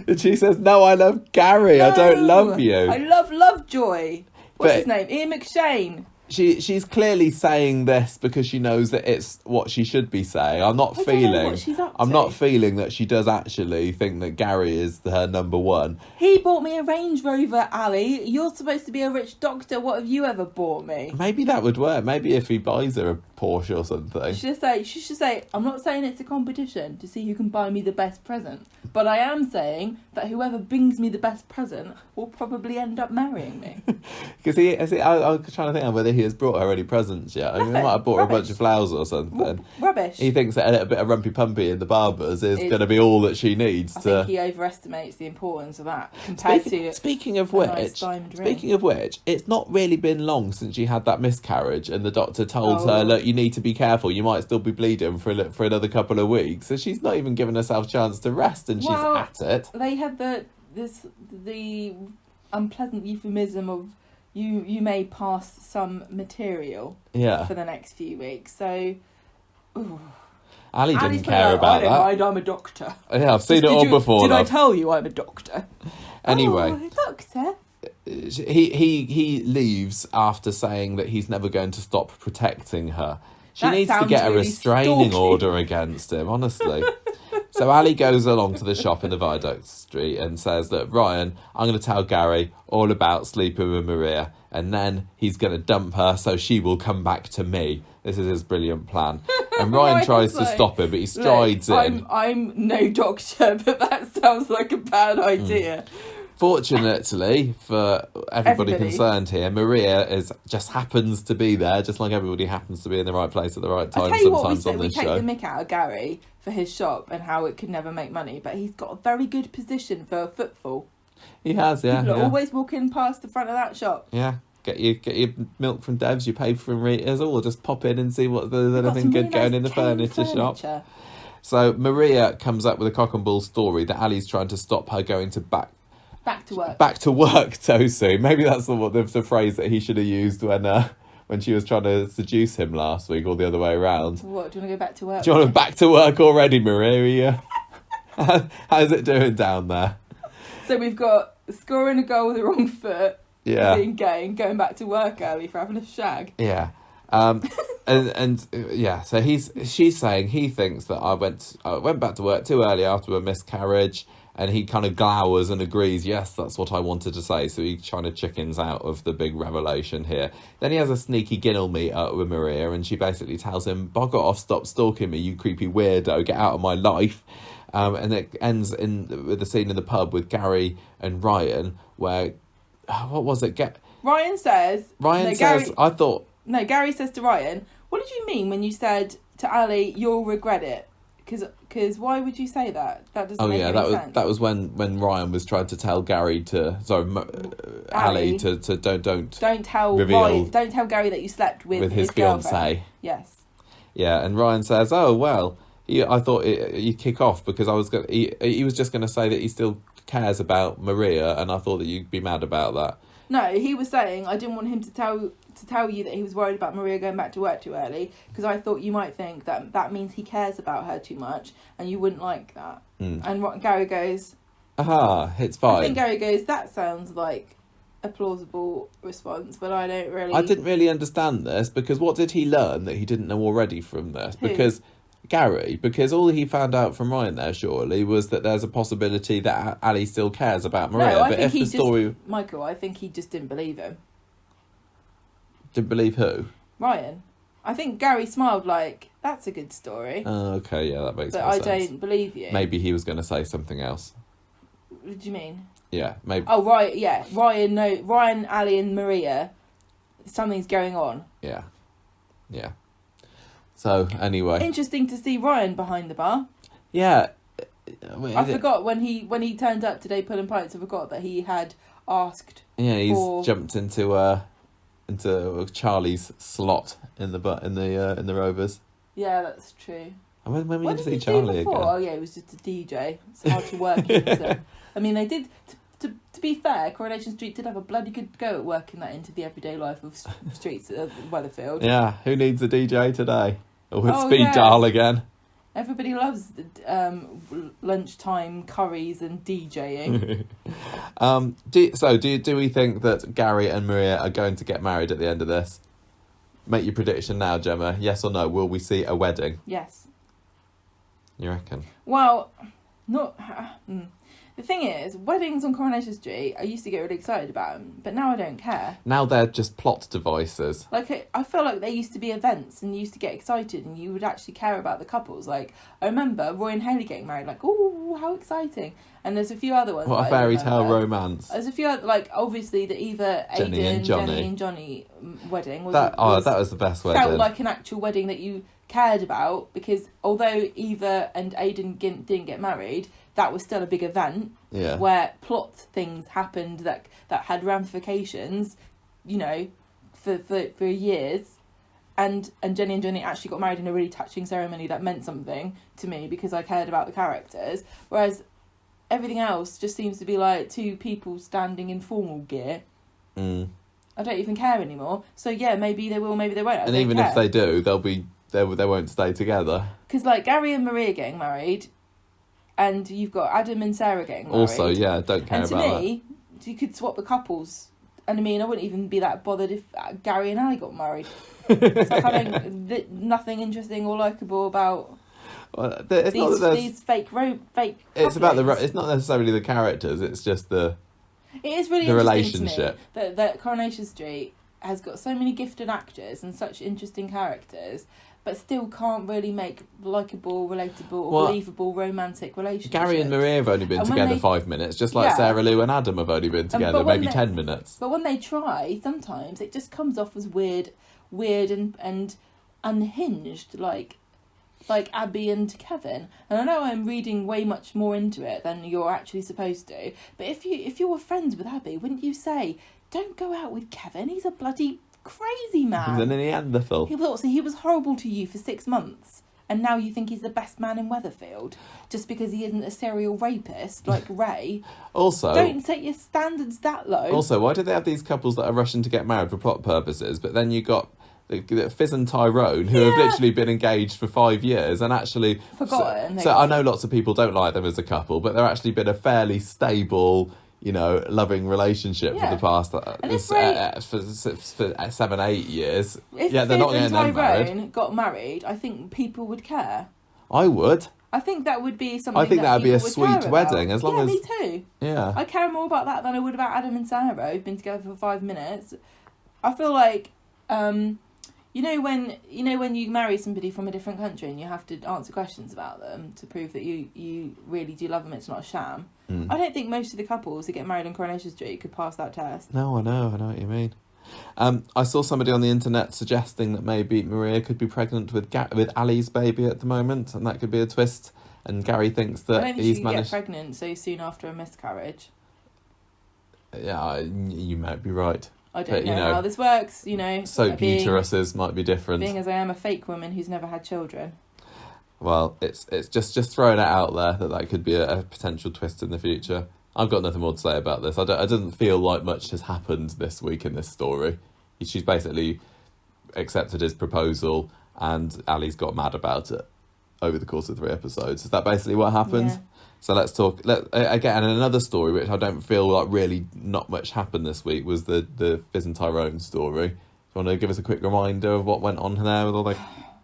And she says, no, I love Gary. No, I don't love you.
I love Lovejoy. What's his name? Ian McShane.
She's clearly saying this because she knows that it's what she should be saying. I'm not feeling that she does actually think that Gary is her number one.
He bought me a Range Rover, Ali. You're supposed to be a rich doctor. What have you ever bought me?
Maybe that would work. Maybe if he buys her a Porsche or something.
She should say, I'm not saying it's a competition to see who can buy me the best present, but I am saying that whoever brings me the best present will probably end up marrying me.
Because I'm trying to think of whether he has brought her any presents yet. I mean, he might have bought her a bunch of flowers or something.
Rubbish.
He thinks that a little bit of rumpy pumpy in the barber's is going to be all that she needs.
I think he overestimates the importance of that compared to.
Speaking of which, it's not really been long since she had that miscarriage, and the doctor told her, "Look, you need to be careful. You might still be bleeding for another couple of weeks." So she's not even given herself a chance to rest, and she's at it.
They had the unpleasant euphemism of you may pass some material for the next few weeks. So
Ali didn't care about that.
I don't mind, I'm a doctor.
Yeah, I've seen it all before.
Did I tell you I'm a doctor?
Anyway,
doctor.
He leaves after saying that he's never going to stop protecting her. She needs to get a restraining order against him, honestly. So Ali goes along to the shop in the Viaduct Street and says that, Ryan, I'm going to tell Gary all about sleeping with Maria, and then he's going to dump her so she will come back to me. This is his brilliant plan. And Ryan tries to stop him, but he strides in.
I'm no doctor, but that sounds like a bad idea.
Fortunately for everybody concerned here, Maria just happens to be there, just like everybody happens to be in the right place at the right time sometimes on this show.
We take the mick out of Gary for his shop and how it could never make money, but he's got a very good position for a footfall.
He has, yeah.
People are always walking past the front of that shop.
Yeah. Get your milk from Dev's, you pay from Rita's, or just pop in and see what there's anything good going in the furniture shop. So Maria comes up with a cock and bull story that Ali's trying to stop her going to back to work so soon. Maybe that's the phrase that he should have used when she was trying to seduce him last week, or the other way around.
What, do you want to go back to work?
Do you want to back to work already, Maria? How's it doing down there?
So we've got scoring a goal with the wrong foot,
Yeah.
being gay, and going back to work early for having a shag.
Yeah. So she's saying he thinks that I went back to work too early after a miscarriage, and he kind of glowers and agrees, yes, that's what I wanted to say. So he kind of chickens out of the big revelation here. Then he has a sneaky Ginnell meet up with Maria, and she basically tells him, "Bugger off, stop stalking me, you creepy weirdo, get out of my life." And it ends with the scene in the pub with Gary and Ryan, where what was it?
Ryan says,
I thought.
No, Gary says to Ryan, "What did you mean when you said to Ali, you'll regret it? Because why would you say that? That doesn't make any sense."
That was when Ryan was trying to tell Ali to don't
tell
reveal
Ryan, don't tell Gary that you slept with
his fiancée.
Yes.
Yeah, and Ryan says, "Oh well, I thought you'd kick off because he was just going to say that he still cares about Maria, and I thought that you'd be mad about that."
No, he was saying I didn't want him to tell you that he was worried about Maria going back to work too early, because I thought you might think that means he cares about her too much, and you wouldn't like that. And Gary goes,
"Aha, it's fine."
I think Gary goes, "That sounds like a plausible response, but I
didn't really understand this, because what did he learn that he didn't know already from this?
Who?
Because all he found out from Ryan there, surely, was that there's a possibility that Ali still cares about Maria.
No, Michael, I think he just didn't believe him.
Didn't believe who?
Ryan. I think Gary smiled like, that's a good story.
Oh, okay, yeah, that makes
more sense. But I don't believe you.
Maybe he was going to say something else.
What do you mean?
Yeah, maybe.
Oh, right, yeah. Ryan, Ali and Maria, something's going on.
Yeah. So, anyway.
Interesting to see Ryan behind the bar.
Yeah.
I forgot when he turned up today pulling pints, I forgot that he had asked.
Yeah, he's jumped into Charlie's slot in the Rovers.
Yeah, that's true.
And when did you see Charlie again?
Oh yeah, he was just a DJ. It's hard to work him. So. I mean, they did. To be fair, Coronation Street did have a bloody good go at working that into the everyday life of streets at Weatherfield.
Yeah, who needs a DJ today? Or with speed dial again?
Everybody loves lunchtime curries and DJing.
Do we think that Gary and Maria are going to get married at the end of this? Make your prediction now, Gemma. Yes or no? Will we see a wedding?
Yes.
You reckon?
Well, not... The thing is, weddings on Coronation Street, I used to get really excited about them, but now I don't care.
Now they're just plot devices.
Like, I feel like they used to be events, and you used to get excited, and you would actually care about the couples. Like, I remember Roy and Hayley getting married, like, oh, how exciting. And there's a few other ones.
What a fairy tale romance.
There's a few other, like, obviously, the Eva,
Jenny and
Johnny wedding.
That was the best wedding.
Felt like an actual wedding that you cared about, because although Eva and Aidan didn't get married, that was still a big event where plot things happened that had ramifications, for years. And Jenny and Johnny actually got married in a really touching ceremony that meant something to me because I cared about the characters. Whereas everything else just seems to be like two people standing in formal gear. I don't even care anymore. So yeah, maybe they will, maybe they won't.
And even if they do, they won't stay together.
Because like Gary and Maria getting married, and you've got Adam and Sarah getting married.
Also, yeah, don't care about that.
And to me, you could swap the couples. And I mean, I wouldn't even be that bothered if Gary and Ali got married. It's like nothing interesting or likeable about these fake
It's about it's not necessarily the characters. It's just it
is really
the
interesting
relationship.
To me that Coronation Street has got so many gifted actors and such interesting characters, but still can't really make likeable, relatable, or believable romantic relationships.
Gary and Maria have only been together 5 minutes, just like Sarah Lou and Adam have only been together maybe 10 minutes.
But when they try, sometimes it just comes off as weird and unhinged, like Abby and Kevin. And I know I'm reading way much more into it than you're actually supposed to, but if you were friends with Abby, wouldn't you say, don't go out with Kevin, he's a bloody crazy man.
He's a Neanderthal.
He was horrible to you for 6 months, and now you think he's the best man in Weatherfield just because he isn't a serial rapist like Ray.
Also,
don't set your standards that low.
Also, why do they have these couples that are rushing to get married for plot purposes, but then you got Fizz and Tyrone, who have literally been engaged for 5 years and actually
Forgotten.
So I know lots of people don't like them as a couple, but they're actually been a fairly stable, loving relationship for the past for 7-8 years.
If
they're not
Fizz and
getting married.
Tyrone got married, I think people would care.
I would.
I think that would be something.
I think that would be a
people
sweet
would care
wedding,
about.
as long as.
Me too.
Yeah.
I care more about that than I would about Adam and Sarah, who've been together for 5 minutes. I feel like, when you marry somebody from a different country and you have to answer questions about them to prove that you really do love them, it's not a sham. I don't think most of the couples who get married on Coronation Street could pass that test.
No, I know what you mean. I saw somebody on the internet suggesting that maybe Maria could be pregnant with Ali's baby at the moment, and that could be a twist. And Gary thinks that
I don't think
he's
she could
managed.
get pregnant so soon after a miscarriage.
Yeah, you might be right.
I don't know how this works.
Soap uteruses might be different.
Being as I am a fake woman who's never had children.
Well, it's just throwing it out there that could be a potential twist in the future. I've got nothing more to say about this. I don't feel like much has happened this week in this story. She's basically accepted his proposal, and Ali's got mad about it over the course of 3 episodes. Is that basically what happened? Yeah. So let's talk. Again, another story which I don't feel like really not much happened this week was the Fizz and Tyrone story. Do you want to give us a quick reminder of what went on there with all the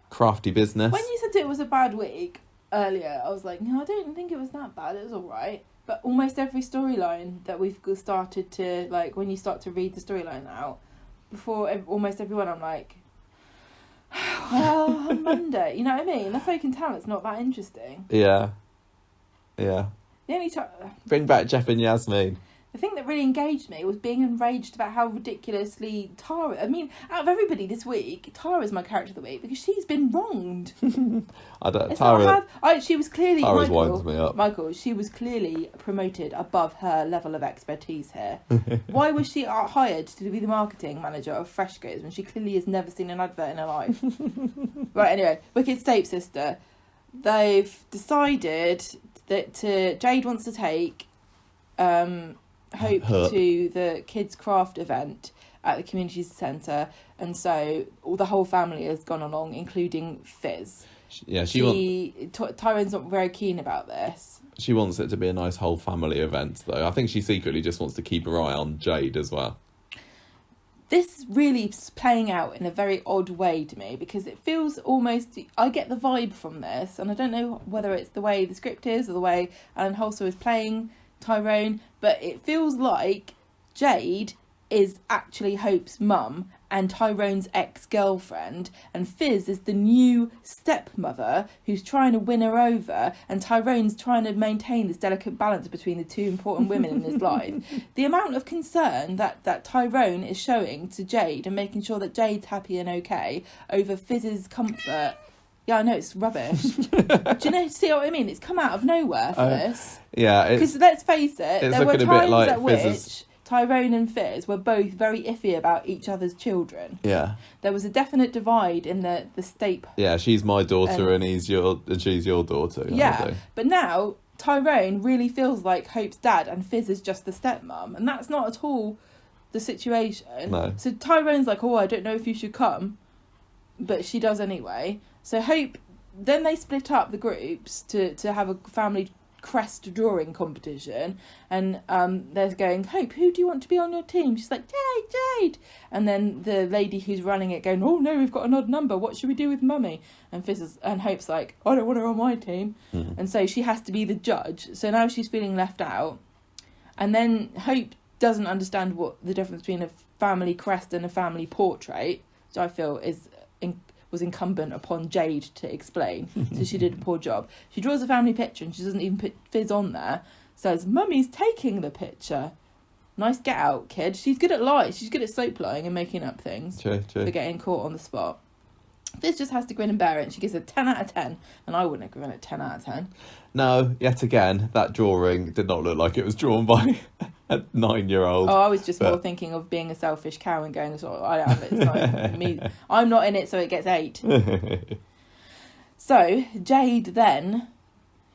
crafty business?
When you said it was a bad week earlier, I was like, no, I don't think it was that bad. It was all right. But almost every storyline that we've started to, when you start to read the storyline out, before almost everyone, I'm like, well, on Monday. You know what I mean? That's how you can tell it's not that interesting.
Yeah. Yeah.
The only time...
Bring back Jeff and Yasmin.
The thing that really engaged me was being enraged about how ridiculously Tara... I mean, out of everybody this week, Tara's my character of the week because she's been wronged.
I don't... Tara...
She was clearly...
Tara's winds me up.
Michael, she was clearly promoted above her level of expertise here. Why was she hired to be the marketing manager of Fresco's when she clearly has never seen an advert in her life? Right, anyway. Wicked Stepsister. They've decided that Jade wants to take... Hope to the kids' craft event at the community centre, and so the whole family has gone along, including Fizz.
Yeah,
Tyrone's not very keen about this.
She wants it to be a nice whole family event, though. I think she secretly just wants to keep her eye on Jade as well.
This really is playing out in a very odd way to me because it feels almost... I get the vibe from this, and I don't know whether it's the way the script is or the way Alan Holser is playing Tyrone, but it feels like Jade is actually Hope's mum and Tyrone's ex-girlfriend, and Fizz is the new stepmother who's trying to win her over, and Tyrone's trying to maintain this delicate balance between the two important women in his life. The amount of concern that Tyrone is showing to Jade and making sure that Jade's happy and okay over Fizz's comfort... Yeah, I know, it's rubbish. Do you see what I mean? It's come out of nowhere for this.
Yeah.
Because let's face it, there were times at which Tyrone and Fizz were both very iffy about each other's children.
Yeah.
There was a definite divide in the state.
Yeah, she's my daughter and she's your daughter.
Yeah, but now Tyrone really feels like Hope's dad and Fizz is just the stepmom. And that's not at all the situation.
No.
So Tyrone's like, I don't know if you should come. But she does anyway. So Hope, then they split up the groups to have a family crest drawing competition, and they're going, Hope, who do you want to be on your team? She's like, Jade. And then the lady who's running it going, oh no, we've got an odd number, what should we do with Mummy? And Hope's like, I don't want her on my team. And so she has to be the judge. So now she's feeling left out. And then Hope doesn't understand what the difference between a family crest and a family portrait, which I feel was incumbent upon Jade to explain. So she did a poor job. She draws a family picture and she doesn't even put Fizz on there. Says, Mummy's taking the picture. Nice get out, kid. She's good at lies. She's good at soap lying and making up things.
True.
For getting caught on the spot. Fizz just has to grin and bear it, and she gives a 10 out of 10. And I wouldn't have given it 10 out of 10.
No, yet again, that drawing did not look like it was drawn by a 9-year-old.
Oh, I was just more thinking of being a selfish cow and going, I am, but it's not me. I'm not in it, so it gets 8. So Jade then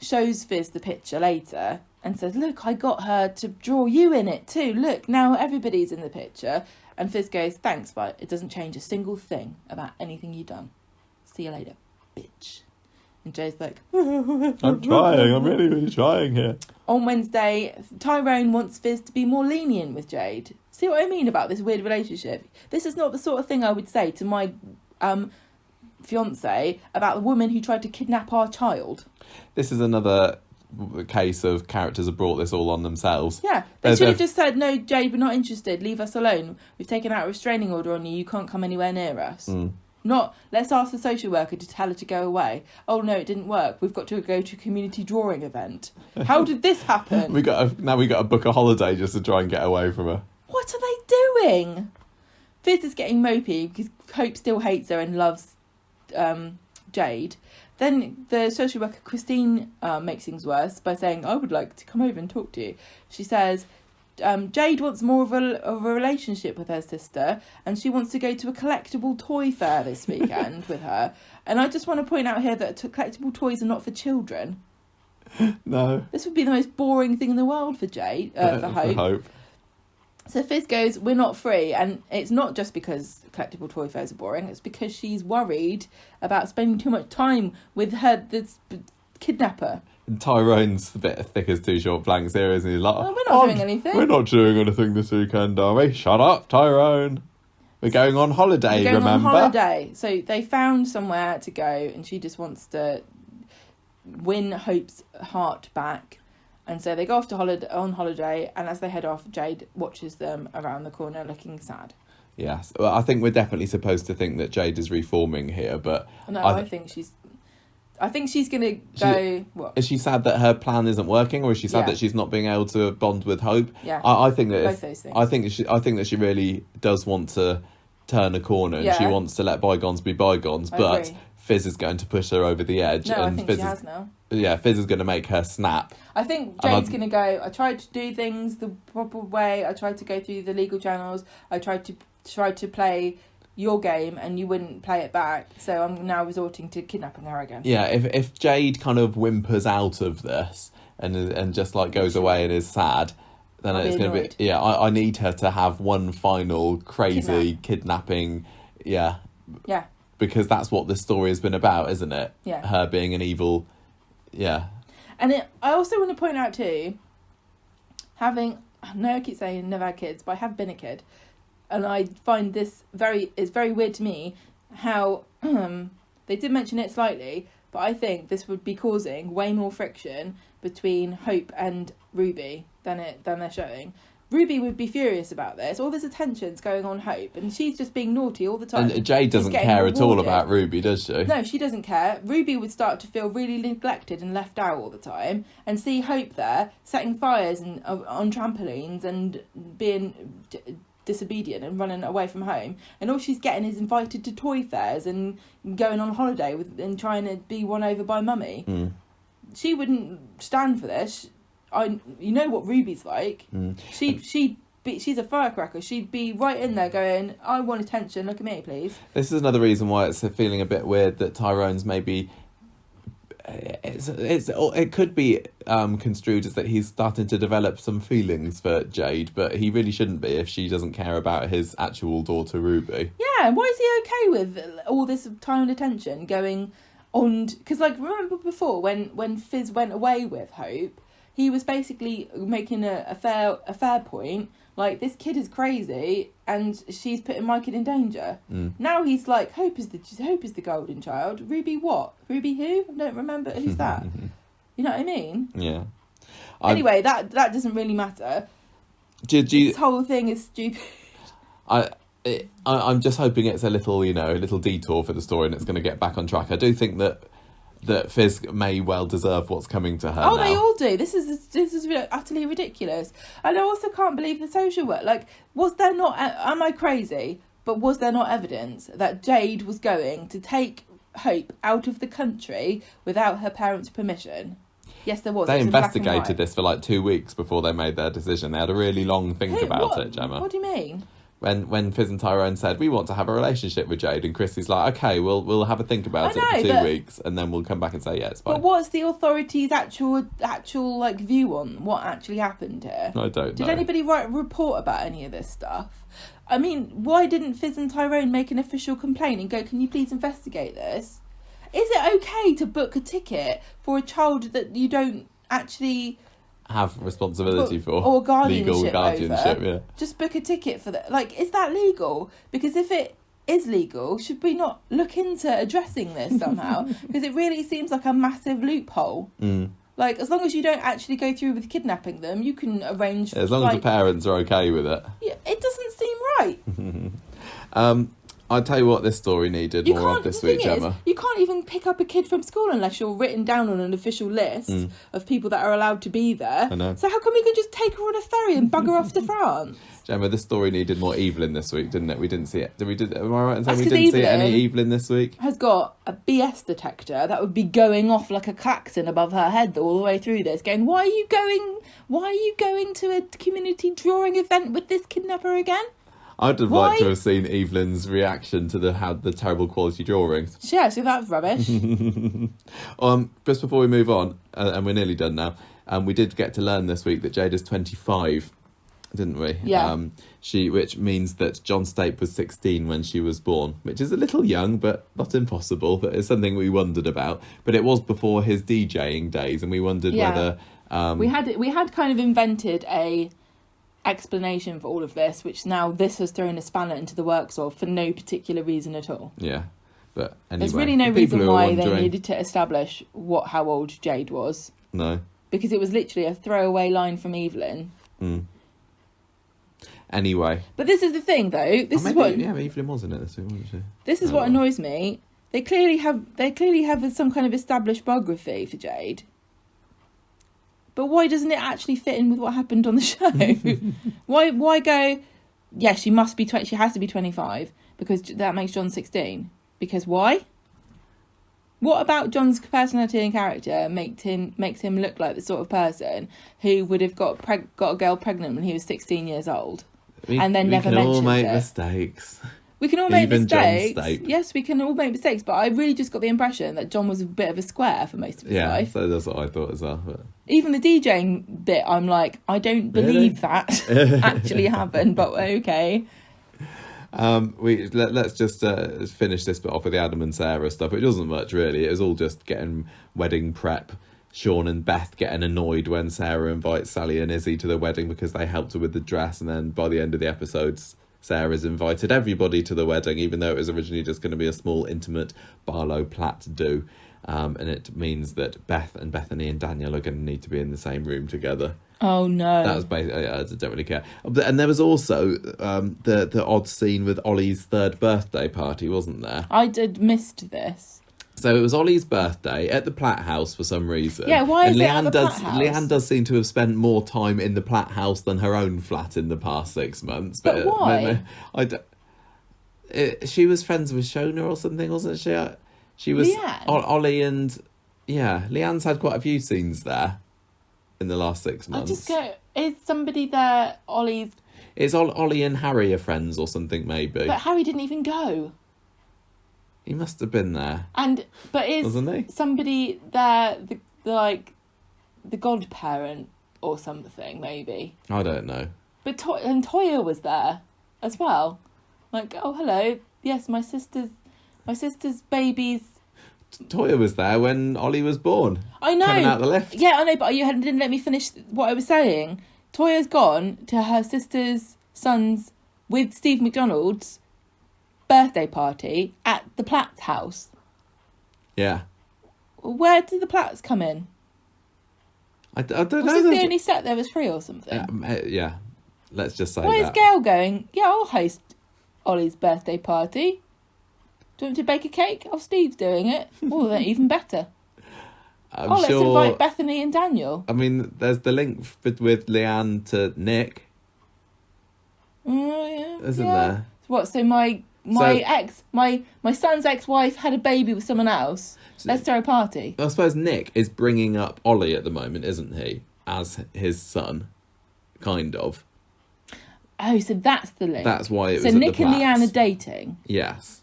shows Fizz the picture later and says, look, I got her to draw you in it too. Look, now everybody's in the picture. And Fizz goes, thanks, but it doesn't change a single thing about anything you've done. See you later, bitch. And Jade's like,
I'm trying. I'm really, really trying here.
On Wednesday, Tyrone wants Fizz to be more lenient with Jade. See what I mean about this weird relationship? This is not the sort of thing I would say to my fiance about the woman who tried to kidnap our child.
This is another case of characters have brought this all on themselves.
Yeah, they should have just said, no, Jade, we're not interested. Leave us alone. We've taken out a restraining order on you. You can't come anywhere near us. Not, let's ask the social worker to tell her to go away. Oh, no, it didn't work. We've got to go to a community drawing event. How did this happen?
Now we got to book a holiday just to try and get away from her.
What are they doing? Fizz is getting mopey because Hope still hates her and loves Jade. Then the social worker, Christine, makes things worse by saying, I would like to come over and talk to you. She says, Jade wants more of a relationship with her sister, and she wants to go to a collectible toy fair this weekend with her. And I just want to point out here that collectible toys are not for children.
No.
This would be the most boring thing in the world for Jade, for Hope. So Fizz goes, we're not free. And it's not just because collectible toy fairs are boring. It's because she's worried about spending too much time with this kidnapper.
And Tyrone's a bit thick as two short blanks here, isn't he? Like,
we're not doing anything.
We're not doing anything this weekend, are we? Shut up, Tyrone. We're going on holiday, remember?
On holiday. So they found somewhere to go, and she just wants to win Hope's heart back. And so they go off on holiday, and as they head off, Jade watches them around the corner looking sad.
Yes. Well, I think we're definitely supposed to think that Jade is reforming here, but...
No, I think she's going to go... What?
Is she sad that her plan isn't working, or is she sad that she's not being able to bond with Hope?
Yeah,
I think that
both those things.
I think that she really does want to turn a corner, and she wants to let bygones be bygones, but
agree.
Fizz is going to push her over the edge.
No,
and
I think
Fizz
she has now.
Yeah, Fizz is going to make her snap.
I think Jade's going to go, I tried to do things the proper way. I tried to go through the legal channels. I tried to play your game and you wouldn't play it back. So I'm now resorting to kidnapping her again.
Yeah, if Jade kind of whimpers out of this and just like goes away and is sad, then it's going to be... Yeah, I need her to have one final crazy kidnapping. Yeah.
Yeah.
Because that's what this story has been about, isn't it?
Yeah.
Her being an evil... Yeah.
And I also want to point out too, I keep saying never had kids, but I have been a kid. And I find it's very weird to me how they did mention it slightly, but I think this would be causing way more friction between Hope and Ruby than they're showing. Ruby would be furious about this. All this attention's going on Hope, and she's just being naughty all the time.
And Jade doesn't care at all about Ruby, does she?
No, she doesn't care. Ruby would start to feel really neglected and left out all the time, and see Hope there setting fires on trampolines and being disobedient and running away from home. And all she's getting is invited to toy fairs and going on holiday and trying to be won over by Mummy. She wouldn't stand for this. You know what Ruby's like. She's a firecracker. She'd be right in there going, I want attention, look at me, please.
This is another reason why it's feeling a bit weird that Tyrone's maybe... It could be construed as that he's starting to develop some feelings for Jade, but he really shouldn't be if she doesn't care about his actual daughter, Ruby.
Yeah, and why is he okay with all this time and attention going on? Because, remember before, when Fizz went away with Hope, he was basically making a fair point, like, this kid is crazy and she's putting my kid in danger. Now he's like, Hope is the golden child. Ruby what? Ruby who? I don't remember. Who's that? You know what I mean?
Yeah.
Anyway, that doesn't really matter. This whole thing is stupid.
I'm just hoping it's a little detour for the story and it's going to get back on track. I do think that Fizz may well deserve what's coming to her now.
They all do. This is utterly ridiculous. And I also can't believe the social work. Was there not... Am I crazy? But was there not evidence that Jade was going to take Hope out of the country without her parents' permission? Yes, there was.
They investigated this for 2 weeks before they made their decision. They had a really long think about it, Gemma.
What do you mean?
when Fizz and Tyrone said, we want to have a relationship with Jade, and Chrissy's like, okay, we'll have a think about it for 2 weeks, and then we'll come back and say, yeah, it's fine.
But what's the authority's actual like view on what actually happened here?
I don't know.
Did anybody write a report about any of this stuff? I mean, why didn't Fizz and Tyrone make an official complaint and go, can you please investigate this? Is it okay to book a ticket for a child that you don't actually
have responsibility for,
or
legal guardianship
over?
Yeah,
just book a ticket for that. Like, is that legal? Because if it is legal, should we not look into addressing this somehow? Because it really seems like a massive loophole. Like, as long as you don't actually go through with kidnapping them, you can arrange
as long as the parents are okay with it.
Yeah, it doesn't seem right.
I'll tell you what this story needed more of this week, Gemma.
You can't even pick up a kid from school unless you're written down on an official list of people that are allowed to be there.
I know.
So how come we can just take her on a ferry and bugger off to France?
Gemma, this story needed more Evelyn this week, didn't it? We didn't see it. Am I right in saying we
That's 'cause
didn't see
Evelyn
any Evelyn this week?
Has got a BS detector that would be going off like a klaxon above her head all the way through this, going, why are you going to a community drawing event with this kidnapper again?
I'd have liked to have seen Evelyn's reaction to the terrible quality drawings.
Yeah, so that's rubbish.
Just before we move on, and we're nearly done now, we did get to learn this week that Jade is 25, didn't we?
Yeah.
Which means that John Stape was 16 when she was born, which is a little young, but not impossible. But it's something we wondered about. But it was before his DJing days, and we wondered whether
we had kind of invented a explanation for all of this, which now this has thrown a spanner into the works of for no particular reason at all.
Yeah, but anyway,
there's really no reason why they needed to establish how old Jade was.
No,
because it was literally a throwaway line from Evelyn.
Anyway,
but this is the thing, though.
Evelyn was in it this week, wasn't she?
This is what annoys me. They clearly have some kind of established biography for Jade. But why doesn't it actually fit in with what happened on the show? Why go, yeah, she has to be 25 because that makes John 16. Because why? What about John's personality and character makes him look like the sort of person who would have got a girl pregnant when he was 16 years old and then never mentioned it?
We can all make mistakes.
We can all make mistakes.
John Stape.
Yes, we can all make mistakes, but I really just got the impression that John was a bit of a square for most of his life.
Yeah, so that's what I thought as well. But
even the DJing bit, I'm like, I don't believe that actually happened, but okay.
Let's just finish this bit off with the Adam and Sarah stuff, which wasn't much really. It was all just getting wedding prep. Sean and Beth getting annoyed when Sarah invites Sally and Izzy to the wedding because they helped her with the dress, and then by the end of the episodes, Sarah's invited everybody to the wedding, even though it was originally just going to be a small, intimate Barlow Platt do. And it means that Beth and Bethany and Daniel are going to need to be in the same room together.
Oh, no.
That was basically, I don't really care. And there was also the odd scene with Ollie's third birthday party, wasn't there?
I missed this.
So it was Ollie's birthday at the Platt house for some reason.
Yeah, why is it at the Platt house?
Leanne does seem to have spent more time in the Platt house than her own flat in the past 6 months.
But why?
She was friends with Shona or something, wasn't she? She was
Leanne?
Ollie and... Yeah, Leanne's had quite a few scenes there in the last 6 months.
I just go, is somebody there Ollie's...
It's Ollie and Harry are friends or something, maybe.
But Harry didn't even go.
He must have been there.
But is
wasn't he?
Somebody there the godparent or something, maybe?
I don't know.
But Toya was there as well. Like, oh, hello. Yes, my sister's baby's...
Toya was there when Ollie was born.
I know.
Coming out the lift.
Yeah, I know, but you didn't let me finish what I was saying. Toya's gone to her sister's son's with Steve McDonald's birthday party at the Platt's house.
Yeah.
Where did the Platts come in?
I don't know.
Was this the only set there was free or something?
Yeah. Let's just say
Why is Gail going, yeah, I'll host Ollie's birthday party. Do you want me to bake a cake? Oh, Steve's doing it. Oh, then even better. Let's invite Bethany and Daniel.
I mean, there's the link with Leanne to Nick.
Oh, yeah.
Isn't there?
What, so my son's ex-wife had a baby with someone else. Let's throw a party.
I suppose Nick is bringing up Ollie at the moment, isn't he? As his son. Kind of.
Oh, so that's the link.
That's why it was
So
at
Nick
the
and Leanne
Platts.
are dating.
Yes.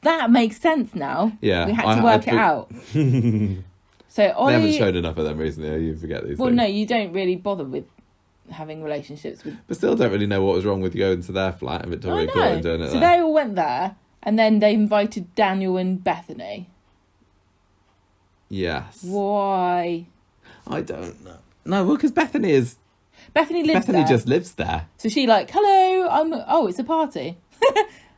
That makes sense now.
Yeah,
We had to work it out. So
They haven't
Ollie...
shown enough of them recently. You forget these
Well,
things.
no, you don't really bother with having relationships with...
But still don't really know what was wrong with going to their flat in Victoria Court and doing it
So
there.
they all went there, and then they invited Daniel and Bethany.
Yes.
Why?
I don't know. No, well, because Bethany lives
there.
just lives there.
So she like, hello, it's a party.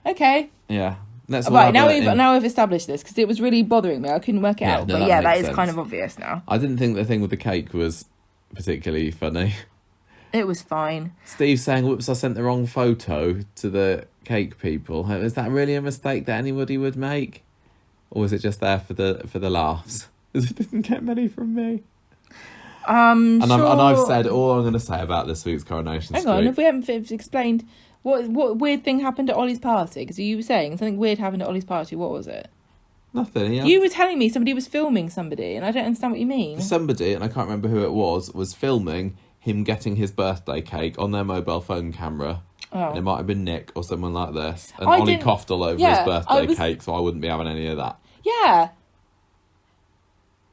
Okay.
Yeah. That's
Right, now we've established this, because it was really bothering me. I couldn't work it out.
no,
But
that
yeah, that
makes
is
sense.
kind of obvious now.
I didn't think the thing with the cake was particularly funny.
It was fine.
Steve saying, whoops, I sent the wrong photo to the cake people. Is that really a mistake that anybody would make? Or was it just there for the laughs? Because it didn't get many from me. And I've said all I'm going to say about this week's Coronation Street.
Hang on, if we haven't explained what weird thing happened at Ollie's party, because you were saying something weird happened at Ollie's party. What was it?
Nothing. Yeah.
You were telling me somebody was filming somebody, and I don't understand what you mean.
Somebody, and I can't remember who it was filming him getting his birthday cake on their mobile phone camera.
Oh.
And it might have been Nick or someone like this. And
I
Ollie
didn't-
coughed all over
yeah,
his birthday cake, so I wouldn't be having any of that.
Yeah.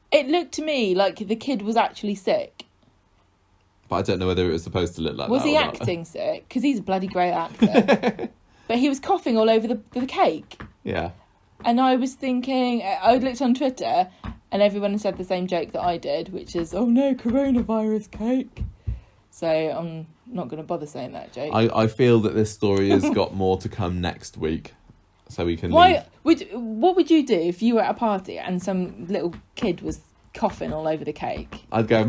It looked to me like the kid was actually sick.
But I don't know whether it was supposed to look like
Was
that
he
or not.
acting sick? Because he's a bloody great actor. But he was coughing all over the cake.
Yeah.
And I was thinking, I looked on Twitter and everyone said the same joke that I did, which is, oh no, coronavirus cake. So I'm not going to bother saying that joke.
I feel that this story has got more to come next week. So we can
What would you do if you were at a party and some little kid was coughing all over the cake?
I'd go,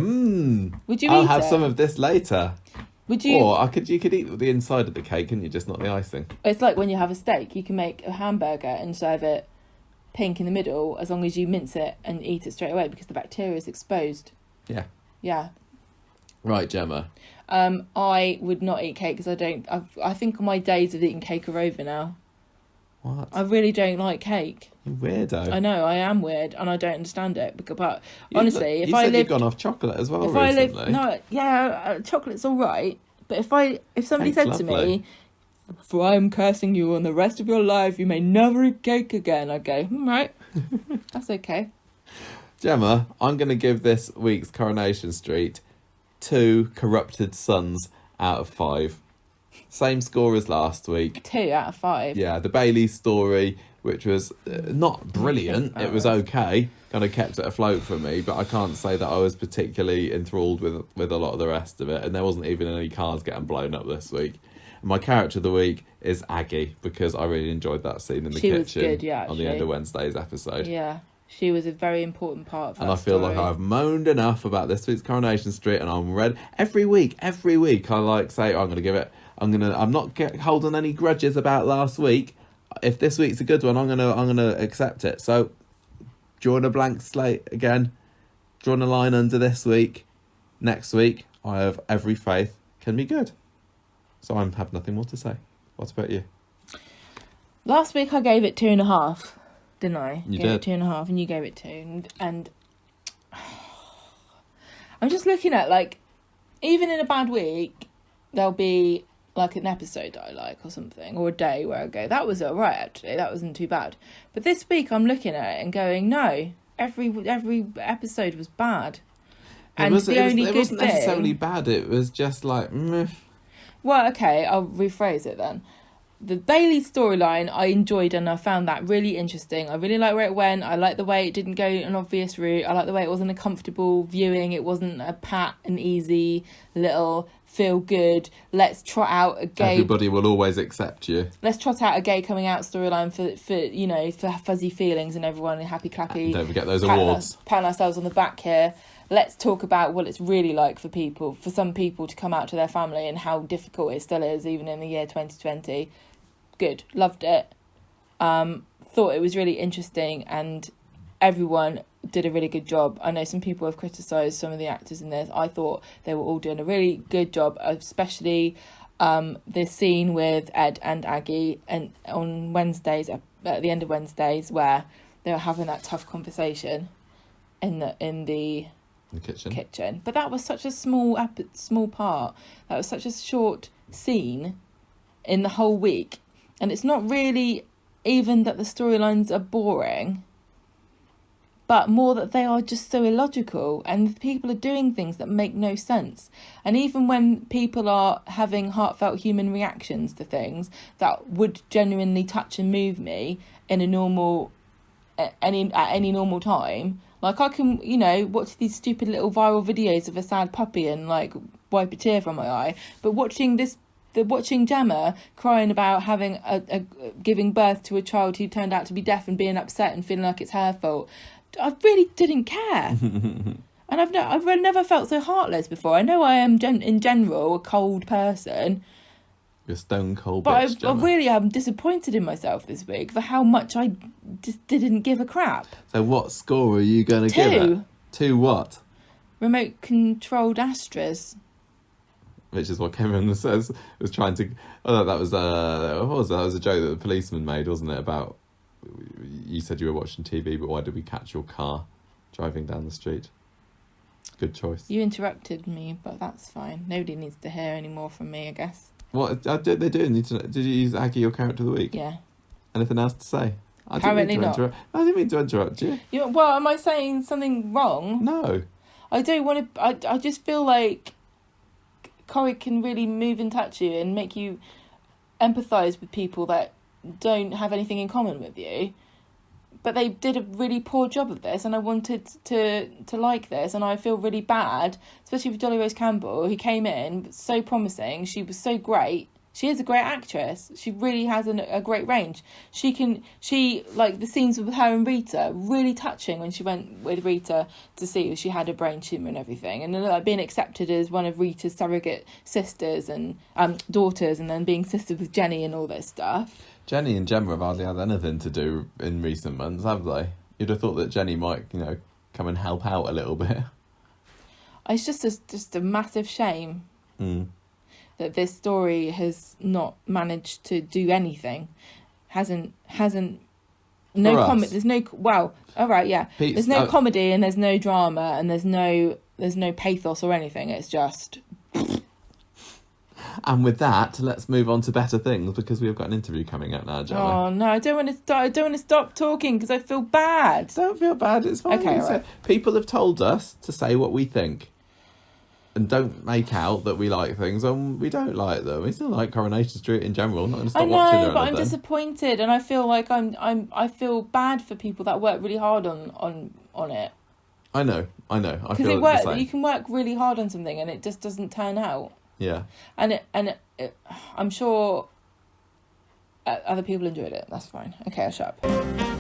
Would you
I'll
eat
have
it?
some of this later.
Would you?
Or you could eat the inside of the cake, couldn't you? Just not the icing.
It's like when you have a steak, you can make a hamburger and serve it pink in the middle, as long as you mince it and eat it straight away, because the bacteria is exposed.
Yeah.
Yeah.
Right, Gemma.
I would not eat cake because I think my days of eating cake are over now.
What?
I really don't like cake.
You weirdo.
I know, I am weird and I don't understand it. But honestly, if I
said
lived...
you've gone off chocolate as well
if
recently.
Chocolate's all right. But if somebody
Cake's
said
lovely.
to me, for I am cursing you on the rest of your life, you may never eat cake again, I'd go, right, that's okay.
Gemma, I'm going to give this week's Coronation Street 2 corrupted sons out of 5. Same score as last week.
2 out of 5.
Yeah, the Bailey story, which was not brilliant, it was okay, kind of kept it afloat for me, but I can't say that I was particularly enthralled with a lot of the rest of it, and there wasn't even any cars getting blown up this week. And my character of the week is Aggie, because I really enjoyed that scene in the
She was
kitchen
good, yeah,
on the
actually.
end of Wednesday's episode.
Yeah, she was a very important part of that
And I feel like
story.
I've moaned enough about this week's Coronation Street, and I'm ready. Every week, I say, I'm going to give it. I'm not holding any grudges about last week. If this week's a good one, I'm gonna accept it. So, drawing a blank slate again, drawing a line under this week. Next week, I have every faith can be good. So I have nothing more to say. What about you?
Last week I gave it 2.5, didn't I?
You
gave
did.
it 2.5 and you gave it 2. And I'm just looking at, like, even in a bad week, there'll be like an episode that I like or something, or a day where I go, that was alright actually, that wasn't too bad. But this week I'm looking at it and going, no, every episode was bad. And it wasn't
necessarily bad, it was just like, meh.
Well, okay, I'll rephrase it then. The Bailey storyline I enjoyed and I found that really interesting. I really like where it went. I like the way it didn't go an obvious route. I like the way it wasn't a comfortable viewing. It wasn't a pat and easy little feel good. Let's trot out a gay.
Everybody will always accept you.
Let's trot out a gay coming out storyline for fuzzy feelings and everyone happy clappy.
And don't forget those awards.
Patting ourselves on the back here. Let's talk about what it's really like for some people to come out to their family and how difficult it still is, even in the year 2020. Good. Loved it. Thought it was really interesting and everyone did a really good job. I know some people have criticised some of the actors in this. I thought they were all doing a really good job, especially the scene with Ed and Aggie and on Wednesdays, at the end of Wednesdays, where they were having that tough conversation in the kitchen. But that was such a small part. That was such a short scene, in the whole week. And it's not really even that the storylines are boring, but more that they are just so illogical, and people are doing things that make no sense. And even when people are having heartfelt human reactions to things that would genuinely touch and move me in a normal, at any normal time, like I can, watch these stupid little viral videos of a sad puppy and like wipe a tear from my eye. But watching Gemma crying about having a giving birth to a child who turned out to be deaf and being upset and feeling like it's her fault, I really didn't care. And I've never felt so heartless before. I know I am in general a cold person.
You're stone cold,
but
bitch,
I really am disappointed in myself this week for how much I just didn't give a crap.
So what score are you going to give it? 2 what?
Remote controlled Astras.
Which is what Cameron was trying to. Oh, that was what was that? That was a joke that the policeman made, wasn't it? About, you said you were watching TV, but why did we catch your car driving down the street? Good choice.
You interrupted me, but that's fine. Nobody needs to hear any more from me, I guess.
What did they do? Did you use Aggie your character of the week?
Yeah.
Anything else to say?
Apparently not.
I didn't mean to interrupt you.
Well, am I saying something wrong?
No.
I don't want to. I just feel like Corrie can really move and touch you and make you empathise with people that don't have anything in common with you. But they did a really poor job of this, and I wanted to like this, and I feel really bad, especially for Dolly Rose Campbell, who came in so promising. She was so great. She is a great actress. She really has a great range. She like the scenes with her and Rita, really touching when she went with Rita to see if she had a brain tumour and everything, and like being accepted as one of Rita's surrogate sisters and daughters, and then being sisters with Jenny and all this stuff.
Jenny and Gemma have hardly had anything to do in recent months, have they? You'd have thought that Jenny might, come and help out a little bit.
It's just a massive shame. That this story has not managed to do anything, hasn't. No comedy. There's no. Well, all right, yeah. There's no comedy and there's no drama and there's no pathos or anything. It's just.
And with that, let's move on to better things because we've got an interview coming up now, Gemma.
Oh no, I don't want to start. I don't want to stop talking because I feel bad.
Don't feel bad. It's fine.
Okay, right.
People have told us to say what we think. And don't make out that we like things and we don't like them. We still like Coronation Street in general. I'm not going to stop watching it.
I know, but I'm disappointed, and I feel like I feel bad for people that work really hard on it.
I know. I
Because it works. You can work really hard on something, and it just doesn't turn out.
Yeah.
And I'm sure other people enjoyed it. That's fine. Okay, I'll shut up.